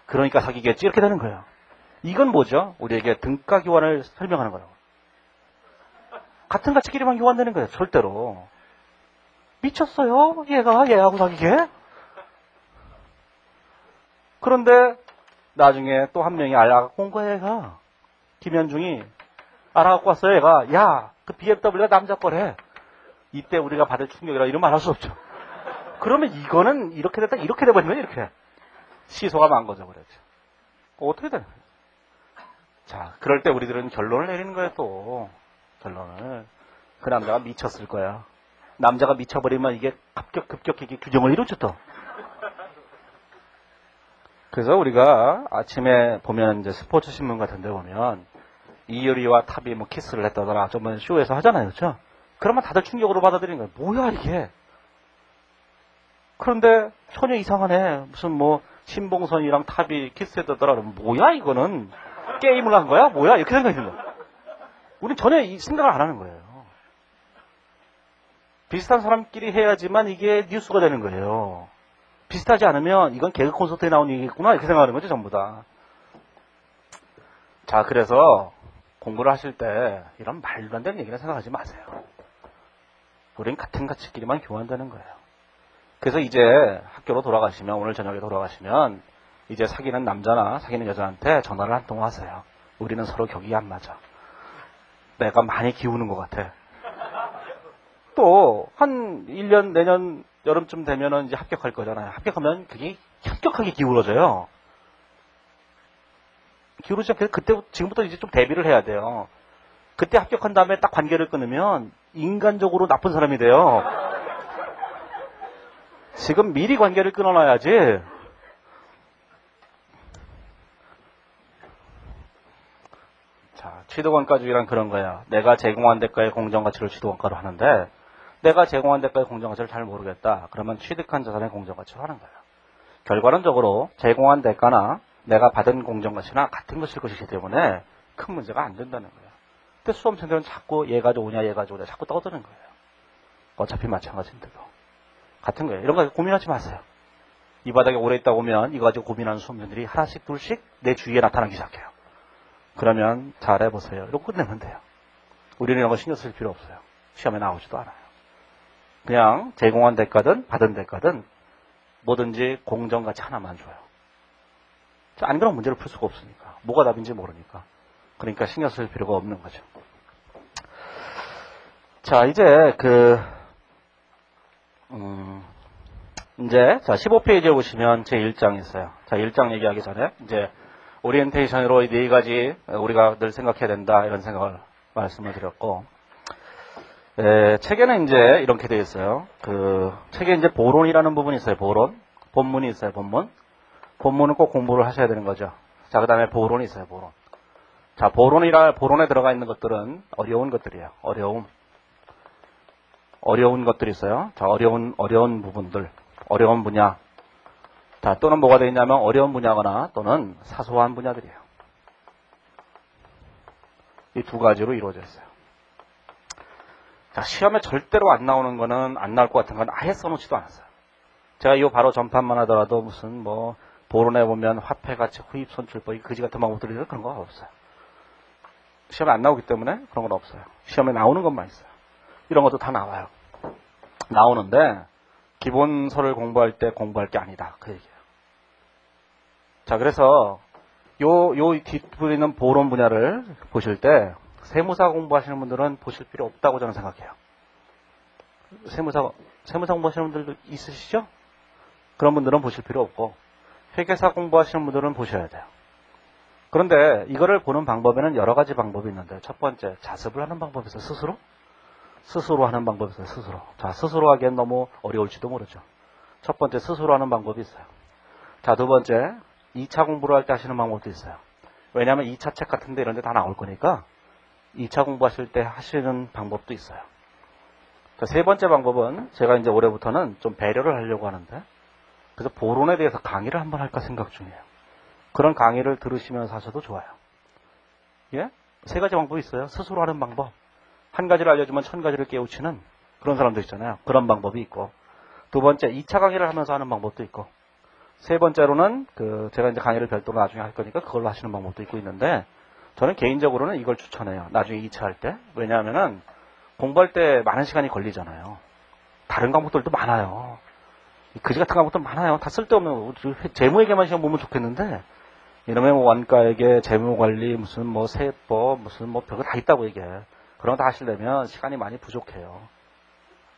그러니까 사귀겠지. 이렇게 되는 거예요. 이건 뭐죠? 우리에게 등가 교환을 설명하는 거예요. 같은 가치끼리만 교환되는 거예요. 절대로. 미쳤어요? 얘하고 사귀게? 그런데 나중에 또 한 명이 알아갖고 온 거야, 얘가. 김현중이 알아갖고 왔어요, 얘가. 야, 그 BMW가 남자 거래. 이때 우리가 받을 충격이라 이런 말 할 수 없죠. 그러면 이거는 이렇게 됐다, 이렇게 돼버린 거예요, 이렇게. 시소가 망가져 버렸죠. 어떻게 되는 거예요? 자, 그럴 때 우리들은 결론을 내리는 거예요, 또. 결론을. 그 남자가 미쳤을 거야. 남자가 미쳐버리면 이게 급격히 규정을 이루죠, 또. 그래서 우리가 아침에 보면 이제 스포츠 신문 같은 데 보면 이효리와 탑이 뭐 키스를 했다더라. 저번 쇼에서 하잖아요, 그렇죠? 그러면 다들 충격으로 받아들이는 거예요. 뭐야, 이게. 그런데 전혀 이상하네. 무슨 뭐 신봉선이랑 탑이 키스했다더라. 그러면 뭐야, 이거는. 게임을 한 거야? 뭐야? 이렇게 생각하는 거예요. 우린 전혀 이 생각을 안 하는 거예요. 비슷한 사람끼리 해야지만 이게 뉴스가 되는 거예요. 비슷하지 않으면 이건 개그 콘서트에 나온 얘기겠구나 이렇게 생각하는 거죠, 전부 다. 자, 그래서 공부를 하실 때 이런 말도 안 되는 얘기는 생각하지 마세요. 우린 같은 가치끼리만 교환되는 거예요. 그래서 이제 학교로 돌아가시면, 오늘 저녁에 돌아가시면 이제 사귀는 남자나 사귀는 여자한테 전화를 한 통 하세요. 우리는 서로 격이 안 맞아. 내가 많이 기우는 것 같아. 또 한 1년 내년 여름쯤 되면은 이제 합격할 거잖아요. 합격하면 그게 현격하게 기울어져요. 기울어지면 그때 지금부터 이제 좀 대비를 해야 돼요. 그때 합격한 다음에 딱 관계를 끊으면 인간적으로 나쁜 사람이 돼요. 지금 미리 관계를 끊어놔야지. 자, 취득원가주의란 그런 거야. 내가 제공한 대가의 공정가치를 취득원가로 하는데 내가 제공한 대가의 공정가치를 잘 모르겠다. 그러면 취득한 자산의 공정가치로 하는 거야. 결과론적으로 제공한 대가나 내가 받은 공정가치나 같은 것일 것이기 때문에 큰 문제가 안 된다는 거야. 근데 수험생들은 자꾸 얘 가져오냐 얘 가져오냐 자꾸 떠드는 거예요. 어차피 마찬가지인데도. 같은 거예요. 이런 거 고민하지 마세요. 이 바닥에 오래 있다 보면 이거 가지고 고민하는 수험생들이 하나씩 둘씩 내 주위에 나타나기 시작해요. 그러면 잘해보세요. 이러고 끝내면 돼요. 우리는 이런 거 신경 쓸 필요 없어요. 시험에 나오지도 않아요. 그냥 제공한 대가든 받은 대가든 뭐든지 공정가치 하나만 줘요. 안 그런 문제를 풀 수가 없으니까. 뭐가 답인지 모르니까. 그러니까 신경 쓸 필요가 없는 거죠. 자, 이제 이제 15페이지에 보시면 제 1장이 있어요. 자, 1장 얘기하기 전에 이제 오리엔테이션으로 이 네 가지 우리가 늘 생각해야 된다 이런 생각을 말씀을 드렸고, 책에는 이제 이렇게 되어 있어요. 책에 이제 보론이라는 부분이 있어요. 보론. 본문이 있어요. 본문. 본문은 꼭 공부를 하셔야 되는 거죠. 자, 그 다음에 보론이 있어요. 보론. 자, 보론에 들어가 있는 것들은 어려운 것들이에요. 어려운 것들이 있어요. 자, 어려운 부분들. 어려운 분야. 자, 또는 뭐가 되어 있냐면 어려운 분야거나 또는 사소한 분야들이에요. 이 두 가지로 이루어져 있어요. 자, 시험에 절대로 안 나오는 거는 안 나올 것 같은 건 아예 써놓지도 않았어요. 제가 이 바로 전판만 하더라도 무슨 보론에 보면 화폐가치 후입 손출법, 그지 같은 방법들이 그런 거 없어요. 시험에 안 나오기 때문에 그런 건 없어요. 시험에 나오는 것만 있어요. 이런 것도 다 나와요. 나오는데 기본서를 공부할 때 공부할 게 아니다. 그 얘기예요. 자, 그래서 요 뒷부분에 있는 보론 분야를 보실 때 세무사 공부하시는 분들은 보실 필요 없다고 저는 생각해요. 세무사 공부하시는 분들도 있으시죠? 그런 분들은 보실 필요 없고 회계사 공부하시는 분들은 보셔야 돼요. 그런데 이거를 보는 방법에는 여러 가지 방법이 있는데 첫 번째, 자습을 하는 방법이 있어요. 스스로 하는 방법이 있어요. 스스로. 자, 스스로 하기엔 너무 어려울지도 모르죠. 첫 번째, 스스로 하는 방법이 있어요. 자, 두 번째, 2차 공부를 할 때 하시는 방법도 있어요. 왜냐하면 2차 책 같은 데 이런 데 다 나올 거니까 2차 공부하실 때 하시는 방법도 있어요. 자, 세 번째 방법은 제가 이제 올해부터는 좀 배려를 하려고 하는데 그래서 보론에 대해서 강의를 한번 할까 생각 중이에요. 그런 강의를 들으시면서 하셔도 좋아요. 예? 세 가지 방법이 있어요. 스스로 하는 방법. 한 가지를 알려주면 1000가지를 깨우치는 그런 사람도 있잖아요. 그런 방법이 있고. 두 번째, 2차 강의를 하면서 하는 방법도 있고. 세 번째로는 제가 이제 강의를 별도로 나중에 할 거니까 그걸로 하시는 방법도 있고 있는데 저는 개인적으로는 이걸 추천해요. 나중에 2차 할 때. 왜냐하면은 공부할 때 많은 시간이 걸리잖아요. 다른 과목들도 많아요. 그지 같은 과목들 많아요. 다 쓸데없는 재무에게만 시험 보면 좋겠는데 이놈의 원가에게 재무관리 무슨 세법 무슨 별거 다 있다고 얘기해. 그런 거 다 하시려면 시간이 많이 부족해요.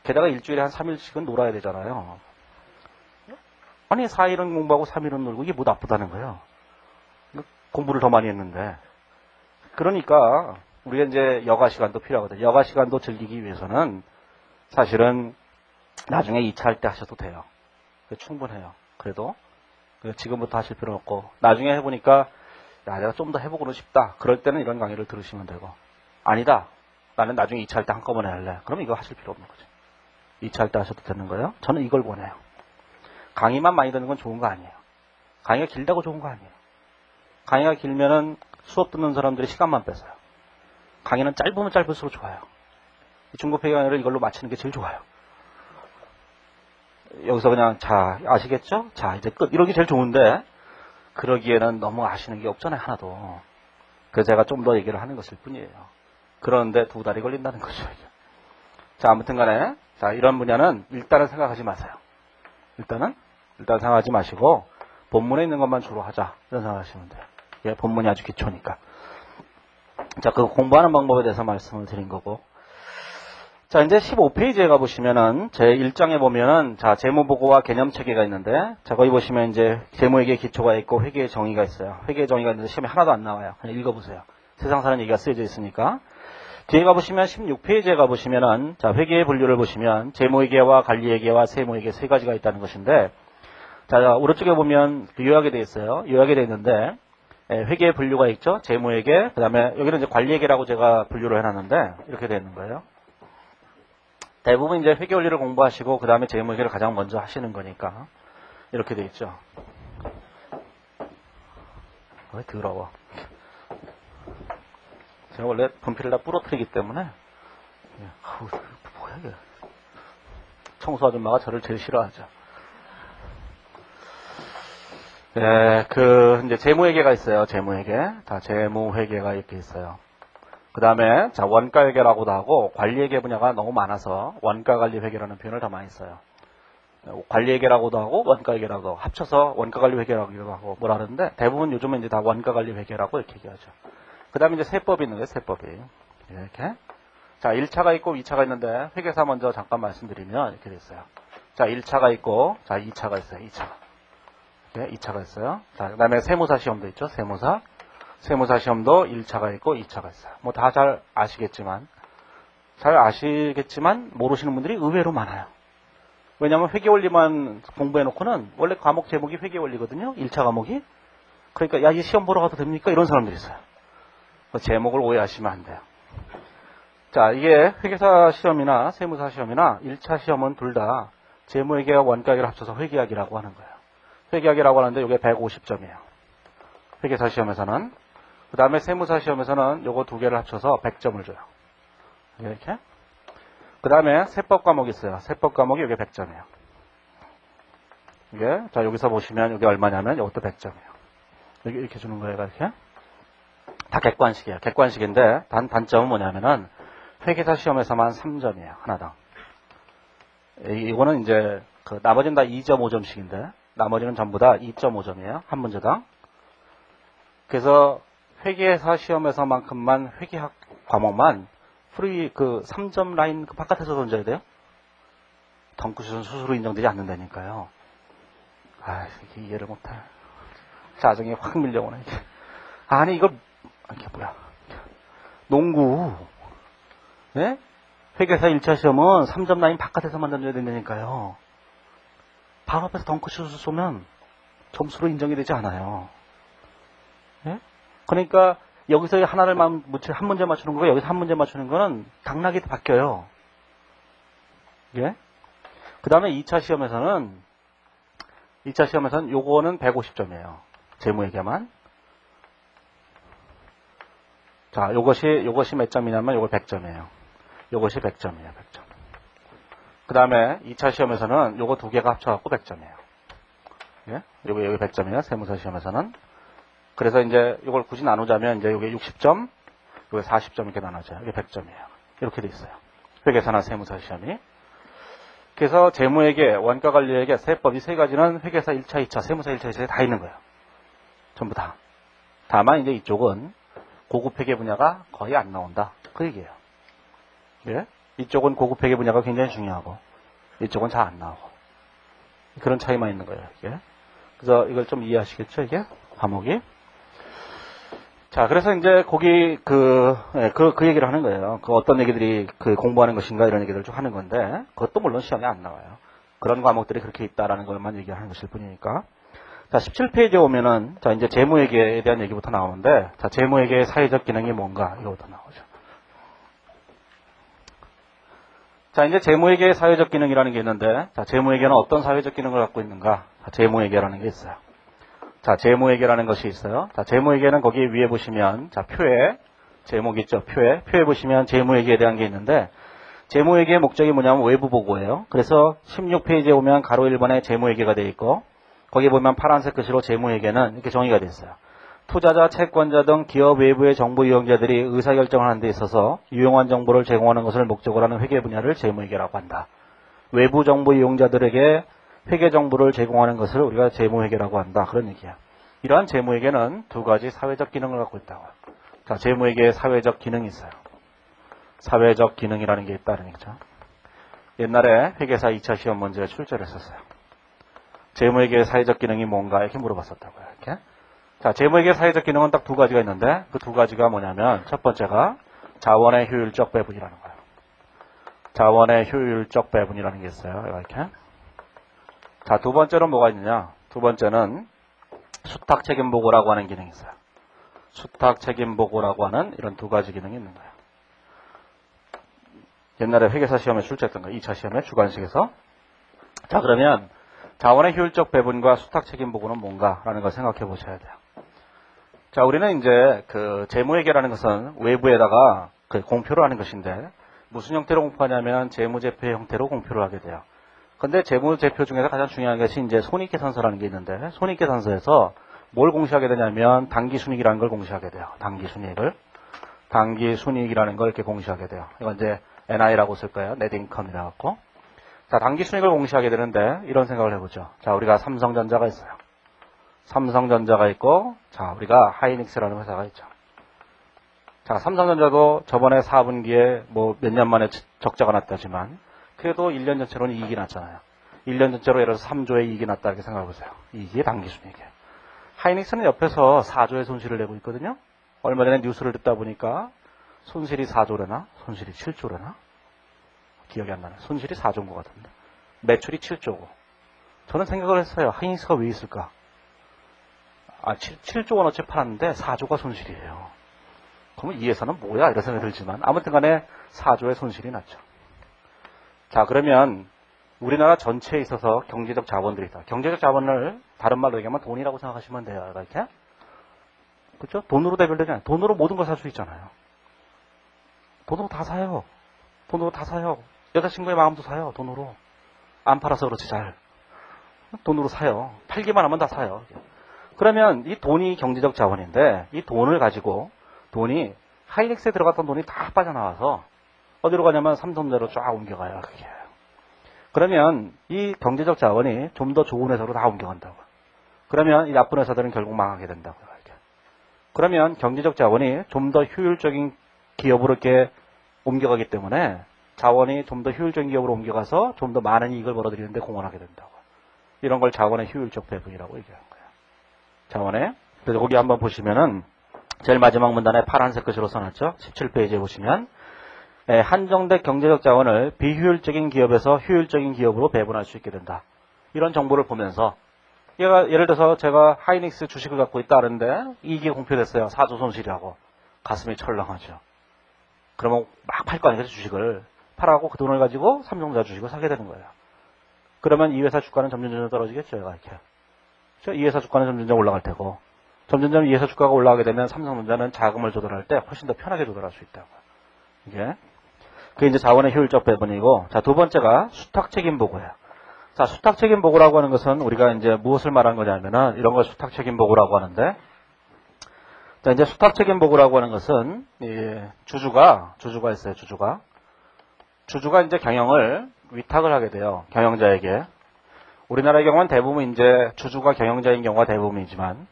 게다가 일주일에 한 3일씩은 놀아야 되잖아요. 아니 4일은 공부하고 3일은 놀고 이게 뭐 나쁘다는 거예요. 공부를 더 많이 했는데. 그러니까 우리가 이제 여가 시간도 필요하거든요. 여가 시간도 즐기기 위해서는 사실은 나중에 2차 할 때 하셔도 돼요. 충분해요. 그래도 지금부터 하실 필요는 없고 나중에 해보니까 야 내가 좀 더 해보고는 싶다. 그럴 때는 이런 강의를 들으시면 되고 아니다. 나는 나중에 2차 할 때 한꺼번에 할래. 그럼 이거 하실 필요 없는 거죠. 2차 할 때 하셔도 되는 거예요. 저는 이걸 권해요. 강의만 많이 듣는 건 좋은 거 아니에요. 강의가 길다고 좋은 거 아니에요. 강의가 길면은 수업 듣는 사람들이 시간만 뺏어요. 강의는 짧으면 짧을수록 좋아요. 중급회 강의를 이걸로 마치는 게 제일 좋아요. 여기서 그냥 자 아시겠죠? 자 이제 끝 이러기 제일 좋은데 그러기에는 너무 아시는 게 없잖아요. 하나도. 그래서 제가 좀 더 얘기를 하는 것일 뿐이에요. 그런데 2달이 걸린다는 거죠. 자 아무튼 간에 자 이런 분야는 일단은 생각하지 마세요. 일단 생각하지 마시고 본문에 있는 것만 주로 하자 이런 생각하시면 돼요. 예, 본문이 아주 기초니까. 자, 그 공부하는 방법에 대해서 말씀을 드린 거고. 자, 이제 15페이지에 가보시면은, 제 1장에 보면은, 자, 재무보고와 개념체계가 있는데, 자, 거기 보시면 이제 재무회계 기초가 있고 회계의 정의가 있어요. 회계의 정의가 있는데 시험에 하나도 안 나와요. 그냥 읽어보세요. 세상 사는 얘기가 쓰여져 있으니까. 뒤에 가보시면 16페이지에 가보시면은, 자, 회계의 분류를 보시면, 재무회계와 관리회계와 세무회계 세 가지가 있다는 것인데, 자, 오른쪽에 보면 요약이 되어 있어요. 요약이 되어 있는데, 회계의 분류가 있죠. 재무회계, 그 다음에 여기는 이제 관리회계라고 제가 분류를 해놨는데, 이렇게 되어 있는 거예요. 대부분 이제 회계 원리를 공부하시고 그 다음에 재무회계를 가장 먼저 하시는 거니까 이렇게 돼 있죠. 왜 더러워? 제가 원래 분필을 다 부러뜨리기 때문에 뭐야 이게? 청소 아줌마가 저를 제일 싫어하죠. 이제 재무회계가 있어요. 재무회계. 자, 재무회계가 이렇게 있어요. 그 다음에, 자, 원가회계라고도 하고, 관리회계 분야가 너무 많아서, 원가관리회계라는 표현을 더 많이 써요. 관리회계라고도 하고, 원가회계라고도 하고, 합쳐서 원가관리회계라고도 하고, 뭐라 그러는데, 대부분 요즘은 이제 다 원가관리회계라고 이렇게 얘기하죠. 그 다음에 이제 세법이 있는 거예요, 세법이. 이렇게. 자, 1차가 있고 2차가 있는데, 회계사 먼저 잠깐 말씀드리면, 이렇게 돼 있어요. 자, 1차가 있고, 자, 2차가 있어요, 2차. 이렇게 2차가 있어요. 자, 그 다음에 세무사 시험도 있죠, 세무사. 세무사 시험도 1차가 있고 2차가 있어요. 뭐 다 잘 아시겠지만 모르시는 분들이 의외로 많아요. 왜냐하면 회계원리만 공부해놓고는 원래 과목 제목이 회계원리거든요. 1차 과목이. 그러니까 야, 이 시험 보러 가도 됩니까? 이런 사람들이 있어요. 제목을 오해하시면 안 돼요. 자, 이게 회계사 시험이나 세무사 시험이나 1차 시험은 둘 다 재무회계와 원가회계를 합쳐서 회계학이라고 하는 거예요. 회계학이라고 하는데 이게 150점이에요. 회계사 시험에서는. 그 다음에 세무사 시험에서는 요거 두 개를 합쳐서 100점을 줘요. 이렇게. 그 다음에 세법 과목이 있어요. 세법 과목이 이게 100점이에요. 이게, 자, 여기서 보시면 이게 얼마냐면 이것도 100점이에요. 이렇게 주는 거예요, 이렇게. 다 객관식이에요. 객관식인데, 단점은 뭐냐면은, 회계사 시험에서만 3점이에요. 하나당. 이거는 이제, 나머지는 다 2.5점씩인데, 나머지는 전부 다 2.5점이에요. 한 문제당. 그래서, 회계사 시험에서만큼만 회계학 과목만 프리 3점 라인 바깥에서 던져야 돼요? 덩크슛은 수수로 인정되지 않는다니까요. 아, 이게 이해를 못해. 짜증이 확 밀려오네. 아니, 이게 뭐야. 농구. 예? 회계사 1차 시험은 3점 라인 바깥에서만 던져야 된다니까요. 바로 앞에서 덩크슛을 쏘면 점수로 인정이 되지 않아요. 예? 그러니까 여기서 하나를 한 문제 맞추는 거가 여기서 한 문제 맞추는 거는 당락이 바뀌어요. 예? 그 다음에 2차 시험에서는 요거는 150점이에요. 재무회계만. 자, 요것이 몇 점이냐면 요거 100점이에요. 요것이 100점이에요. 100점. 그 다음에 2차 시험에서는 요거 두 개가 합쳐갖고 100점이에요. 예? 여기 100점이에요. 세무사 시험에서는. 그래서 이제 이걸 굳이 나누자면 이제 이게 60점, 이게 40점 이렇게 나눠져요. 이게 100점이에요. 이렇게 돼 있어요. 회계사나 세무사 시험이. 그래서 재무회계, 원가관리회계, 세법 이 세 가지는 회계사 1차, 2차, 세무사 1차, 2차에 다 있는 거예요. 전부 다. 다만 이제 이쪽은 고급 회계 분야가 거의 안 나온다. 그 얘기예요. 예? 이쪽은 고급 회계 분야가 굉장히 중요하고 이쪽은 잘 안 나오고 그런 차이만 있는 거예요. 이게. 그래서 이걸 좀 이해하시겠죠? 이게 과목이. 자, 그래서 이제 거기 그 얘기를 하는 거예요. 어떤 얘기들이 공부하는 것인가 이런 얘기들을 좀 하는 건데, 그것도 물론 시험에 안 나와요. 그런 과목들이 그렇게 있다라는 것만 얘기하는 것일 뿐이니까. 자, 17페이지에 오면은, 자, 이제 재무회계에 대한 얘기부터 나오는데, 자, 재무회계의 사회적 기능이 뭔가, 이거부터 나오죠. 자, 이제 재무회계의 사회적 기능이라는 게 있는데, 자, 재무회계는 어떤 사회적 기능을 갖고 있는가? 자, 재무회계라는 게 있어요. 자, 재무회계라는 것이 있어요. 자, 재무회계는 거기 위에 보시면, 자, 표에, 제목 있죠? 표에 보시면 재무회계에 대한 게 있는데, 재무회계의 목적이 뭐냐면 외부 보고예요. 그래서 16페이지에 보면 가로 1번에 재무회계가 되어 있고, 거기 보면 파란색 글씨로 재무회계는 이렇게 정의가 되어 있어요. 투자자, 채권자 등 기업 외부의 정보 이용자들이 의사결정을 하는 데 있어서 유용한 정보를 제공하는 것을 목적으로 하는 회계 분야를 재무회계라고 한다. 외부 정보 이용자들에게 회계 정보를 제공하는 것을 우리가 재무회계라고 한다. 그런 얘기야. 이러한 재무회계는 두 가지 사회적 기능을 갖고 있다고. 자, 재무회계에 사회적 기능이 있어요. 사회적 기능이라는 게 있다는 얘기죠. 옛날에 회계사 2차 시험 문제에 출제를 했었어요. 재무회계의 사회적 기능이 뭔가 이렇게 물어봤었다고요. 이렇게. 자, 재무회계의 사회적 기능은 딱 두 가지가 있는데 그 두 가지가 뭐냐면 첫 번째가 자원의 효율적 배분이라는 거예요. 자원의 효율적 배분이라는 게 있어요. 이렇게. 자, 두 번째는 뭐가 있느냐? 두 번째는 수탁 책임 보고라고 하는 기능이 있어요. 수탁 책임 보고라고 하는 이런 두 가지 기능이 있는 거예요. 옛날에 회계사 시험에 출제했던 거, 2차 시험에 주관식에서. 자, 그러면 자원의 효율적 배분과 수탁 책임 보고는 뭔가라는 걸 생각해 보셔야 돼요. 자, 우리는 이제 그 재무회계라는 것은 외부에다가 그 공표를 하는 것인데 무슨 형태로 공표하냐면 재무제표 형태로 공표를 하게 돼요. 근데 재무제표 중에서 가장 중요한 것이 이제 손익계산서라는 게 있는데 손익계산서에서 뭘 공시하게 되냐면 당기순이익이라는 걸 공시하게 돼요. 당기순이익이라는 걸 이렇게 공시하게 돼요. 이건 이제 NI라고 쓸 거예요. net income이라고 갖고. 자, 당기순이익을 공시하게 되는데 이런 생각을 해보죠. 자, 우리가 삼성전자가 있어요. 삼성전자가 있고, 자, 우리가 하이닉스라는 회사가 있죠. 자, 삼성전자도 저번에 4분기에 뭐 몇 년 만에 적자가 났다지만 그래도 1년 전체로는 이익이 났잖아요. 1년 전체로 예를 들어서 3조의 이익이 났다 이렇게 생각해 보세요. 이게 당기순이익이에요. 하이닉스는 옆에서 4조의 손실을 내고 있거든요. 얼마 전에 뉴스를 듣다 보니까 손실이 4조래나 손실이 7조래나 기억이 안 나네. 손실이 4조인 것 같은데 매출이 7조고. 저는 생각을 했어요. 하이닉스가 왜 있을까? 7조 원어치 팔았는데 4조가 손실이에요. 그러면 이 회사는 뭐야? 이런 생각이 들지만 아무튼 간에 4조의 손실이 났죠. 자, 그러면 우리나라 전체에 있어서 경제적 자본들이 있다. 경제적 자본을 다른 말로 얘기하면 돈이라고 생각하시면 돼요. 이렇게. 그렇죠? 돈으로 대별되잖아요. 돈으로 모든 걸 살 수 있잖아요. 돈으로 다 사요. 돈으로 다 사요. 여자친구의 마음도 사요. 돈으로. 안 팔아서 그렇지 잘. 돈으로 사요. 팔기만 하면 다 사요. 그러면 이 돈이 경제적 자원인데 이 돈을 가지고 돈이 하이닉스에 들어갔던 돈이 다 빠져나와서 어디로 가냐면 삼성전자로 쫙 옮겨가요. 그게. 그러면 이 경제적 자원이 좀 더 좋은 회사로 다 옮겨간다고. 그러면 이 나쁜 회사들은 결국 망하게 된다고. 그러면 경제적 자원이 좀 더 효율적인 기업으로 이렇게 옮겨가기 때문에 자원이 좀 더 효율적인 기업으로 옮겨가서 좀 더 많은 이익을 벌어들이는데 공헌하게 된다고. 이런 걸 자원의 효율적 배분이라고 얘기하는 거예요. 자원의. 그래서 거기 한번 보시면은 제일 마지막 문단에 파란색 글씨로 써놨죠. 17페이지에 보시면 한정된 경제적 자원을 비효율적인 기업에서 효율적인 기업으로 배분할 수 있게 된다. 이런 정보를 보면서 예를 들어서 제가 하이닉스 주식을 갖고 있다는데 이익이 공표됐어요. 4조 손실이라고. 가슴이 철렁하죠. 그러면 막 팔 거 아니겠죠. 주식을. 팔아고 그 돈을 가지고 삼성전자 주식을 사게 되는 거예요. 그러면 이 회사 주가는 점점 떨어지겠죠. 이렇게. 이 회사 주가는 점점 올라갈 테고 점점 이 회사 주가가 올라가게 되면 삼성전자는 자금을 조달할 때 훨씬 더 편하게 조달할 수 있다고. 이게. 그게 이제 자원의 효율적 배분이고, 자, 두 번째가 수탁 책임 보고예요. 자, 수탁 책임 보고라고 하는 것은 우리가 이제 무엇을 말하는 거냐면은 이런 걸 수탁 책임 보고라고 하는데, 자, 이제 수탁 책임 보고라고 하는 것은 주주가 있어요. 주주가 이제 경영을 위탁을 하게 돼요. 경영자에게. 우리나라의 경우는 대부분 이제 주주가 경영자인 경우가 대부분이지만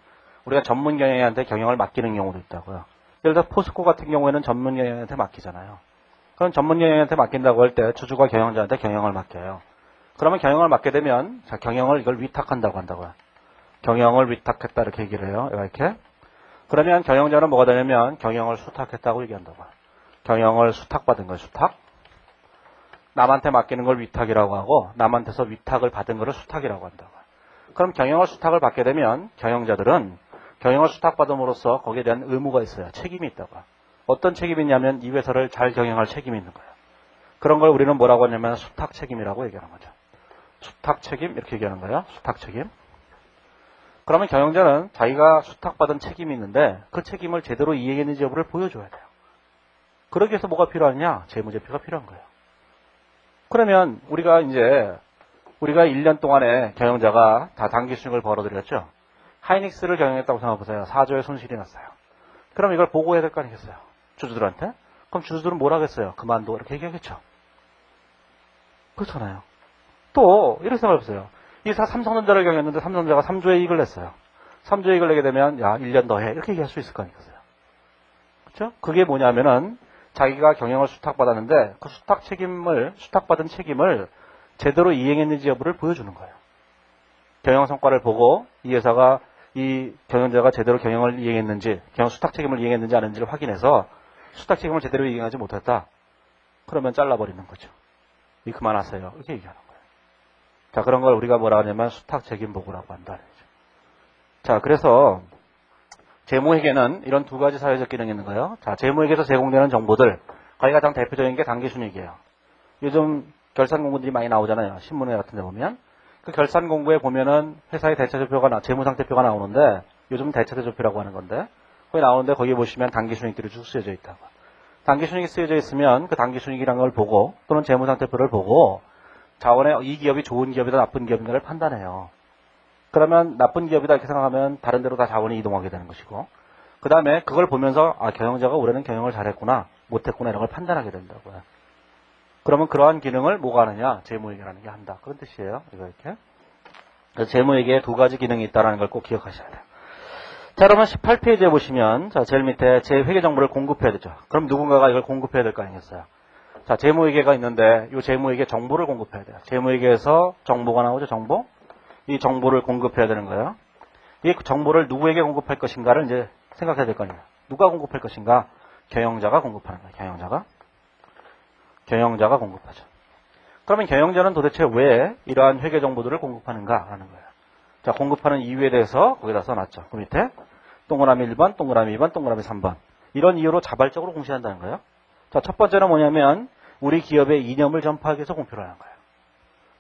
우리가 전문 경영한테 경영을 맡기는 경우도 있다고요. 예를 들어 포스코 같은 경우에는 전문 경영한테 맡기잖아요. 그럼 전문 경영한테 맡긴다고 할 때 주주가 경영자한테 경영을 맡겨요. 그러면 경영을 맡게 되면 자, 경영을 이걸 위탁한다고 한다고요. 경영을 위탁했다 이렇게 얘기를 해요. 이렇게. 그러면 경영자는 뭐가 되냐면 경영을 수탁했다고 얘기한다고요. 경영을 수탁받은 거예요. 수탁. 남한테 맡기는 걸 위탁이라고 하고 남한테서 위탁을 받은 거를 수탁이라고 한다고요. 그럼 경영을 수탁을 받게 되면 경영자들은 경영을 수탁받음으로써 거기에 대한 의무가 있어요. 책임이 있다고요. 어떤 책임이 있냐면 이 회사를 잘 경영할 책임이 있는 거예요. 그런 걸 우리는 뭐라고 하냐면 수탁 책임이라고 얘기하는 거죠. 수탁 책임 이렇게 얘기하는 거예요. 수탁 책임. 그러면 경영자는 자기가 수탁받은 책임이 있는데 그 책임을 제대로 이행했는지 여부를 보여줘야 돼요. 그러기 위해서 뭐가 필요하냐? 재무제표가 필요한 거예요. 그러면 우리가 1년 동안에 경영자가 다 당기순이익을 벌어들였죠. 하이닉스를 경영했다고 생각해보세요. 4조의 손실이 났어요. 그럼 이걸 보고해야 될 거 아니겠어요? 주주들한테? 그럼 주주들은 뭘 하겠어요? 그만둬 이렇게 얘기하겠죠. 그렇잖아요. 또 이렇게 생각해보세요. 이 삼성전자를 경영했는데 삼성전자가 3조의 이익을 냈어요. 3조의 이익을 내게 되면 야 1년 더 해 이렇게 얘기할 수 있을 거 아니겠어요. 그렇죠? 그게 뭐냐면은 자기가 경영을 수탁받았는데 그 수탁받은 책임을 제대로 이행했는지 여부를 보여주는 거예요. 경영 성과를 보고 이 회사가 이 경영자가 제대로 경영을 이행했는지, 경영 수탁 책임을 이행했는지 아닌지를 확인해서 수탁 책임을 제대로 이행하지 못했다. 그러면 잘라버리는 거죠. 그만하세요. 이렇게 얘기하는 거예요. 자, 그런 걸 우리가 뭐라 하냐면 수탁 책임 보고라고 한다. 자, 그래서 재무회계는 이런 두 가지 사회적 기능이 있는 거예요. 자, 재무회계에서 제공되는 정보들, 거기 가장 대표적인 게 당기순이익이에요. 요즘 결산 공고들이 많이 나오잖아요. 신문회 같은 데 보면. 그 결산 공고에 보면은 회사의 대차대조표가 재무상태표가 나오는데 요즘 대차대조표라고 하는 건데 거기 나오는데 거기 보시면 당기순이익들이 쭉 쓰여져 있다고. 당기순이익이 쓰여져 있으면 그 당기순이익이라는 걸 보고 또는 재무상태표를 보고 자원의 이 기업이 좋은 기업이다 나쁜 기업인가를 판단해요. 그러면 나쁜 기업이다 이렇게 생각하면 다른 데로 다 자원이 이동하게 되는 것이고 그 다음에 그걸 보면서 아 경영자가 올해는 경영을 잘했구나 못했구나 이런 걸 판단하게 된다고요. 그러면 그러한 기능을 뭐가 하느냐? 재무회계라는 게 한다. 그런 뜻이에요. 이거 이렇게. 그래서 재무회계에 두 가지 기능이 있다는 걸 꼭 기억하셔야 돼요. 자, 그러면 18페이지에 보시면 자 제일 밑에 재회계 정보를 공급해야 되죠. 그럼 누군가가 이걸 공급해야 될 거 아니겠어요? 자, 재무회계가 있는데 이 재무회계 정보를 공급해야 돼요. 재무회계에서 정보가 나오죠. 정보. 이 정보를 공급해야 되는 거예요. 이 정보를 누구에게 공급할 것인가를 이제 생각해야 될 거 아니에요. 누가 공급할 것인가? 경영자가 공급하는 거예요. 경영자가 공급하죠. 그러면 경영자는 도대체 왜 이러한 회계 정보들을 공급하는가 하는 거예요. 자, 공급하는 이유에 대해서 거기다 써놨죠. 그 밑에 동그라미 1번, 동그라미 2번, 동그라미 3번. 이런 이유로 자발적으로 공시한다는 거예요. 자, 첫 번째는 뭐냐면 우리 기업의 이념을 전파하기 위해서 공표를 하는 거예요.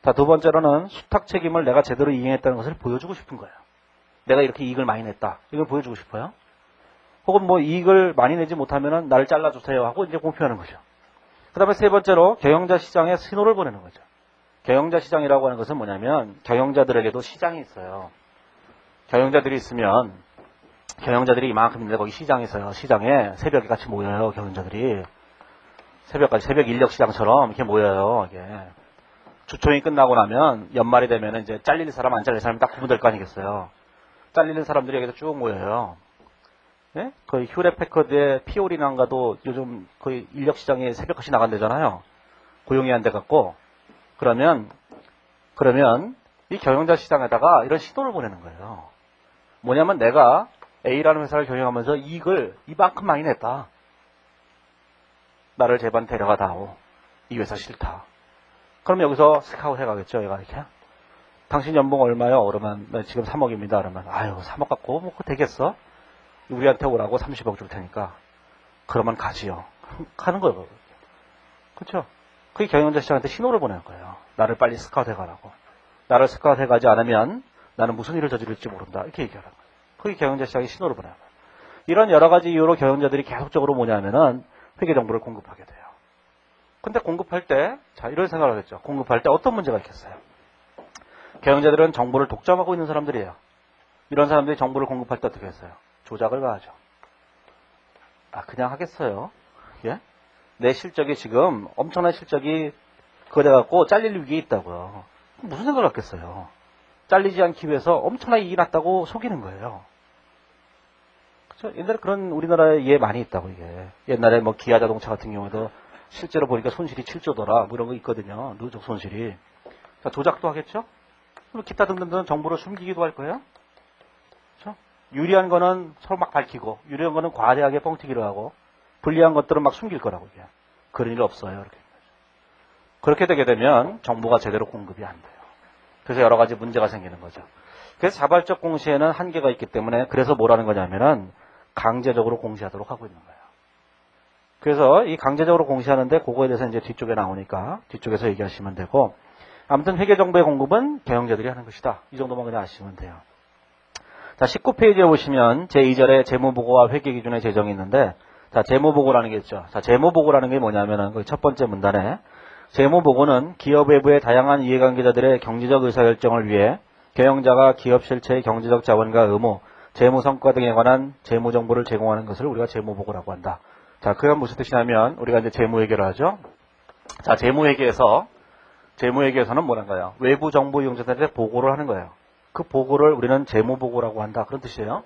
자, 두 번째로는 수탁 책임을 내가 제대로 이행했다는 것을 보여주고 싶은 거예요. 내가 이렇게 이익을 많이 냈다. 이걸 보여주고 싶어요. 혹은 뭐 이익을 많이 내지 못하면은 나를 잘라주세요 하고 이제 공표하는 거죠. 그 다음에 세 번째로 경영자 시장에 신호를 보내는 거죠. 경영자 시장이라고 하는 것은 뭐냐면 경영자들에게도 시장이 있어요. 경영자들이 있으면 경영자들이 이만큼 있는데 거기 시장이 있어요. 시장에 새벽에 같이 모여요. 경영자들이. 새벽까지 새벽 인력 시장처럼 이렇게 모여요. 이게. 주총이 끝나고 나면 연말이 되면 이제 잘릴 사람 안 잘릴 사람이 딱 구분될 거 아니겠어요. 잘리는 사람들이 여기서 쭉 모여요. 예? 거의 휴레패커드의 피오리난가도 요즘 거의 인력시장에 새벽같이 나간대잖아요. 고용이 안 돼갖고. 그러면 이 경영자 시장에다가 이런 시도를 보내는 거예요. 뭐냐면 내가 A라는 회사를 경영하면서 이익을 이만큼 많이 냈다. 나를 제발 데려가다오. 이 회사 싫다. 그럼 여기서 스카웃 해가겠죠. 얘가 이렇게. 당신 연봉 얼마요? 그러면 지금 3억입니다. 그러면 아유 3억 갖고 뭐 그거 되겠어? 우리한테 오라고 30억 줄 테니까. 그러면 가지요. 가는 거예요. 그렇죠? 그게 경영자 시장한테 신호를 보내는 거예요. 나를 빨리 스카웃 해가라고. 나를 스카웃 해가지 않으면 나는 무슨 일을 저지를지 모른다. 이렇게 얘기하는 거예요. 그게 경영자 시장의 신호를 보내는 거예요. 이런 여러 가지 이유로 경영자들이 계속적으로 뭐냐면은 회계 정보를 공급하게 돼요. 근데 공급할 때, 자, 이런 생각을 하겠죠. 공급할 때 어떤 문제가 있겠어요? 경영자들은 정보를 독점하고 있는 사람들이에요. 이런 사람들이 정보를 공급할 때 어떻게 했어요? 조작을 가하죠. 아, 그냥 하겠어요. 예? 내 실적이 지금 엄청난 실적이 그거 돼갖고 잘릴 위기에 있다고요. 무슨 생각을 했겠어요? 잘리지 않기 위해서 엄청나게 이익이 났다고 속이는 거예요. 그렇죠? 옛날에 그런 우리나라에 예 많이 있다고 이게. 옛날에 뭐 기아 자동차 같은 경우에도 실제로 보니까 손실이 7조더라. 뭐 이런 거 있거든요. 누적 손실이. 자, 조작도 하겠죠? 기타 등등 정보를 숨기기도 할 거예요. 그렇죠? 유리한 거는 서로 막 밝히고, 유리한 거는 과대하게 뻥튀기를 하고, 불리한 것들은 막 숨길 거라고 이게. 그런 일 없어요. 이렇게. 그렇게 되게 되면 정보가 제대로 공급이 안 돼요. 그래서 여러 가지 문제가 생기는 거죠. 그래서 자발적 공시에는 한계가 있기 때문에 그래서 뭐라는 거냐면은 강제적으로 공시하도록 하고 있는 거예요. 그래서 이 강제적으로 공시하는데 그거에 대해서 이제 뒤쪽에 나오니까 뒤쪽에서 얘기하시면 되고 아무튼 회계 정보의 공급은 경영자들이 하는 것이다. 이 정도만 그냥 아시면 돼요. 자, 19페이지에 보시면 제2절에 재무보고와 회계기준의 제정이 있는데 자, 재무보고라는 게 있죠. 자, 재무보고라는 게 뭐냐면은 그 첫 번째 문단에 재무보고는 기업 외부의 다양한 이해관계자들의 경제적 의사결정을 위해 경영자가 기업 실체의 경제적 자원과 의무, 재무 성과 등에 관한 재무 정보를 제공하는 것을 우리가 재무보고라고 한다. 자, 그건 무슨 뜻이냐면 우리가 이제 재무회계를 하죠. 자, 재무회계에서는 뭐란가요? 외부 정보 이용자들한테 보고를 하는 거예요. 그 보고를 우리는 재무보고라고 한다. 그런 뜻이에요.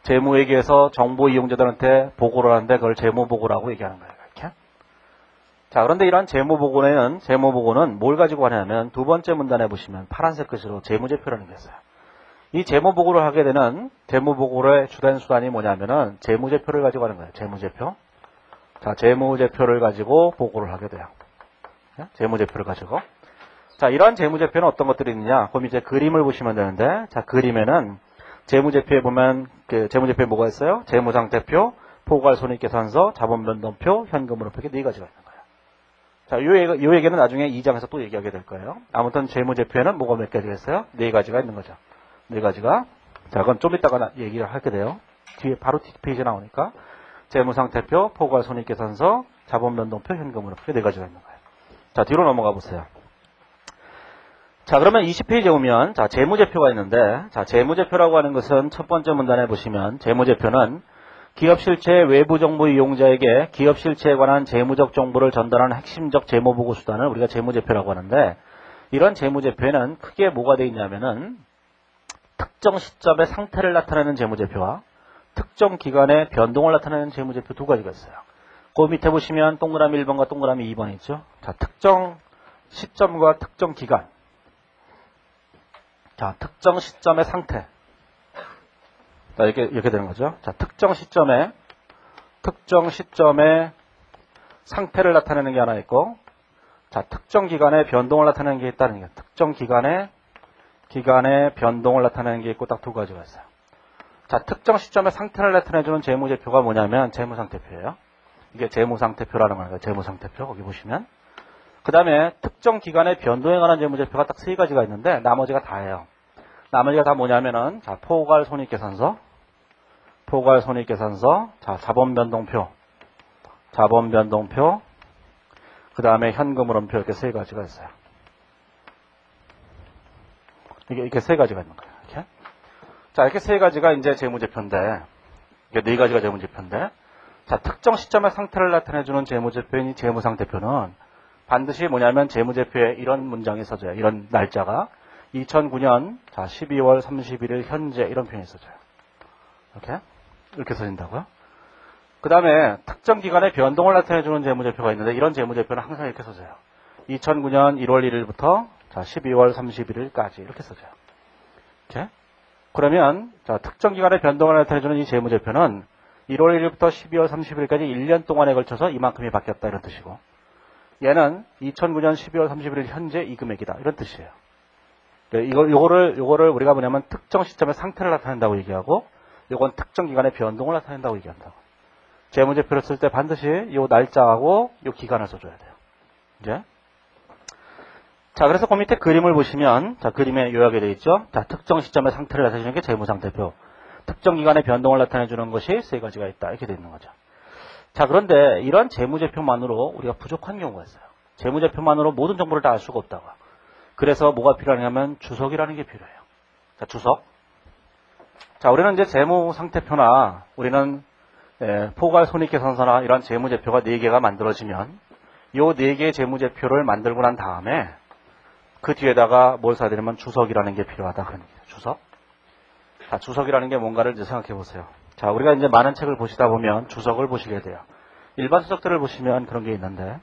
재무회계에서 정보 이용자들한테 보고를 하는데 그걸 재무보고라고 얘기하는 거예요. 이렇게. 자, 그런데 이런 재무보고는 뭘 가지고 하냐면 두 번째 문단에 보시면 파란색 글씨로 재무제표라는 게 있어요. 이 재무보고를 하게 되는 재무보고의 주된 수단이 뭐냐면은 재무제표를 가지고 하는 거예요. 재무제표. 자, 재무제표를 가지고 보고를 하게 돼요. 재무제표를 가지고. 자, 이러한 재무제표는 어떤 것들이 있느냐? 그럼 이제 그림을 보시면 되는데, 자, 그림에는 재무제표에 보면, 재무제표에 뭐가 있어요? 재무상태표, 포괄손익계산서, 자본변동표, 현금흐름표, 이렇게 네 가지가 있는 거예요. 자, 요 얘기는 나중에 2장에서 또 얘기하게 될 거예요. 아무튼 재무제표에는 뭐가 몇 가지가 있어요? 네 가지가 있는 거죠. 네 가지가. 자, 그건 좀 이따가 얘기를 하게 돼요. 뒤에 바로 뒷페이지에 나오니까. 재무상태표, 포괄손익계산서, 자본변동표, 현금흐름표, 네 가지가 있는 거예요. 자, 뒤로 넘어가 보세요. 자, 그러면 20페이지에 오면, 자, 재무제표가 있는데, 자, 재무제표라고 하는 것은 첫 번째 문단에 보시면, 재무제표는 기업실체의 외부 정보 이용자에게 기업실체에 관한 재무적 정보를 전달하는 핵심적 재무보고 수단을 우리가 재무제표라고 하는데, 이런 재무제표에는 크게 뭐가 되어 있냐면은, 특정 시점의 상태를 나타내는 재무제표와 특정 기간의 변동을 나타내는 재무제표 두 가지가 있어요. 그 밑에 보시면 동그라미 1번과 동그라미 2번이 있죠. 자, 특정 시점과 특정 기간. 자, 특정 시점의 상태. 자, 이렇게 되는 거죠. 자, 특정 시점의 상태를 나타내는 게 하나 있고, 자, 특정 기간의 변동을 나타내는 게 있다는 게, 특정 기간의 변동을 나타내는 게 있고, 딱 두 가지가 있어요. 자, 특정 시점의 상태를 나타내주는 재무제표가 뭐냐면, 재무상태표예요. 이게 재무상태표라는 거예요. 재무상태표, 거기 보시면. 그 다음에 특정 기간의 변동에 관한 재무제표가 딱 세 가지가 있는데 나머지가 다예요. 나머지가 다 뭐냐면은 자, 포괄손익계산서, 자, 자본변동표, 그 다음에 현금흐름표 이렇게 세 가지가 있어요. 이게 세 가지가 있는 거예요. 이렇게. 자, 이렇게 세 가지가 이제 재무제표인데, 이게 네 가지가 재무제표인데, 자, 특정 시점의 상태를 나타내주는 재무제표인 이 재무상태표는 반드시 뭐냐면 재무제표에 이런 문장이 써져요. 이런 날짜가 2009년 자 12월 31일 현재 이런 표현이 써져요. 이렇게 써진다고요. 그 다음에 특정 기간의 변동을 나타내주는 재무제표가 있는데 이런 재무제표는 항상 이렇게 써져요. 2009년 1월 1일부터 자 12월 31일까지 이렇게 써져요. 이렇게. 그러면 자 특정 기간의 변동을 나타내주는 이 재무제표는 1월 1일부터 12월 30일까지 1년 동안에 걸쳐서 이만큼이 바뀌었다 이런 뜻이고, 얘는 2009년 12월 31일 현재 이 금액이다 이런 뜻이에요. 요거를 우리가 뭐냐면 특정 시점의 상태를 나타낸다고 얘기하고, 요건 특정 기간의 변동을 나타낸다고 얘기한다고. 재무제표를 쓸 때 반드시 요 날짜하고 요 기간을 써줘야 돼요. 이제. 자, 그래서 그 밑에 그림을 보시면, 자, 그림에 요약이 되어 있죠. 자, 특정 시점의 상태를 나타내주는 게 재무상태표. 특정 기간의 변동을 나타내주는 것이 세 가지가 있다. 이렇게 되어 있는 거죠. 자, 그런데 이런 재무제표만으로 우리가 부족한 경우가 있어요. 재무제표만으로 모든 정보를 다 알 수가 없다고. 그래서 뭐가 필요하냐면 주석이라는 게 필요해요. 자, 주석. 자, 우리는 이제 재무상태표나 우리는 포괄손익계산서나 이런 재무제표가 4개가 만들어지면 요 4개의 재무제표를 만들고 난 다음에 그 뒤에다가 뭘 써야 되냐면 주석이라는 게 필요하다. 그런 얘기예요. 주석. 자, 주석이라는 게 뭔가를 이제 생각해 보세요. 자, 우리가 이제 많은 책을 보시다 보면 주석을 보시게 돼요. 일반 수석들을 보시면 그런 게 있는데,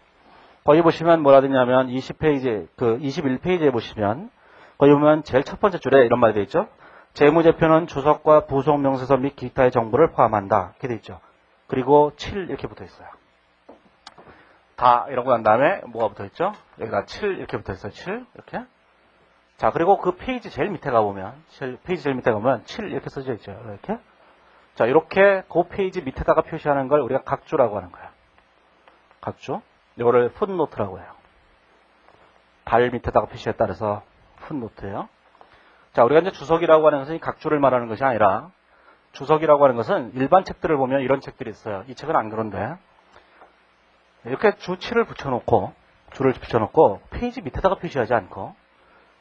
거기 보시면 뭐라 되냐면 21페이지에 보시면, 거기 보면 제일 첫 번째 줄에 이런 말이 되어 있죠. 재무제표는 주석과 부속명세서 및 기타의 정보를 포함한다. 이렇게 되어 있죠. 그리고 7 이렇게 붙어 있어요. 다 이러고 난 다음에 뭐가 붙어 있죠? 여기다 7 이렇게 붙어 있어요. 7 이렇게. 자, 그리고 그 페이지 제일 밑에 가보면 7 이렇게 써져 있죠. 이렇게. 자, 이렇게 그 페이지 밑에다가 표시하는 걸 우리가 각주라고 하는 거예요. 각주. 이거를 풋노트라고 해요. 발 밑에다가 표시했다 그래서 풋노트예요. 자, 우리가 이제 주석이라고 하는 것은 이 각주를 말하는 것이 아니라, 주석이라고 하는 것은 일반 책들을 보면 이런 책들이 있어요. 이 책은 안 그런데, 이렇게 줄을 붙여놓고 페이지 밑에다가 표시하지 않고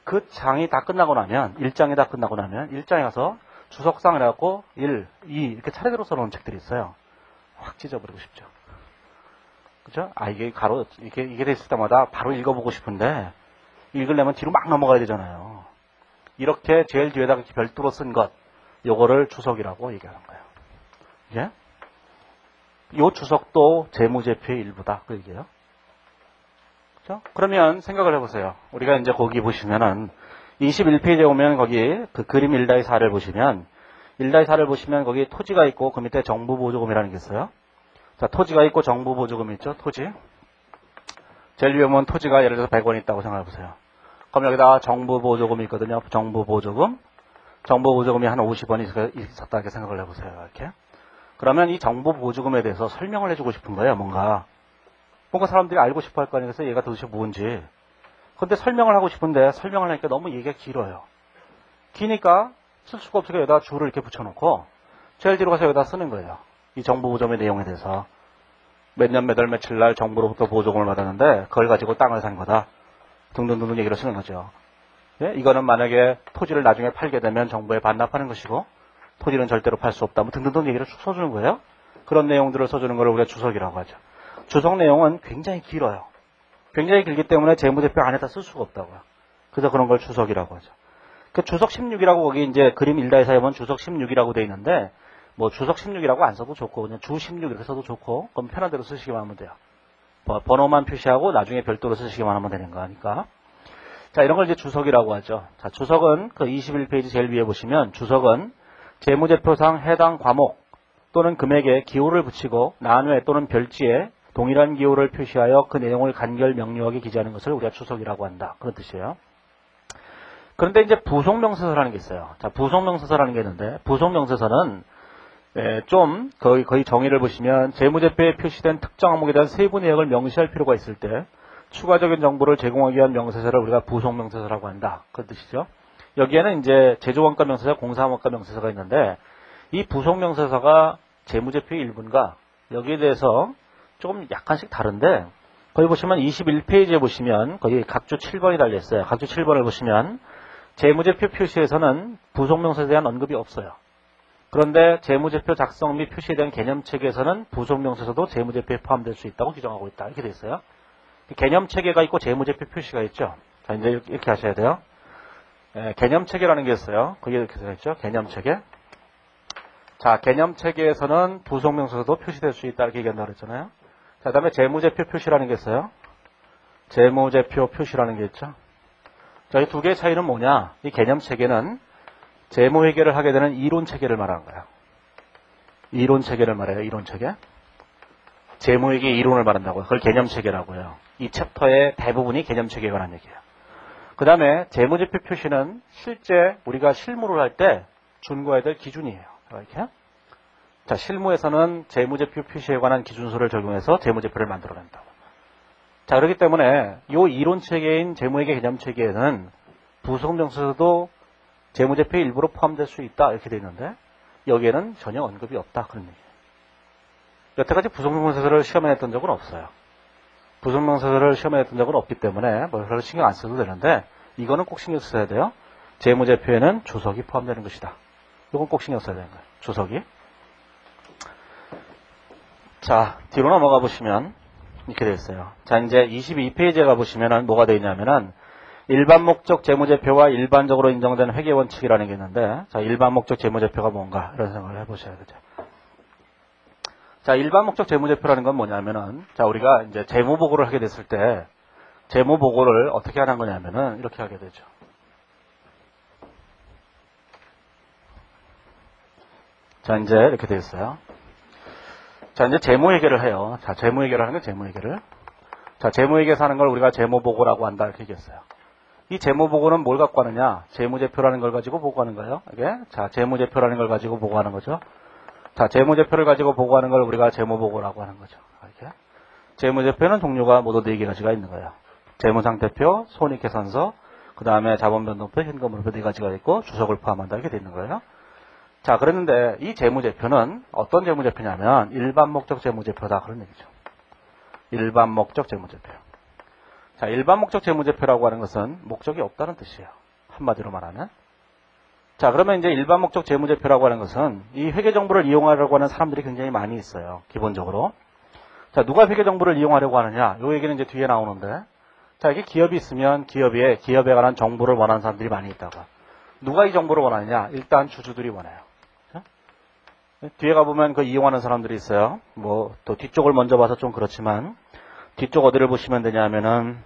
그 장이 다 끝나고 나면, 1장이 다 끝나고 나면 1장에 가서 주석상을 해갖고 1, 2 이렇게 차례대로 써놓은 책들이 있어요. 확 찢어버리고 싶죠. 그죠? 아, 이게 이게 됐을 때마다 바로 읽어보고 싶은데 읽으려면 뒤로 막 넘어가야 되잖아요. 이렇게 제일 뒤에다가 별도로 쓴 것, 요거를 주석이라고 얘기하는 거예요. 예? 요 주석도 재무제표의 일부다. 그 얘기예요. 그죠? 그러면 생각을 해보세요. 우리가 이제 거기 보시면은 21페이지에 오면 거기 그 그림 1-4를 보시면 1-4를 보시면 거기 토지가 있고 그 밑에 정부보조금이라는 게 있어요. 자, 토지가 있고 정부보조금이 있죠. 토지. 제일 위에 보면 토지가 예를 들어서 100원 있다고 생각해 보세요. 그럼 여기다 정부보조금이 있거든요. 정부보조금. 정부보조금이 한 50원이 있었다 이렇게 생각을 해보세요. 이렇게. 그러면 이 정부보조금에 대해서 설명을 해주고 싶은 거예요. 뭔가 사람들이 알고 싶어 할 거 아니에요. 그래서 얘가 도대체 뭔지. 근데 설명을 하고 싶은데 설명을 하니까 너무 얘기가 길어요. 기니까 쓸 수가 없으니까 여기다 줄을 이렇게 붙여놓고 제일 뒤로 가서 여기다 쓰는 거예요. 이 정부보조금의 내용에 대해서. 몇 년 몇 월 며칠 날 정부로부터 보조금을 받았는데 그걸 가지고 땅을 산 거다. 등등등등 얘기를 쓰는 거죠. 예? 이거는 만약에 토지를 나중에 팔게 되면 정부에 반납하는 것이고 토지는 절대로 팔 수 없다. 뭐 등등등 얘기를 쭉 써주는 거예요. 그런 내용들을 써주는 걸 우리가 주석이라고 하죠. 주석 내용은 굉장히 길어요. 굉장히 길기 때문에 재무제표 안에다 쓸 수가 없다고요. 그래서 그런 걸 주석이라고 하죠. 그 주석 16이라고 거기 이제 그림 1-4에 보면 주석 16이라고 돼 있는데 뭐 주석 16이라고 안 써도 좋고 그냥 주 16 이렇게 써도 좋고 그럼 편한 대로 쓰시기만 하면 돼요. 번호만 표시하고 나중에 별도로 쓰시기만 하면 되는 거니까. 자, 이런 걸 이제 주석이라고 하죠. 자, 주석은 그 21페이지 제일 위에 보시면 주석은 재무제표상 해당 과목 또는 금액에 기호를 붙이고 난외 또는 별지에 동일한 기호를 표시하여 그 내용을 간결 명료하게 기재하는 것을 우리가 주석이라고 한다. 그런 뜻이에요. 그런데 이제 부속명세서라는 게 있어요. 자, 부속명세서라는 게 있는데 부속명세서는 좀 거의 정의를 보시면 재무제표에 표시된 특정 항목에 대한 세부 내역을 명시할 필요가 있을 때 추가적인 정보를 제공하기 위한 명세서를 우리가 부속명세서라고 한다. 그런 뜻이죠. 여기에는 이제 제조원가 명세서, 공사원가 명세서가 있는데 이 부속명세서가 재무제표의 일부인가 여기에 대해서 조금 약간씩 다른데 거기 보시면 21페이지에 보시면 거기 각주 7번이 달려있어요. 각주 7번을 보시면 재무제표 표시에서는 부속명세서에 대한 언급이 없어요. 그런데 재무제표 작성 및 표시에 대한 개념체계에서는 부속명세서도 재무제표에 포함될 수 있다고 규정하고 있다. 이렇게 돼 있어요. 개념체계가 있고 재무제표 표시가 있죠. 자, 이제 이렇게 하셔야 돼요. 개념체계라는 게 있어요. 거기에 이렇게 되어 있죠. 개념체계. 자, 개념체계에서는 부속명세서도 표시될 수 있다. 이렇게 얘기한다고 그랬잖아요. 자, 그 다음에 재무제표 표시라는 게 있어요. 재무제표 표시라는 게 있죠. 자, 이 두 개의 차이는 뭐냐? 이 개념체계는 재무회계를 하게 되는 이론체계를 말하는 거예요. 이론체계를 말해요. 이론체계. 재무회계 이론을 말한다고요. 그걸 개념체계라고 해요. 이 챕터의 대부분이 개념체계에 관한 얘기예요. 그 다음에 재무제표 표시는 실제 우리가 실무를 할 때 준거해야 될 기준이에요. 이렇게. 자, 실무에서는 재무제표 표시에 관한 기준서를 적용해서 재무제표를 만들어낸다고. 자, 그렇기 때문에 이 이론체계인 재무회계 개념체계에는 부속명세서도 재무제표의 일부로 포함될 수 있다. 이렇게 되어 있는데 여기에는 전혀 언급이 없다. 그런 얘기예요. 여태까지 부속명세서를 시험에 냈던 적은 없어요. 부속명세서를 시험에 냈던 적은 없기 때문에 뭐 별로 신경 안 써도 되는데 이거는 꼭 신경 써야 돼요. 재무제표에는 주석이 포함되는 것이다. 이건 꼭 신경 써야 되는 거예요. 주석이. 자, 뒤로 넘어가 보시면 이렇게 되어 있어요. 자, 이제 22페이지에 가보시면은 뭐가 되어 있냐면은 일반 목적 재무제표와 일반적으로 인정된 회계 원칙이라는 게 있는데, 자, 일반 목적 재무제표가 뭔가 이런 생각을 해보셔야 되죠. 자, 일반 목적 재무제표라는 건 뭐냐면은, 자, 우리가 이제 재무보고를 하게 됐을 때, 재무보고를 어떻게 하는 거냐면은, 이렇게 하게 되죠. 자, 이제 이렇게 되어 있어요. 자, 이제 재무회계를 해요. 자, 재무회계를 하는 게 재무회계를. 자, 재무회계에서 하는 걸 우리가 재무보고라고 한다. 이렇게 얘기했어요. 이 재무보고는 뭘 갖고 하느냐? 재무제표라는 걸 가지고 보고하는 거예요. 이게. 자, 재무제표라는 걸 가지고 보고하는 거죠. 자, 재무제표를 가지고 보고하는 걸 우리가 재무보고라고 하는 거죠. 이렇게. 재무제표는 종류가 모두 4가지가 있는 거예요. 재무상태표, 손익계산서, 그 다음에 자본변동표, 현금흐름표 4가지가 있고 주석을 포함한다. 이렇게 되어 있는 거예요. 자, 그랬는데 이 재무제표는 어떤 재무제표냐면 일반 목적 재무제표다. 그런 얘기죠. 일반 목적 재무제표. 자, 일반 목적 재무제표라고 하는 것은 목적이 없다는 뜻이에요. 한마디로 말하면. 자, 그러면 이제 일반 목적 재무제표라고 하는 것은 이 회계정보를 이용하려고 하는 사람들이 굉장히 많이 있어요. 기본적으로. 자, 누가 회계정보를 이용하려고 하느냐? 요 얘기는 이제 뒤에 나오는데. 자, 이게 기업이 있으면 기업에 관한 정보를 원하는 사람들이 많이 있다고. 누가 이 정보를 원하느냐? 일단 주주들이 원해요. 뒤에 가보면 그 이용하는 사람들이 있어요. 뭐, 또 뒤쪽을 먼저 봐서 좀 그렇지만, 뒤쪽 어디를 보시면 되냐면은,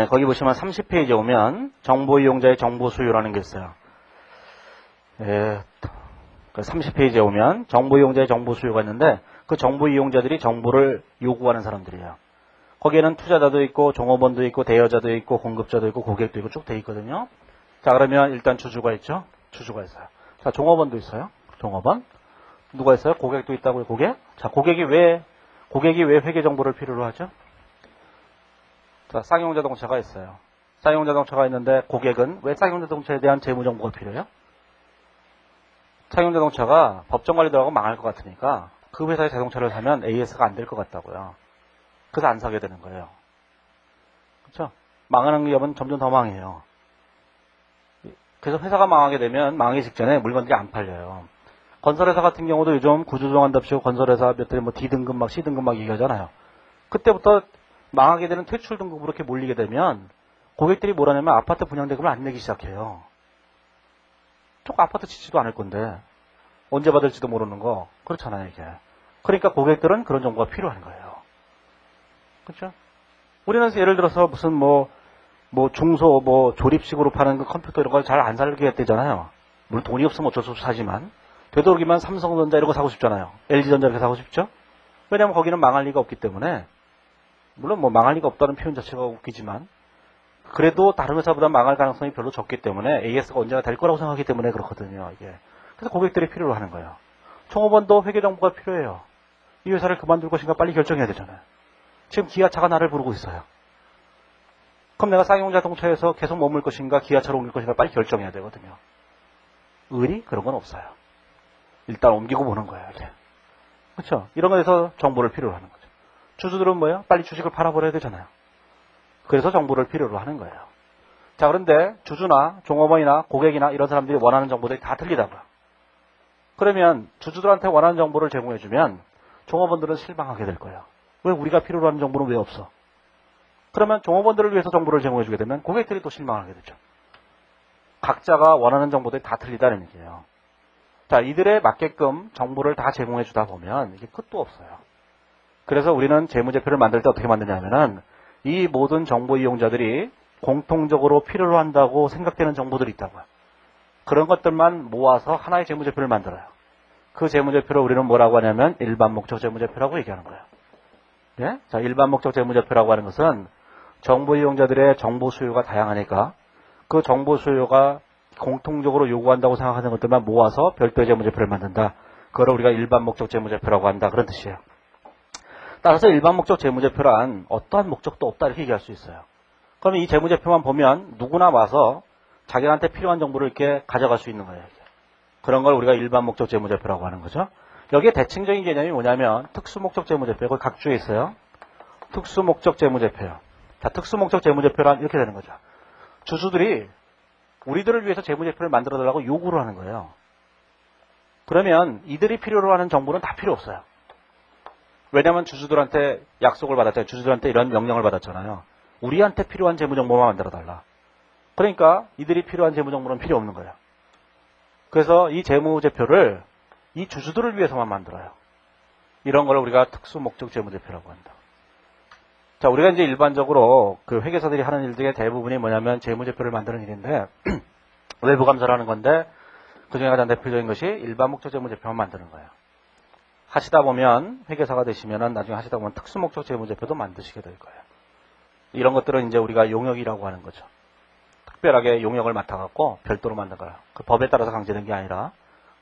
거기 보시면 30페이지에 오면, 정보 이용자의 정보 수요라는 게 있어요. 그 30페이지에 오면, 정보 이용자의 정보 수요가 있는데, 그 정보 이용자들이 정보를 요구하는 사람들이에요. 거기에는 투자자도 있고, 종업원도 있고, 대여자도 있고, 공급자도 있고, 고객도 있고, 쭉 돼 있거든요. 자, 그러면 일단 주주가 있죠? 주주가 있어요. 자, 종업원도 있어요. 종업원. 누가 있어요? 고객도 있다고요, 고객? 자, 고객이 왜 회계 정보를 필요로 하죠? 자, 쌍용 자동차가 있어요. 쌍용 자동차가 있는데, 고객은 왜 쌍용 자동차에 대한 재무 정보가 필요해요? 쌍용 자동차가 법정 관리 들어가고 망할 것 같으니까, 그 회사의 자동차를 사면 AS가 안 될 것 같다고요. 그래서 안 사게 되는 거예요. 그렇죠? 망하는 기업은 점점 더 망해요. 그래서 회사가 망하게 되면 망하기 직전에 물건들이 안 팔려요. 건설회사 같은 경우도 요즘 구조조정한답시고 건설회사 몇 대 뭐 D등급 막 C등급 막 얘기하잖아요. 그때부터 망하게 되는 퇴출 등급으로 이렇게 몰리게 되면 고객들이 뭐라냐면 아파트 분양대금을 안 내기 시작해요. 조금 아파트 짓지도 않을 건데 언제 받을지도 모르는 거 그렇잖아요 이게. 그러니까 고객들은 그런 정보가 필요한 거예요. 그렇죠? 우리는 예를 들어서 무슨 뭐 중소 조립식으로 파는 그 컴퓨터 이런 걸 잘 안 살겠대잖아요. 물론 돈이 없으면 어쩔 수 없이 사지만 되도록이면 삼성전자 이런 거 사고 싶잖아요. LG전자 이렇게 사고 싶죠? 왜냐하면 거기는 망할 리가 없기 때문에 물론 뭐 망할 리가 없다는 표현 자체가 웃기지만 그래도 다른 회사보다 망할 가능성이 별로 적기 때문에 AS가 언제나 될 거라고 생각하기 때문에 그렇거든요. 이게. 그래서 고객들이 필요로 하는 거예요. 총업원도 회계 정보가 필요해요. 이 회사를 그만둘 것인가 빨리 결정해야 되잖아요. 지금 기아차가 나를 부르고 있어요. 그럼 내가 쌍용 자동차에서 계속 머물 것인가 기아차로 옮길 것인가 빨리 결정해야 되거든요. 의리? 그런 건 없어요. 일단 옮기고 보는 거예요. 이게. 그렇죠? 이런 거에서 정보를 필요로 하는 거죠. 주주들은 뭐예요? 빨리 주식을 팔아버려야 되잖아요. 그래서 정보를 필요로 하는 거예요. 자, 그런데 주주나 종업원이나 고객이나 이런 사람들이 원하는 정보들이 다 틀리다고요. 그러면 주주들한테 원하는 정보를 제공해주면 종업원들은 실망하게 될 거예요. 왜 우리가 필요로 하는 정보는 왜 없어? 그러면 종업원들을 위해서 정보를 제공해주게 되면 고객들이 또 실망하게 되죠. 각자가 원하는 정보들이 다 틀리다는 얘기예요. 자, 이들에 맞게끔 정보를 다 제공해주다 보면 이게 끝도 없어요. 그래서 우리는 재무제표를 만들 때 어떻게 만드냐면은 이 모든 정보 이용자들이 공통적으로 필요로 한다고 생각되는 정보들이 있다고요. 그런 것들만 모아서 하나의 재무제표를 만들어요. 그 재무제표를 우리는 뭐라고 하냐면 일반 목적 재무제표라고 얘기하는 거예요. 예? 자, 일반 목적 재무제표라고 하는 것은 정보 이용자들의 정보 수요가 다양하니까 그 정보 수요가 공통적으로 요구한다고 생각하는 것들만 모아서 별도의 재무제표를 만든다. 그걸 우리가 일반 목적 재무제표라고 한다. 그런 뜻이에요. 따라서 일반 목적 재무제표란 어떠한 목적도 없다 이렇게 얘기할 수 있어요. 그러면 이 재무제표만 보면 누구나 와서 자기한테 필요한 정보를 이렇게 가져갈 수 있는 거예요. 그런 걸 우리가 일반 목적 재무제표라고 하는 거죠. 여기에 대칭적인 개념이 뭐냐면 특수목적 재무제표. 거기 각주에 있어요. 특수목적 재무제표요. 자, 특수목적 재무제표란 이렇게 되는 거죠. 주주들이 우리들을 위해서 재무제표를 만들어 달라고 요구를 하는 거예요. 그러면 이들이 필요로 하는 정보는 다 필요 없어요. 왜냐하면 주주들한테 약속을 받았잖아요. 주주들한테 이런 명령을 받았잖아요. 우리한테 필요한 재무정보만 만들어 달라. 그러니까 이들이 필요한 재무정보는 필요 없는 거예요. 그래서 이 재무제표를 이 주주들을 위해서만 만들어요. 이런 걸 우리가 특수목적 재무제표라고 한다. 자, 우리가 이제 일반적으로 그 회계사들이 하는 일 중에 대부분이 뭐냐면 재무제표를 만드는 일인데 외부 감사를 하는 건데 그중에 가장 대표적인 것이 일반 목적 재무제표만 만드는 거예요. 하시다 보면 회계사가 되시면은 나중에 하시다 보면 특수목적 재무제표도 만드시게 될 거예요. 이런 것들은 이제 우리가 용역이라고 하는 거죠. 특별하게 용역을 맡아갖고 별도로 만든 거예요. 그 법에 따라서 강제된 게 아니라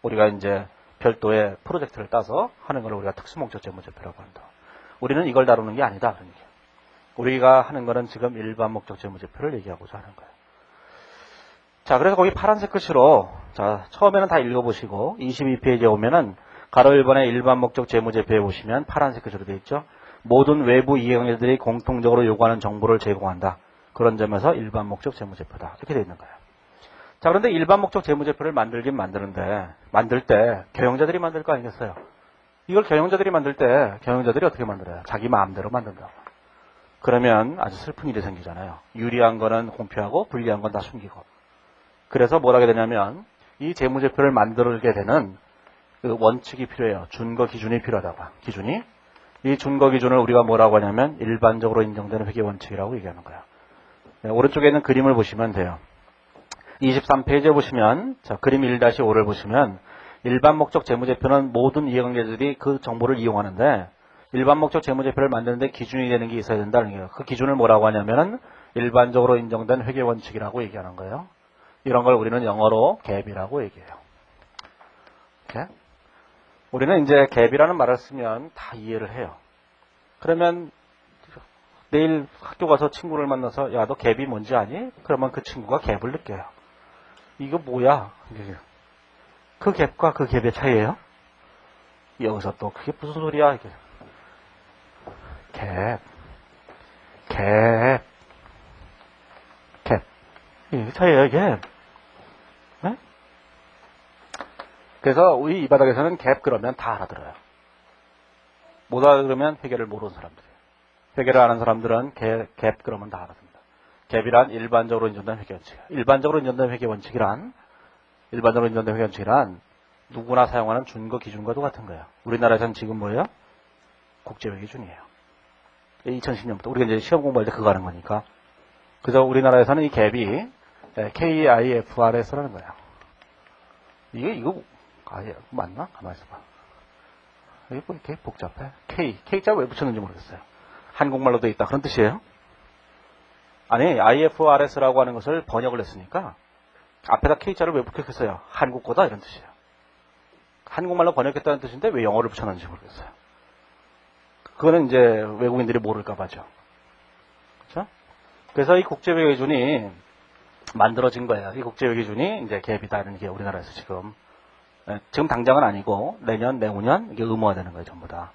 우리가 이제 별도의 프로젝트를 따서 하는 걸 우리가 특수목적 재무제표라고 한다. 우리는 이걸 다루는 게 아니다. 우리가 하는 거는 지금 일반 목적 재무제표를 얘기하고자 하는 거예요. 자, 그래서 거기 파란색 글씨로 자 처음에는 다 읽어보시고 22페이지에 오면은 가로 1번의 일반 목적 재무제표에 보시면 파란색 글씨로 되어 있죠. 모든 외부 이용자들이 공통적으로 요구하는 정보를 제공한다. 그런 점에서 일반 목적 재무제표다. 이렇게 되어 있는 거예요. 자, 그런데 일반 목적 재무제표를 만들긴 만드는데 만들 때 경영자들이 만들 거 아니겠어요? 이걸 경영자들이 만들 때 경영자들이 어떻게 만들어요? 자기 마음대로 만든다고. 그러면 아주 슬픈 일이 생기잖아요. 유리한 거는 공표하고 불리한 건 다 숨기고. 그래서 뭘 하게 되냐면 이 재무제표를 만들게 되는 그 원칙이 필요해요. 준거 기준이 필요하다고. 기준이. 이 준거 기준을 우리가 뭐라고 하냐면 일반적으로 인정되는 회계 원칙이라고 얘기하는 거야. 네, 오른쪽에 있는 그림을 보시면 돼요. 23페이지에 보시면 자, 그림 1-5를 보시면 일반 목적 재무제표는 모든 이해관계자들이 그 정보를 이용하는데 일반 목적 재무제표를 만드는데 기준이 되는 게 있어야 된다는 거예요. 그 기준을 뭐라고 하냐면은 일반적으로 인정된 회계 원칙이라고 얘기하는 거예요. 이런 걸 우리는 영어로 갭이라고 얘기해요. 이렇게. 우리는 이제 갭이라는 말을 쓰면 다 이해를 해요. 그러면 내일 학교 가서 친구를 만나서 야, 너 갭이 뭔지 아니? 그러면 그 친구가 갭을 느껴요. 이거 뭐야? 그 갭과 그 갭의 차이예요? 여기서 또 그게 무슨 소리야? 이게. 갭. 이게 차이예요, 이게. 네? 그래서 이 바닥에서는 갭 그러면 다 알아들어요. 못 알아들으면 회계를 모르는 사람들이에요. 회계를 아는 사람들은 갭 그러면 다 알아듣는다. 갭이란 일반적으로 인정된 회계 원칙. 일반적으로 인정된 회계 원칙이란 누구나 사용하는 준거 기준과 똑같은 거예요. 우리나라에서는 지금 뭐예요? 국제회계 기준이에요. 2010년부터 우리가 이제 시험 공부할 때 그거 하는 거니까. 그래서 우리나라에서는 이 갭이 KIFRS라는 거예요. 이거 맞나? 가만히 있어봐. 이게 뭐 이렇게 복잡해? K자 왜 붙였는지 모르겠어요. 한국말로 돼 있다 그런 뜻이에요? 아니 IFRS라고 하는 것을 번역을 했으니까 앞에다 K자를 왜 붙였겠어요? 한국 거다 이런 뜻이에요. 한국말로 번역했다는 뜻인데 왜 영어를 붙여놨는지 모르겠어요. 그거는 이제 외국인들이 모를까 봐죠. 그렇죠? 그래서 이 국제회계 기준이 만들어진 거예요. 이 국제회계 기준이 이제 갭이다는 게 우리나라에서 지금 당장은 아니고 내년, 내후년 이게 의무화되는 거예요, 전부 다.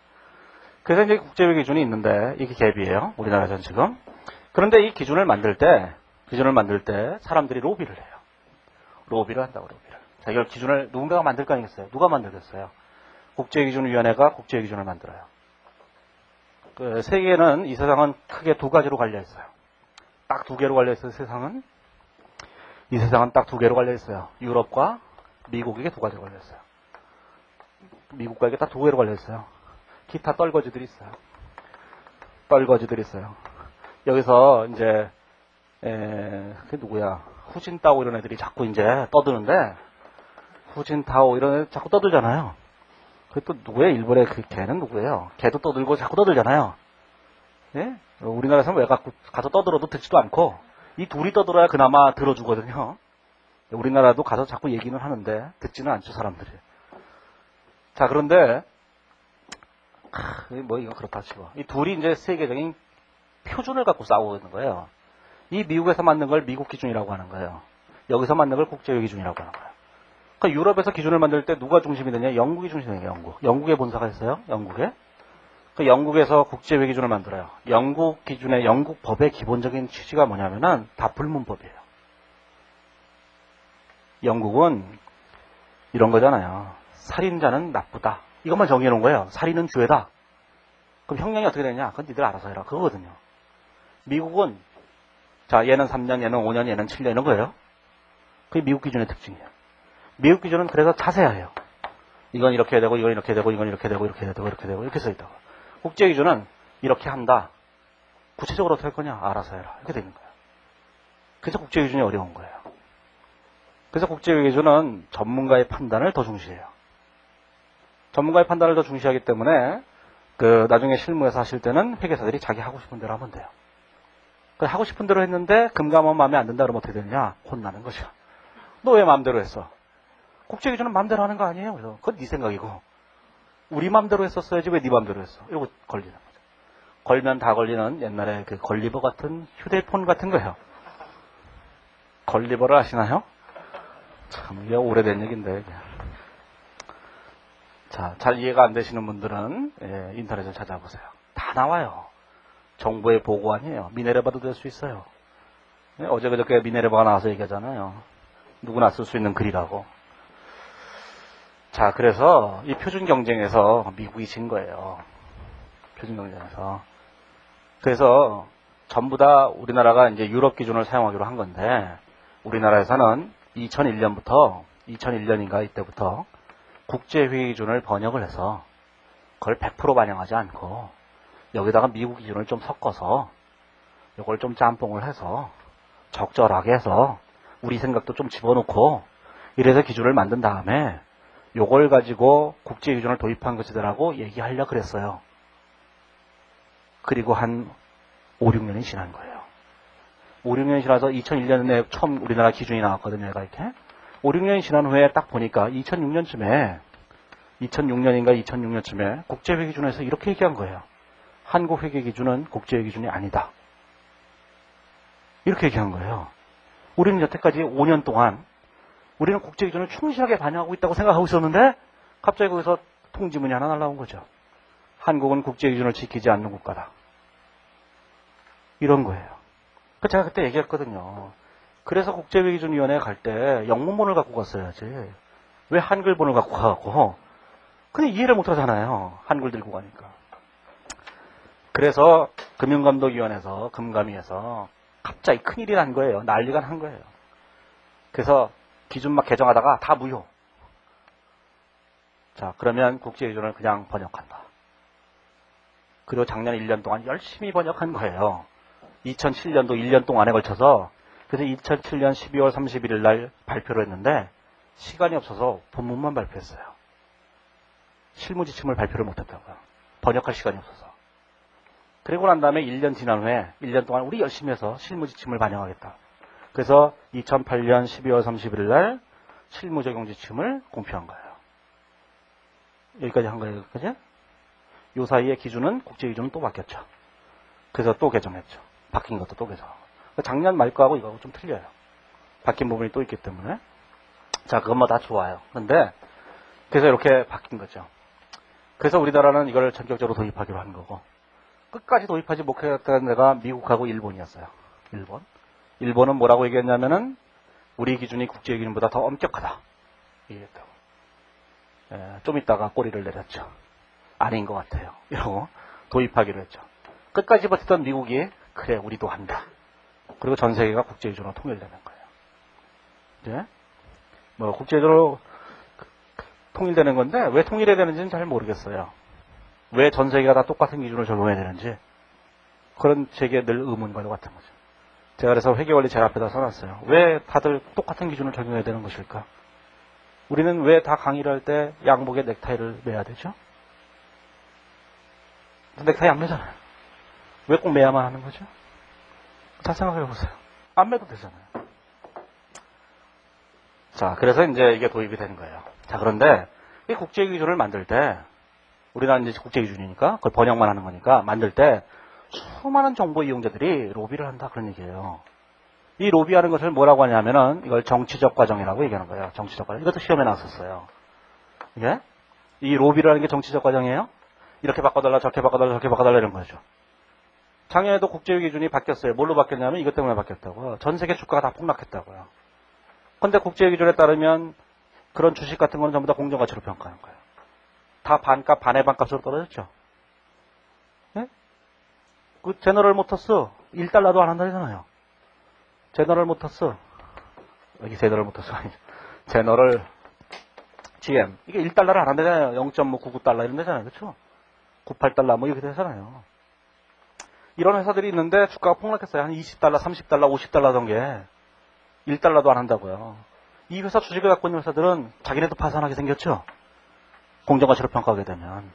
그래서 이제 국제회계 기준이 있는데 이게 갭이에요. 우리나라에서는 지금. 그런데 이 기준을 만들 때 사람들이 로비를 해요. 로비를 한다고, 로비를. 자, 이걸 기준을 누군가가 만들 거 아니겠어요? 누가 만들겠어요? 국제기준위원회가 국제기준을 만들어요. 그 세계는 이 세상은 크게 두 가지로 갈려 있어요. 딱 두 개로 갈려 있어요. 이 세상은 딱 두 개로 갈려 있어요. 유럽과 미국에게 두 가지로 갈려 있어요. 미국과 이게 딱 두 개로 갈려 있어요. 기타 떨거지들이 있어요. 여기서 이제 그게 누구야? 후진타오 이런 애들이 자꾸 이제 떠드는데 후진타오 이런 애들 자꾸 떠들잖아요. 그게 또 누구예요? 일본의 그 걔는 누구예요? 걔도 떠들고 자꾸 떠들잖아요. 예? 우리나라에서는 왜 가서 떠들어도 듣지도 않고 이 둘이 떠들어야 그나마 들어주거든요. 우리나라도 가서 자꾸 얘기는 하는데 듣지는 않죠, 사람들이. 자, 그런데 뭐 이거 그렇다 치고 이 둘이 이제 세계적인 표준을 갖고 싸우고 있는 거예요. 이 미국에서 만든 걸 미국 기준이라고 하는 거예요. 여기서 만든 걸 국제회계 기준이라고 하는 거예요. 그러니까 유럽에서 기준을 만들 때 누가 중심이 되냐? 영국이 중심이 되냐? 영국에 본사가 있어요. 영국에. 그 영국에서 국제회계 기준을 만들어요. 영국 기준의 영국 법의 기본적인 취지가 뭐냐면은 다 불문법이에요. 영국은 이런 거잖아요. 살인자는 나쁘다. 이것만 정해 놓은 거예요. 살인은 죄다. 그럼 형량이 어떻게 되냐? 그건 니들 알아서 해라. 그거거든요. 미국은 자, 얘는 3년, 얘는 5년, 얘는 7년 이런 거예요. 그게 미국 기준의 특징이에요. 미국 기준은 그래서 자세해요. 이건 이렇게 되고, 이건 이렇게 되고, 이건 이렇게 되고, 이렇게 되고, 이렇게 되고, 이렇게 써있다고. 국제 기준은 이렇게 한다. 구체적으로 어떻게 할 거냐? 알아서 해라. 이렇게 되는 거예요. 그래서 국제 기준이 어려운 거예요. 그래서 국제 기준은 전문가의 판단을 더 중시해요. 전문가의 판단을 더 중시하기 때문에 나중에 실무에서 하실 때는 회계사들이 자기 하고 싶은 대로 하면 돼요. 하고 싶은 대로 했는데 금감원 마음에 안 든다 그러면 어떻게 되느냐? 혼나는 거죠. 너 왜 마음대로 했어? 국제기준은 마음대로 하는 거 아니에요? 그래서 그건 네 생각이고 우리 마음대로 했었어야지 왜 네 마음대로 했어? 이러고 걸리는 거죠. 걸면 다 걸리는 옛날에 그 걸리버 같은 휴대폰 같은 거예요. 걸리버를 아시나요? 참 이게 오래된 얘기인데. 자, 잘 이해가 안 되시는 분들은 인터넷에 찾아보세요. 다 나와요. 정부의 보고 아니에요. 미네르바도 될 수 있어요. 어제 그저께 미네르바가 나와서 얘기하잖아요. 누구나 쓸 수 있는 글이라고. 자, 그래서 이 표준 경쟁에서 미국이 진 거예요. 표준 경쟁에서. 그래서 전부 다 우리나라가 이제 유럽 기준을 사용하기로 한 건데 우리나라에서는 2001년인가 이때부터 국제회계 기준을 번역을 해서 그걸 100% 반영하지 않고 여기다가 미국 기준을 좀 섞어서 이걸 좀 짬뽕을 해서 적절하게 해서 우리 생각도 좀 집어넣고 이래서 기준을 만든 다음에 요걸 가지고 국제 기준을 도입한 것이더라고 얘기하려고 그랬어요. 그리고 한 5, 6년이 지난 거예요. 5, 6년이 지나서 2001년에 처음 우리나라 기준이 나왔거든요. 얘가 이렇게. 5, 6년이 지난 후에 딱 보니까 2006년인가 2006년쯤에 국제회계 기준에서 이렇게 얘기한 거예요. 한국 회계 기준은 국제회계 기준이 아니다. 이렇게 얘기한 거예요. 우리는 여태까지 5년 동안 우리는 국제 기준을 충실하게 반영하고 있다고 생각하고 있었는데 갑자기 거기서 통지문이 하나 날라온 거죠. 한국은 국제 기준을 지키지 않는 국가다. 이런 거예요. 제가 그때 얘기했거든요. 그래서 국제회계기준위원회에 갈 때 영문본을 갖고 갔어야지. 왜 한글본을 갖고 가고? 근데 이해를 못 하잖아요. 한글 들고 가니까. 그래서 금융감독위원회에서 금감위에서 갑자기 큰일이 난 거예요. 난리가 난 거예요. 그래서 기준 막 개정하다가 다 무효. 자, 그러면 국제기준을 그냥 번역한다. 그리고 작년 1년 동안 열심히 번역한 거예요. 2007년도 1년 동안에 걸쳐서. 그래서 2007년 12월 31일 날 발표를 했는데 시간이 없어서 본문만 발표했어요. 실무지침을 발표를 못했다고요. 번역할 시간이 없어서. 그리고 난 다음에 1년 지난 후에 1년 동안 우리 열심히 해서 실무지침을 반영하겠다. 그래서 2008년 12월 31일 날 실무적용지침을 공표한 거예요. 여기까지 한 거예요. 여기까지? 요 사이에 기준은 국제기준은 또 바뀌었죠. 그래서 또 개정했죠. 바뀐 것도 또 개정하고. 작년 말 거하고 이거하고 좀 틀려요. 바뀐 부분이 또 있기 때문에. 자, 그건 뭐 다 좋아요. 근데 그래서 이렇게 바뀐 거죠. 그래서 우리나라는 이걸 전격적으로 도입하기로 한 거고 끝까지 도입하지 못했다는 데가 미국하고 일본이었어요. 일본은 뭐라고 얘기했냐면은 우리 기준이 국제 기준보다 더 엄격하다. 얘기했다고. 좀 있다가 꼬리를 내렸죠. 아닌 것 같아요. 이러고 도입하기로 했죠. 끝까지 버티던 미국이 그래 우리도 한다. 그리고 전 세계가 국제 기준으로 통일되는 거예요. 네? 뭐 국제 기준으로 통일되는 건데 왜 통일해야 되는지는 잘 모르겠어요. 왜 전 세계가 다 똑같은 기준을 적용해야 되는지 그런 제게 늘 의문과 같은 거죠. 제가 그래서 회계원리 제일 앞에다 써놨어요. 왜 다들 똑같은 기준을 적용해야 되는 것일까? 우리는 왜 다 강의를 할 때 양복에 넥타이를 매야 되죠? 넥타이 안 매잖아요. 왜 꼭 매야만 하는 거죠? 잘 생각해 보세요. 안 매도 되잖아요. 자, 그래서 이제 이게 도입이 되는 거예요. 자, 그런데 이 국제 기준을 만들 때 우리나라는 이제 국제 기준이니까 그걸 번역만 하는 거니까 만들 때 수많은 정보 이용자들이 로비를 한다 그런 얘기예요. 이 로비하는 것을 뭐라고 하냐면은 이걸 정치적 과정이라고 얘기하는 거예요. 정치적 과정. 이것도 시험에 나왔었어요. 이게 이 로비라는 게 정치적 과정이에요. 이렇게 바꿔달라, 저렇게 바꿔달라, 저렇게 바꿔달라 이런 거죠. 작년에도 국제회계 기준이 바뀌었어요. 뭘로 바뀌었냐면 이것 때문에 바뀌었다고요. 전 세계 주가가 다 폭락했다고요. 그런데 국제회계 기준에 따르면 그런 주식 같은 거는 전부 다 공정가치로 평가하는 거예요. 다 반값, 반의 반값으로 떨어졌죠. 예? 그 제너럴 모터스 1달러도 안 한다잖아요. 제너럴 모터스 여기 제너럴 모터스 아니죠. 제너럴 GM 이게 1달러를 안 한다잖아요. 0.99달러 이런 데잖아요. 그렇죠? 98달러 뭐 이렇게 되잖아요. 이런 회사들이 있는데 주가가 폭락했어요. 한 20달러, 30달러, 50달러 던 게 1달러도 안 한다고요. 이 회사 주식을 갖고 있는 회사들은 자기네도 파산하게 생겼죠. 공정가치로 평가하게 되면.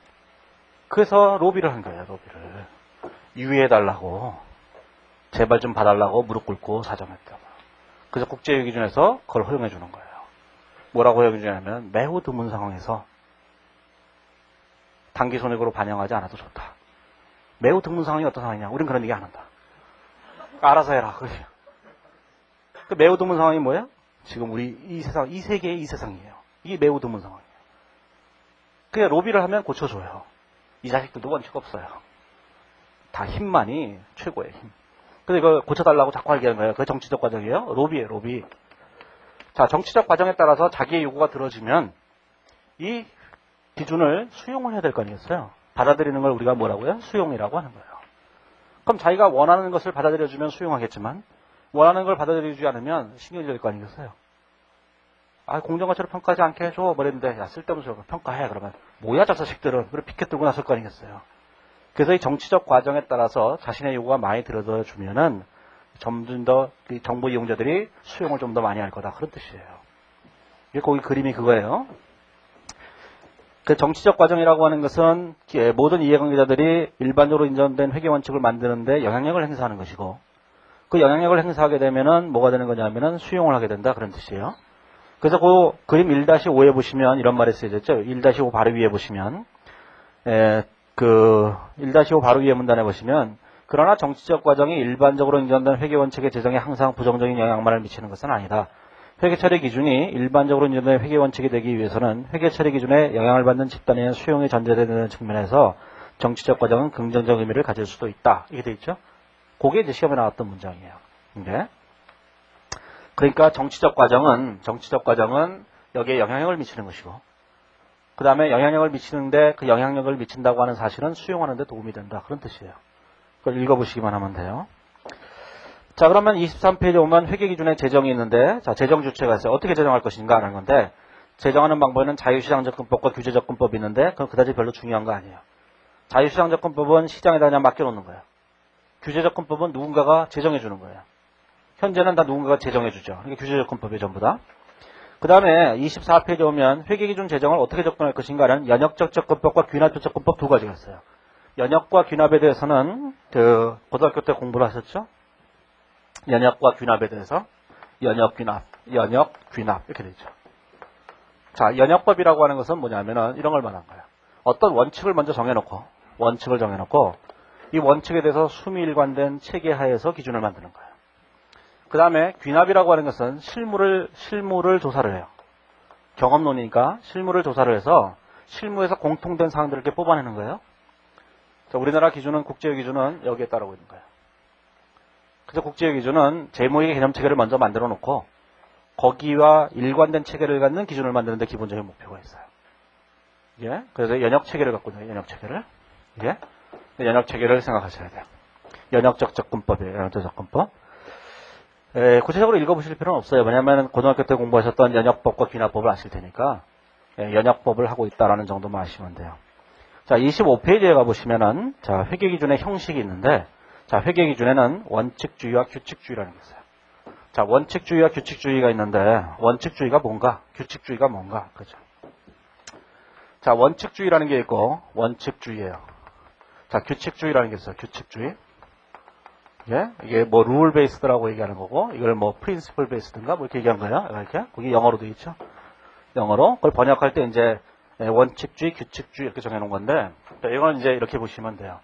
그래서 로비를 한 거예요. 로비를. 유예해달라고. 제발 좀 봐달라고 무릎 꿇고 사정했다고. 그래서 국제회계 기준에서 그걸 허용해 주는 거예요. 뭐라고 허용해 주냐면 매우 드문 상황에서 단기손익으로 반영하지 않아도 좋다. 매우 드문 상황이 어떤 상황이냐. 우린 그런 얘기 안 한다. 알아서 해라. 그래요. 그 매우 드문 상황이 뭐예요? 지금 우리 이 세상, 이 세계의 이 세상이에요. 이게 매우 드문 상황이에요. 그냥 로비를 하면 고쳐줘요. 이 자식들도 원칙 없어요. 다 힘만이 최고예요. 힘. 근데 이걸 고쳐달라고 자꾸 하게 하는 거예요. 그게 정치적 과정이에요. 로비예요. 로비. 자, 정치적 과정에 따라서 자기의 요구가 들어지면 이 기준을 수용을 해야 될 거 아니겠어요? 받아들이는 걸 우리가 뭐라고요? 수용이라고 하는 거예요. 그럼 자기가 원하는 것을 받아들여주면 수용하겠지만 원하는 걸 받아들여주지 않으면 신경이 될 거 아니겠어요? 아, 공정거래처를 평가하지 않게 해줘. 뭐랬는데, 야, 쓸데없는 소리 평가해. 그러면, 뭐야, 저 자식들은. 그래, 피켓 들고 나설 거 아니겠어요. 그래서 이 정치적 과정에 따라서 자신의 요구가 많이 들어주면은, 점점 더 정보 이용자들이 수용을 좀 더 많이 할 거다. 그런 뜻이에요. 이게 거기 그림이 그거예요. 그 정치적 과정이라고 하는 것은 모든 이해관계자들이 일반적으로 인정된 회계 원칙을 만드는데 영향력을 행사하는 것이고, 그 영향력을 행사하게 되면은 뭐가 되는 거냐면은 수용을 하게 된다. 그런 뜻이에요. 그래서 그 그림 1-5에 보시면 이런 말이 쓰여졌죠. 1-5 바로 위에 보시면, 그 1-5 바로 위에 문단에 보시면, 그러나 정치적 과정이 일반적으로 인정된 회계 원칙의 제정에 항상 부정적인 영향만을 미치는 것은 아니다. 회계 처리 기준이 일반적으로 인정된 회계 원칙이 되기 위해서는 회계 처리 기준에 영향을 받는 집단의 수용이 전제되는 측면에서 정치적 과정은 긍정적 의미를 가질 수도 있다. 이게 돼 있죠. 그게 이제 시험에 나왔던 문장이에요. 그러니까 정치적 과정은 여기에 영향력을 미치는 것이고, 그 다음에 영향력을 미치는데 그 영향력을 미친다고 하는 사실은 수용하는 데 도움이 된다. 그런 뜻이에요. 그걸 읽어보시기만 하면 돼요. 자, 그러면 23페이지에 오면 회계기준의 제정이 있는데, 자, 제정 주체가 있어요. 어떻게 제정할 것인가 하는 건데, 제정하는 방법에는 자유시장접근법과 규제접근법이 있는데, 그건 그다지 별로 중요한 거 아니에요. 자유시장접근법은 시장에다 그냥 맡겨놓는 거예요. 규제접근법은 누군가가 제정해주는 거예요. 현재는 다 누군가가 제정해주죠. 그러니까 규제접근법이 전부 다. 그 다음에 24페이지에 오면 회계기준 제정을 어떻게 접근할 것인가는 연역적 접근법과 귀납적 접근법 두 가지가 있어요. 연역과 귀납에 대해서는 그 고등학교 때 공부를 하셨죠? 연역과 귀납에 대해서 연역, 귀납 이렇게 되죠. 자, 연역법이라고 하는 것은 뭐냐면은 이런 걸 말한 거예요. 어떤 원칙을 먼저 정해놓고 이 원칙에 대해서 수미일관된 체계 하에서 기준을 만드는 거예요. 그 다음에 귀납이라고 하는 것은 실무를 조사를 해요. 경험론이니까 실무를 조사를 해서 실무에서 공통된 사항들을 이렇게 뽑아내는 거예요. 자, 우리나라 기준은 국제의 기준은 여기에 따르고 있는 거예요. 그래서 국제의 기준은 재무의 개념 체계를 먼저 만들어 놓고 거기와 일관된 체계를 갖는 기준을 만드는 데 기본적인 목표가 있어요. 예? 그래서 연역 체계를 갖고 있는 연역 체계를. 예? 연역 체계를 생각하셔야 돼요. 연역적 접근법이에요. 연역적 접근법. 구체적으로 읽어보실 필요는 없어요. 왜냐하면 고등학교 때 공부하셨던 연역법과 귀납법을 아실 테니까 연역법을 하고 있다라는 정도만 아시면 돼요. 자, 25페이지에 가보시면은 자, 회계기준의 형식이 있는데, 자, 회계기준에는 원칙주의와 규칙주의라는 게 있어요. 자, 원칙주의와 규칙주의가 있는데, 원칙주의가 뭔가, 규칙주의가 뭔가, 그죠? 자, 원칙주의라는 게 있고, 원칙주의예요. 자, 규칙주의라는 게 있어요. 규칙주의. 예? 이게 뭐 룰 베이스드라고 얘기하는 거고, 이걸 뭐 프린시플 베이스드인가 뭐 이렇게 얘기한 거예요. 이렇게. 거기 영어로 돼 있죠. 영어로. 그걸 번역할 때 이제 원칙주의, 규칙주의 이렇게 정해놓은 건데, 이건 이제 이렇게 보시면 돼요.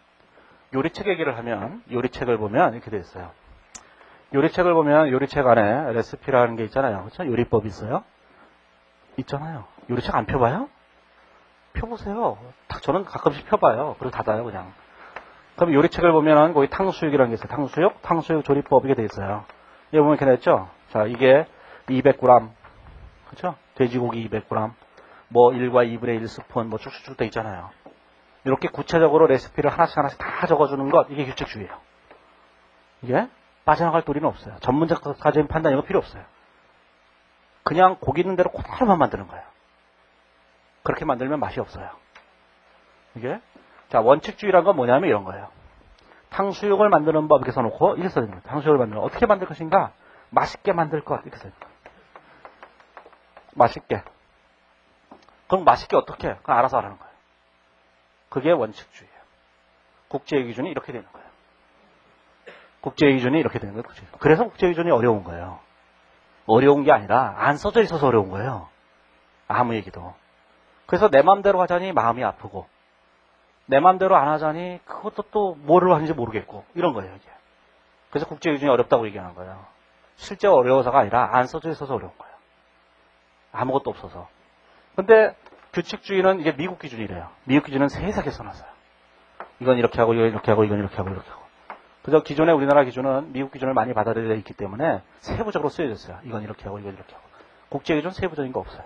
요리책 얘기를 하면, 요리책을 보면 이렇게 돼 있어요. 요리책을 보면 요리책 안에 레시피라는 게 있잖아요. 그렇죠? 요리법이 있어요. 있잖아요. 요리책 안 펴봐요? 펴보세요. 저는 가끔씩 펴봐요. 그리고 닫아요, 그냥. 그럼 요리책을 보면 거기 탕수육이라는 게 있어요. 탕수육 조리법 이게 돼 있어요. 여기 보면 이렇게 됐죠? 자, 이게 200g. 그렇죠? 돼지고기 200g. 뭐 1과 2분의 1스푼 뭐 쭉쭉쭉 돼 있잖아요. 이렇게 구체적으로 레시피를 하나씩 다 적어주는 것, 이게 규칙주의예요. 이게 빠져나갈 도리는 없어요. 전문적인 판단 이거 필요 없어요. 그냥 고기 있는 대로 그대로만 만드는 거예요. 그렇게 만들면 맛이 없어요. 이게 자, 원칙주의란 건 뭐냐면 이런 거예요. 탕수육을 만드는 법 이렇게 써놓고 이렇게 써있는 거예요. 탕수육을 만드는 거 어떻게 만들 것인가? 맛있게 만들 것 이렇게 써있는 거예요. 맛있게. 그럼 맛있게 어떻게? 그럼 알아서 하라는 거예요. 그게 원칙주의예요. 국제의 기준이 이렇게 되는 거예요. 국제의 기준이 이렇게 되는 거예요. 그래서 국제의 기준이 어려운 거예요. 어려운 게 아니라 안 써져 있어서 어려운 거예요. 아무 얘기도. 그래서 내 마음대로 하자니 마음이 아프고 내 마음대로 안 하자니 그것도 또 뭐를 하는지 모르겠고 이런 거예요. 이게. 그래서 국제의 기준이 어렵다고 얘기하는 거예요. 실제 어려워서가 아니라 안 써져 있어서 어려운 거예요. 아무것도 없어서. 근데 규칙주의는 이게 미국 기준이래요. 미국 기준은 세세하게 써놨어요. 이건 이렇게 하고 이건 이렇게 하고 이건 이렇게 하고 이렇게 하고. 그래서 기존의 우리나라 기준은 미국 기준을 많이 받아들여 있기 때문에 세부적으로 쓰여졌어요. 이건 이렇게 하고 이건 이렇게 하고. 국제 기준 세부적인 거 없어요.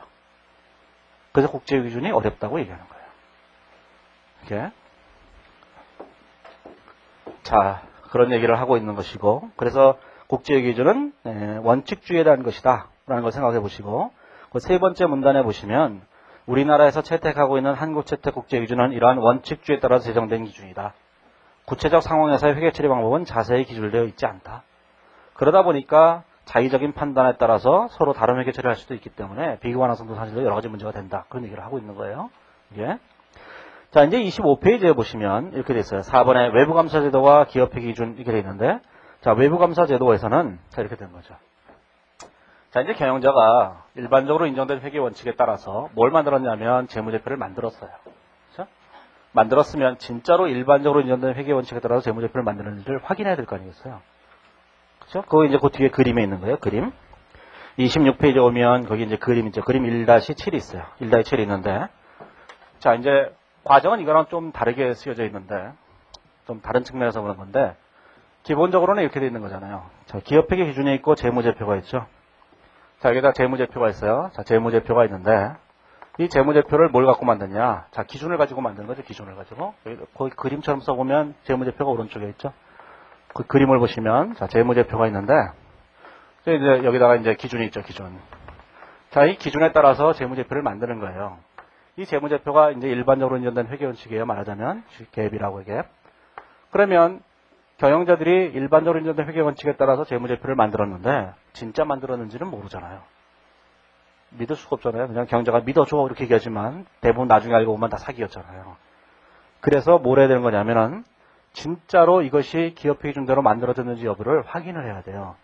그래서 국제 기준이 어렵다고 얘기하는 거예요. 이게. 자, 그런 얘기를 하고 있는 것이고, 그래서 국제 기준은 원칙주의에 대한 것이다 라는 걸 생각해 보시고, 그 세 번째 문단에 보시면 우리나라에서 채택하고 있는 한국채택국제기준은 이러한 원칙주의에 따라 제정된 기준이다. 구체적 상황에서의 회계 처리 방법은 자세히 기술되어 있지 않다. 그러다 보니까 자의적인 판단에 따라서 서로 다른 회계 처리를 할 수도 있기 때문에 비교관화성도 사실로 여러 가지 문제가 된다. 그런 얘기를 하고 있는 거예요. 이게. 자, 이제 25페이지에 보시면 이렇게 돼 있어요. 4번에 외부감사제도와 기업회계 기준 이렇게 돼 있는데, 자, 외부감사제도에서는 자, 이렇게 된 거죠. 자, 이제 경영자가 일반적으로 인정된 회계 원칙에 따라서 뭘 만들었냐면 재무제표를 만들었어요. 그렇죠? 만들었으면 진짜로 일반적으로 인정된 회계 원칙에 따라서 재무제표를 만드는지를 확인해야 될 거 아니겠어요. 그렇죠? 그거 이제 그 뒤에 그림에 있는 거예요. 그림. 26페이지에 오면 거기 이제 그림 있죠. 그림 1-7이 있어요. 1-7이 있는데, 자, 이제 과정은 이거랑 좀 다르게 쓰여져 있는데, 좀 다른 측면에서 보는 건데, 기본적으로는 이렇게 되어 있는 거잖아요. 자, 기업회계 기준이 있고 재무제표가 있죠. 자, 여기다 재무제표가 있어요. 자, 재무제표가 있는데, 이 재무제표를 뭘 갖고 만드냐? 자, 기준을 가지고 만드는 거죠. 기준을 가지고. 거기 그림처럼 써보면 재무제표가 오른쪽에 있죠. 그 그림을 보시면, 자, 재무제표가 있는데, 이제 여기다가 이제 기준이 있죠. 기준. 자, 이 기준에 따라서 재무제표를 만드는 거예요. 이 재무제표가 이제 일반적으로 인정된 회계원칙이에요. 말하자면 갭이라고 갭. 그러면 경영자들이 일반적으로 인정된 회계원칙에 따라서 재무제표를 만들었는데 진짜 만들었는지는 모르잖아요. 믿을 수가 없잖아요. 그냥 경영자가 믿어줘 이렇게 얘기하지만 대부분 나중에 알고 보면 다 사기였잖아요. 그래서 뭘 해야 되는 거냐면은 진짜로 이것이 기업회계 기준대로 만들어졌는지 여부를 확인을 해야 돼요.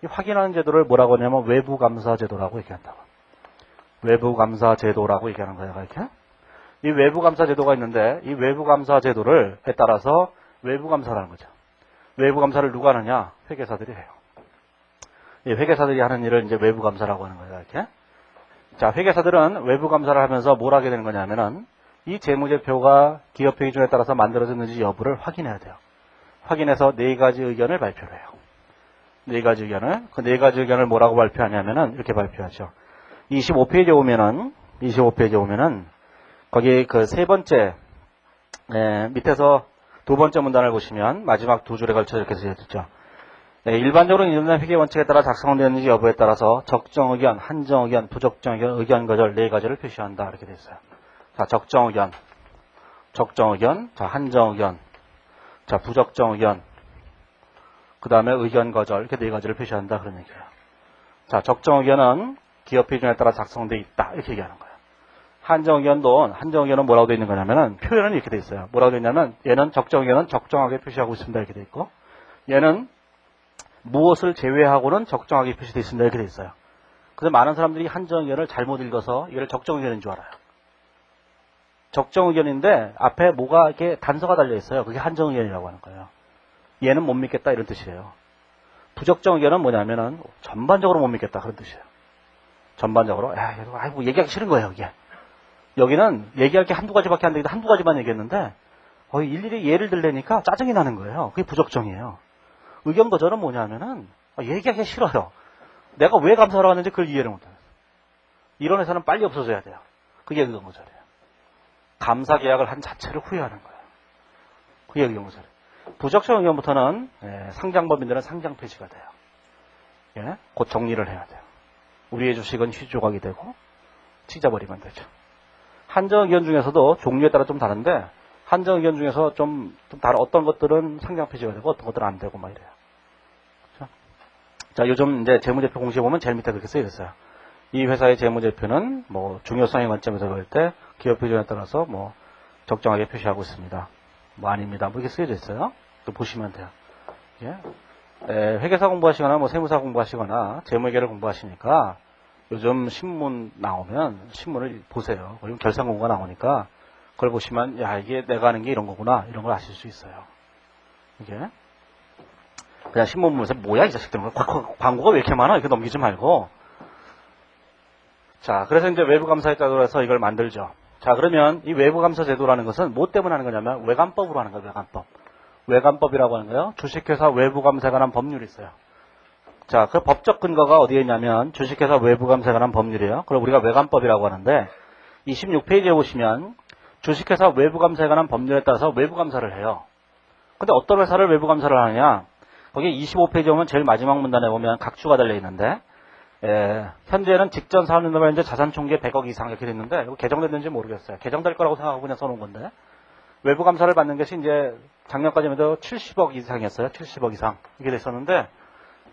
이 확인하는 제도를 뭐라고 하냐면 외부감사제도라고 얘기한다고. 외부감사제도라고 얘기하는 거예요. 이렇게. 이 외부감사제도가 있는데 이 외부감사제도를 따라서 외부감사라는 거죠. 외부감사를 누가 하느냐? 회계사들이 해요. 이 회계사들이 하는 일을 이제 외부감사라고 하는 거예요. 이렇게. 자, 회계사들은 외부감사를 하면서 뭘 하게 되는 거냐면은 이 재무제표가 기업회계 기준에 따라서 만들어졌는지 여부를 확인해야 돼요. 확인해서 4가지 의견을 발표를 해요. 4가지 의견을. 그 4가지 의견을 뭐라고 발표하냐면은 이렇게 발표하죠. 25페이지에 오면은 거기 그 세 번째 밑에서 두 번째 문단을 보시면 마지막 두 줄에 걸쳐 이렇게 쓰여졌죠. 일반적으로 인정된 회계 원칙에 따라 작성되었는지 여부에 따라서 적정 의견, 한정 의견, 부적정 의견, 의견 거절 4가지를 표시한다. 이렇게 되어 있어요. 자, 적정 의견, 자, 한정 의견, 자, 부적정 의견, 그 다음에 의견 거절 이렇게 4가지를 표시한다. 그런 얘기예요. 자, 적정 의견은 기업회계 기준에 따라 작성되어 있다. 이렇게 얘기하는 거예요. 한정 의견은 뭐라고 되어 있는 거냐면은 표현은 이렇게 되어 있어요. 뭐라고 되어 있냐면 얘는 적정 의견은 적정하게 표시하고 있습니다. 이렇게 되어 있고 얘는 무엇을 제외하고는 적정하게 표시되어 있습니다. 이렇게 되어 있어요. 그래서 많은 사람들이 한정 의견을 잘못 읽어서 이걸 적정 의견인 줄 알아요. 적정 의견인데 앞에 뭐가 이렇게 단서가 달려 있어요. 그게 한정 의견이라고 하는 거예요. 얘는 못 믿겠다 이런 뜻이에요. 부적정 의견은 뭐냐면은 전반적으로 못 믿겠다 그런 뜻이에요. 전반적으로 아이고 얘기하기 싫은 거예요. 이게. 여기는 얘기할 게 한두 가지밖에 안 되는데 한두 가지만 얘기했는데 일일이 예를 들려니까 짜증이 나는 거예요. 그게 부적정이에요. 의견 거절은 뭐냐면은 얘기하기 싫어요. 내가 왜 감사하러 왔는지 그걸 이해를 못해요. 이런 회사는 빨리 없어져야 돼요. 그게 의견 거절이에요. 감사 계약을 한 자체를 후회하는 거예요. 그게 의견 거절이에요. 부적정 의견부터는 상장법인들은 상장 폐지가 돼요. 예? 곧 정리를 해야 돼요. 우리의 주식은 휴지 조각이 되고 찢어버리면 되죠. 한정 의견 중에서도 종류에 따라 좀 다른데 한정 의견 중에서 좀 다른 어떤 것들은 상장 폐지가 되고 어떤 것들은 안 되고 막 이래요. 그렇죠? 자, 요즘 이제 재무제표 공시에 보면 제일 밑에 그렇게 쓰여있어요. 이 회사의 재무제표는 뭐 중요성의 관점에서 볼 때 기업회계 기준에 따라서 뭐 적정하게 표시하고 있습니다. 뭐 아닙니다. 뭐 이렇게 쓰여져 있어요. 또 보시면 돼요. 예? 회계사 공부하시거나 뭐 세무사 공부하시거나 재무회계를 공부하시니까 요즘 신문 나오면 신문을 보세요. 그리고 결산 공고가 나오니까 그걸 보시면 야 이게 내가 하는 게 이런 거구나 이런 걸 아실 수 있어요. 이게 그냥 신문 보면서 뭐야 이 자식들은 광고가 왜 이렇게 많아 이렇게 넘기지 말고. 자, 그래서 이제 외부감사에 따라서 이걸 만들죠. 자, 그러면 이 외부감사 제도라는 것은 뭐 때문에 하는 거냐면 외관법으로 하는 거예요. 외관법이라고 하는 거예요. 주식회사 외부감사에 관한 법률이 있어요. 자, 그 법적 근거가 어디에 있냐면 주식회사 외부감사에 관한 법률이에요. 그걸 우리가 외관법이라고 하는데 26페이지에 보시면 주식회사 외부감사에 관한 법률에 따라서 외부감사를 해요. 근데 어떤 회사를 외부감사를 하느냐? 거기 25페이지에 보면 제일 마지막 문단에 보면 각주가 달려 있는데 현재는 직전 4년도에 현재 자산 총계 100억 이상 이렇게 됐는데, 이거 개정됐는지 모르겠어요. 개정될 거라고 생각하고 그냥 써놓은 건데, 외부 감사를 받는 것이 이제 작년까지만 해도 70억 이상이었어요. 70억 이상. 이게 됐었는데,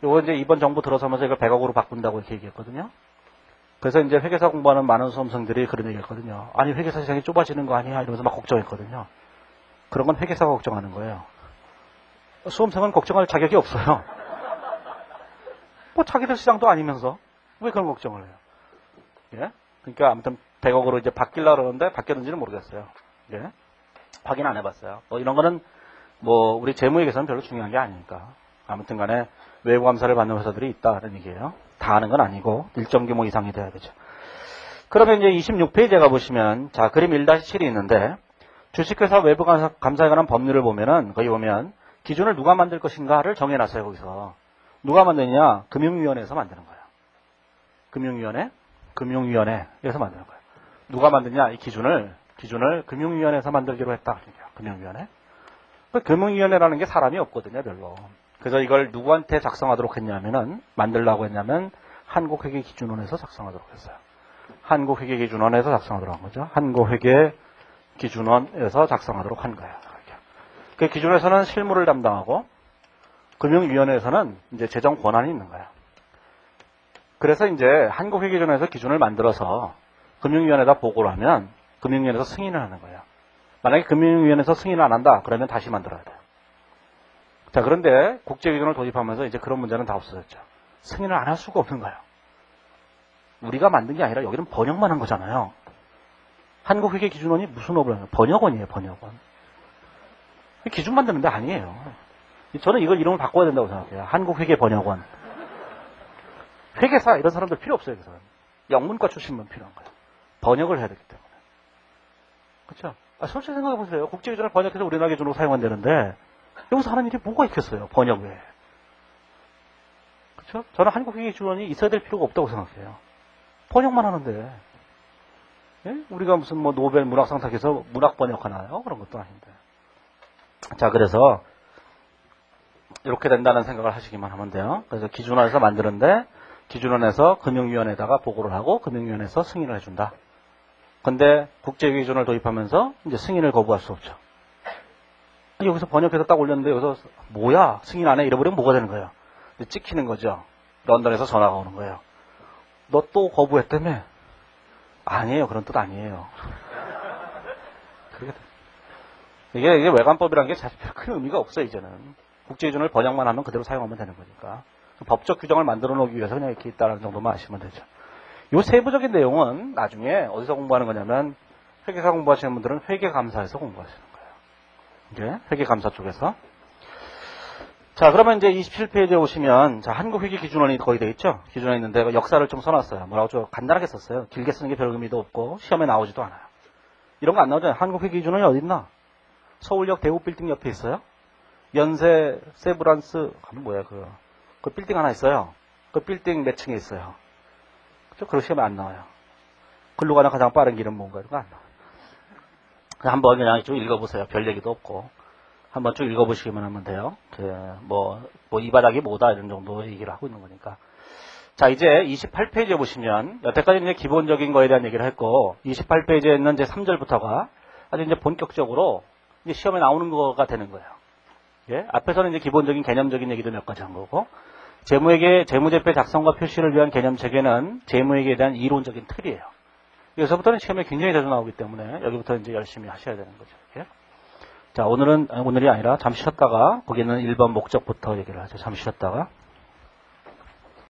요거 이제 이번 정부 들어서면서 이걸 100억으로 바꾼다고 이렇게 얘기했거든요. 그래서 이제 회계사 공부하는 많은 수험생들이 그런 얘기 했거든요. 아니, 회계사 시장이 좁아지는 거 아니야? 이러면서 막 걱정했거든요. 그런 건 회계사가 걱정하는 거예요. 수험생은 걱정할 자격이 없어요. 뭐 자기들 시장도 아니면서 왜 그런 걱정을 해요? 예? 그러니까 아무튼 100억으로 이제 바뀌려고 그러는데 바뀌었는지는 모르겠어요. 예? 확인 안 해봤어요. 이런 거는 뭐 우리 재무회계에서는 별로 중요한 게 아니니까. 아무튼 간에 외부 감사를 받는 회사들이 있다는 얘기예요. 다 하는 건 아니고 일정 규모 이상이 돼야 되죠. 그러면 이제 26페이지에 가보시면 자 그림 1-7이 있는데 주식회사 외부 감사에 관한 법률을 보면은 거기 보면 기준을 누가 만들 것인가를 정해놨어요. 거기서 누가 만드냐? 금융위원회에서 만드는 거예요. 금융위원회에서 만드는 거예요. 누가 만드냐? 이 기준을 금융위원회에서 만들기로 했다. 금융위원회. 금융위원회라는 게 사람이 없거든요, 별로. 그래서 이걸 누구한테 작성하도록 했냐면은, 만들라고 했냐면, 한국회계기준원에서 작성하도록 했어요. 한국회계기준원에서 작성하도록 한 거죠. 한국회계기준원에서 작성하도록 한 거예요. 그 기준에서는 실무를 담당하고, 금융위원회에서는 이제 재정 권한이 있는 거예요. 그래서 이제 한국회계기준원에서 기준을 만들어서 금융위원회에다 보고를 하면, 금융위원회에서 승인을 하는 거예요. 만약에 금융위원회에서 승인을 안 한다, 그러면 다시 만들어야 돼요. 자, 그런데 국제기준을 도입하면서 이제 그런 문제는 다 없어졌죠. 승인을 안 할 수가 없는 거예요. 우리가 만든 게 아니라 여기는 번역만 한 거잖아요. 한국회계기준원이 무슨 업을 하냐? 번역원이에요, 번역원. 기준 만드는 데 아니에요. 저는 이걸 이름을 바꿔야 된다고 생각해요. 한국회계번역원. 회계사 이런 사람들 필요 없어요, 여기서는. 영문과 출신만 필요한 거예요. 번역을 해야 되기 때문에. 그렇죠? 솔직히 생각해 보세요. 국제기준을 번역해서 우리나라 기준으로 사용한다는데 여기서 하는 일이 뭐가 있겠어요? 번역 외에. 그렇죠? 저는 한국회계기준원이 있어야 될 필요가 없다고 생각해요. 번역만 하는데. 예? 우리가 무슨 뭐 노벨 문학상 타기에서 문학 번역하나요? 그런 것도 아닌데. 자, 그래서 이렇게 된다는 생각을 하시기만 하면 돼요. 그래서 기준원에서 만드는데 기준원에서 금융위원회에다가 보고를 하고 금융위원회에서 승인을 해준다. 근데 국제기준을 도입하면서 이제 승인을 거부할 수 없죠. 여기서 번역해서 딱 올렸는데 여기서 뭐야 승인 안 해 이러버리면 뭐가 되는 거예요? 찍히는 거죠. 런던에서 전화가 오는 거예요. 너 또 거부했다며? 아니에요. 그런 뜻 아니에요. 이게 외관법이라는 게 사실 큰 의미가 없어요. 이제는 국제기준을 번역만 하면 그대로 사용하면 되는 거니까 법적 규정을 만들어 놓기 위해서 그냥 이렇게 있다는 정도만 아시면 되죠. 이 세부적인 내용은 나중에 어디서 공부하는 거냐면 회계사 공부하시는 분들은 회계감사에서 공부하시는 거예요. 이제 회계감사 쪽에서. 자, 그러면 이제 27페이지에 오시면 자, 한국회계기준원이 거의 돼 있죠. 기준원이 있는데 역사를 좀 써놨어요. 뭐라고 좀 간단하게 썼어요. 길게 쓰는 게 별 의미도 없고 시험에 나오지도 않아요. 이런 거 안 나오잖아요. 한국회계기준원이 어디 있나? 서울역 대우빌딩 옆에 있어요. 연세 세브란스 뭐야 그 빌딩 하나 있어요. 그 빌딩 몇 층에 있어요. 그죠? 그런 시험에 안 나와요. 글로 가는 가장 빠른 길은 뭔가 이런 거 안 나와요. 한번 그냥 쭉 읽어보세요. 별 얘기도 없고 한번 쭉 읽어보시기만 하면 돼요. 이 바닥이 뭐다 이런 정도 얘기를 하고 있는 거니까. 자, 이제 28페이지에 보시면 여태까지 이제 기본적인 거에 대한 얘기를 했고 28페이지에 있는 이제 3절부터가 아주 이제 본격적으로 이제 시험에 나오는 거가 되는 거예요. 예? 앞에서는 이제 기본적인 개념적인 얘기도 몇 가지 한 거고, 재무회계, 재무제표 작성과 표시를 위한 개념 체계는 재무회계에 대한 이론적인 틀이에요. 여기서부터는 시험에 굉장히 자주 나오기 때문에 여기부터 이제 열심히 하셔야 되는 거죠. 예? 자, 오늘이 아니라 잠시 쉬었다가 거기는 1번 목적부터 얘기를 하죠. 잠시 쉬었다가.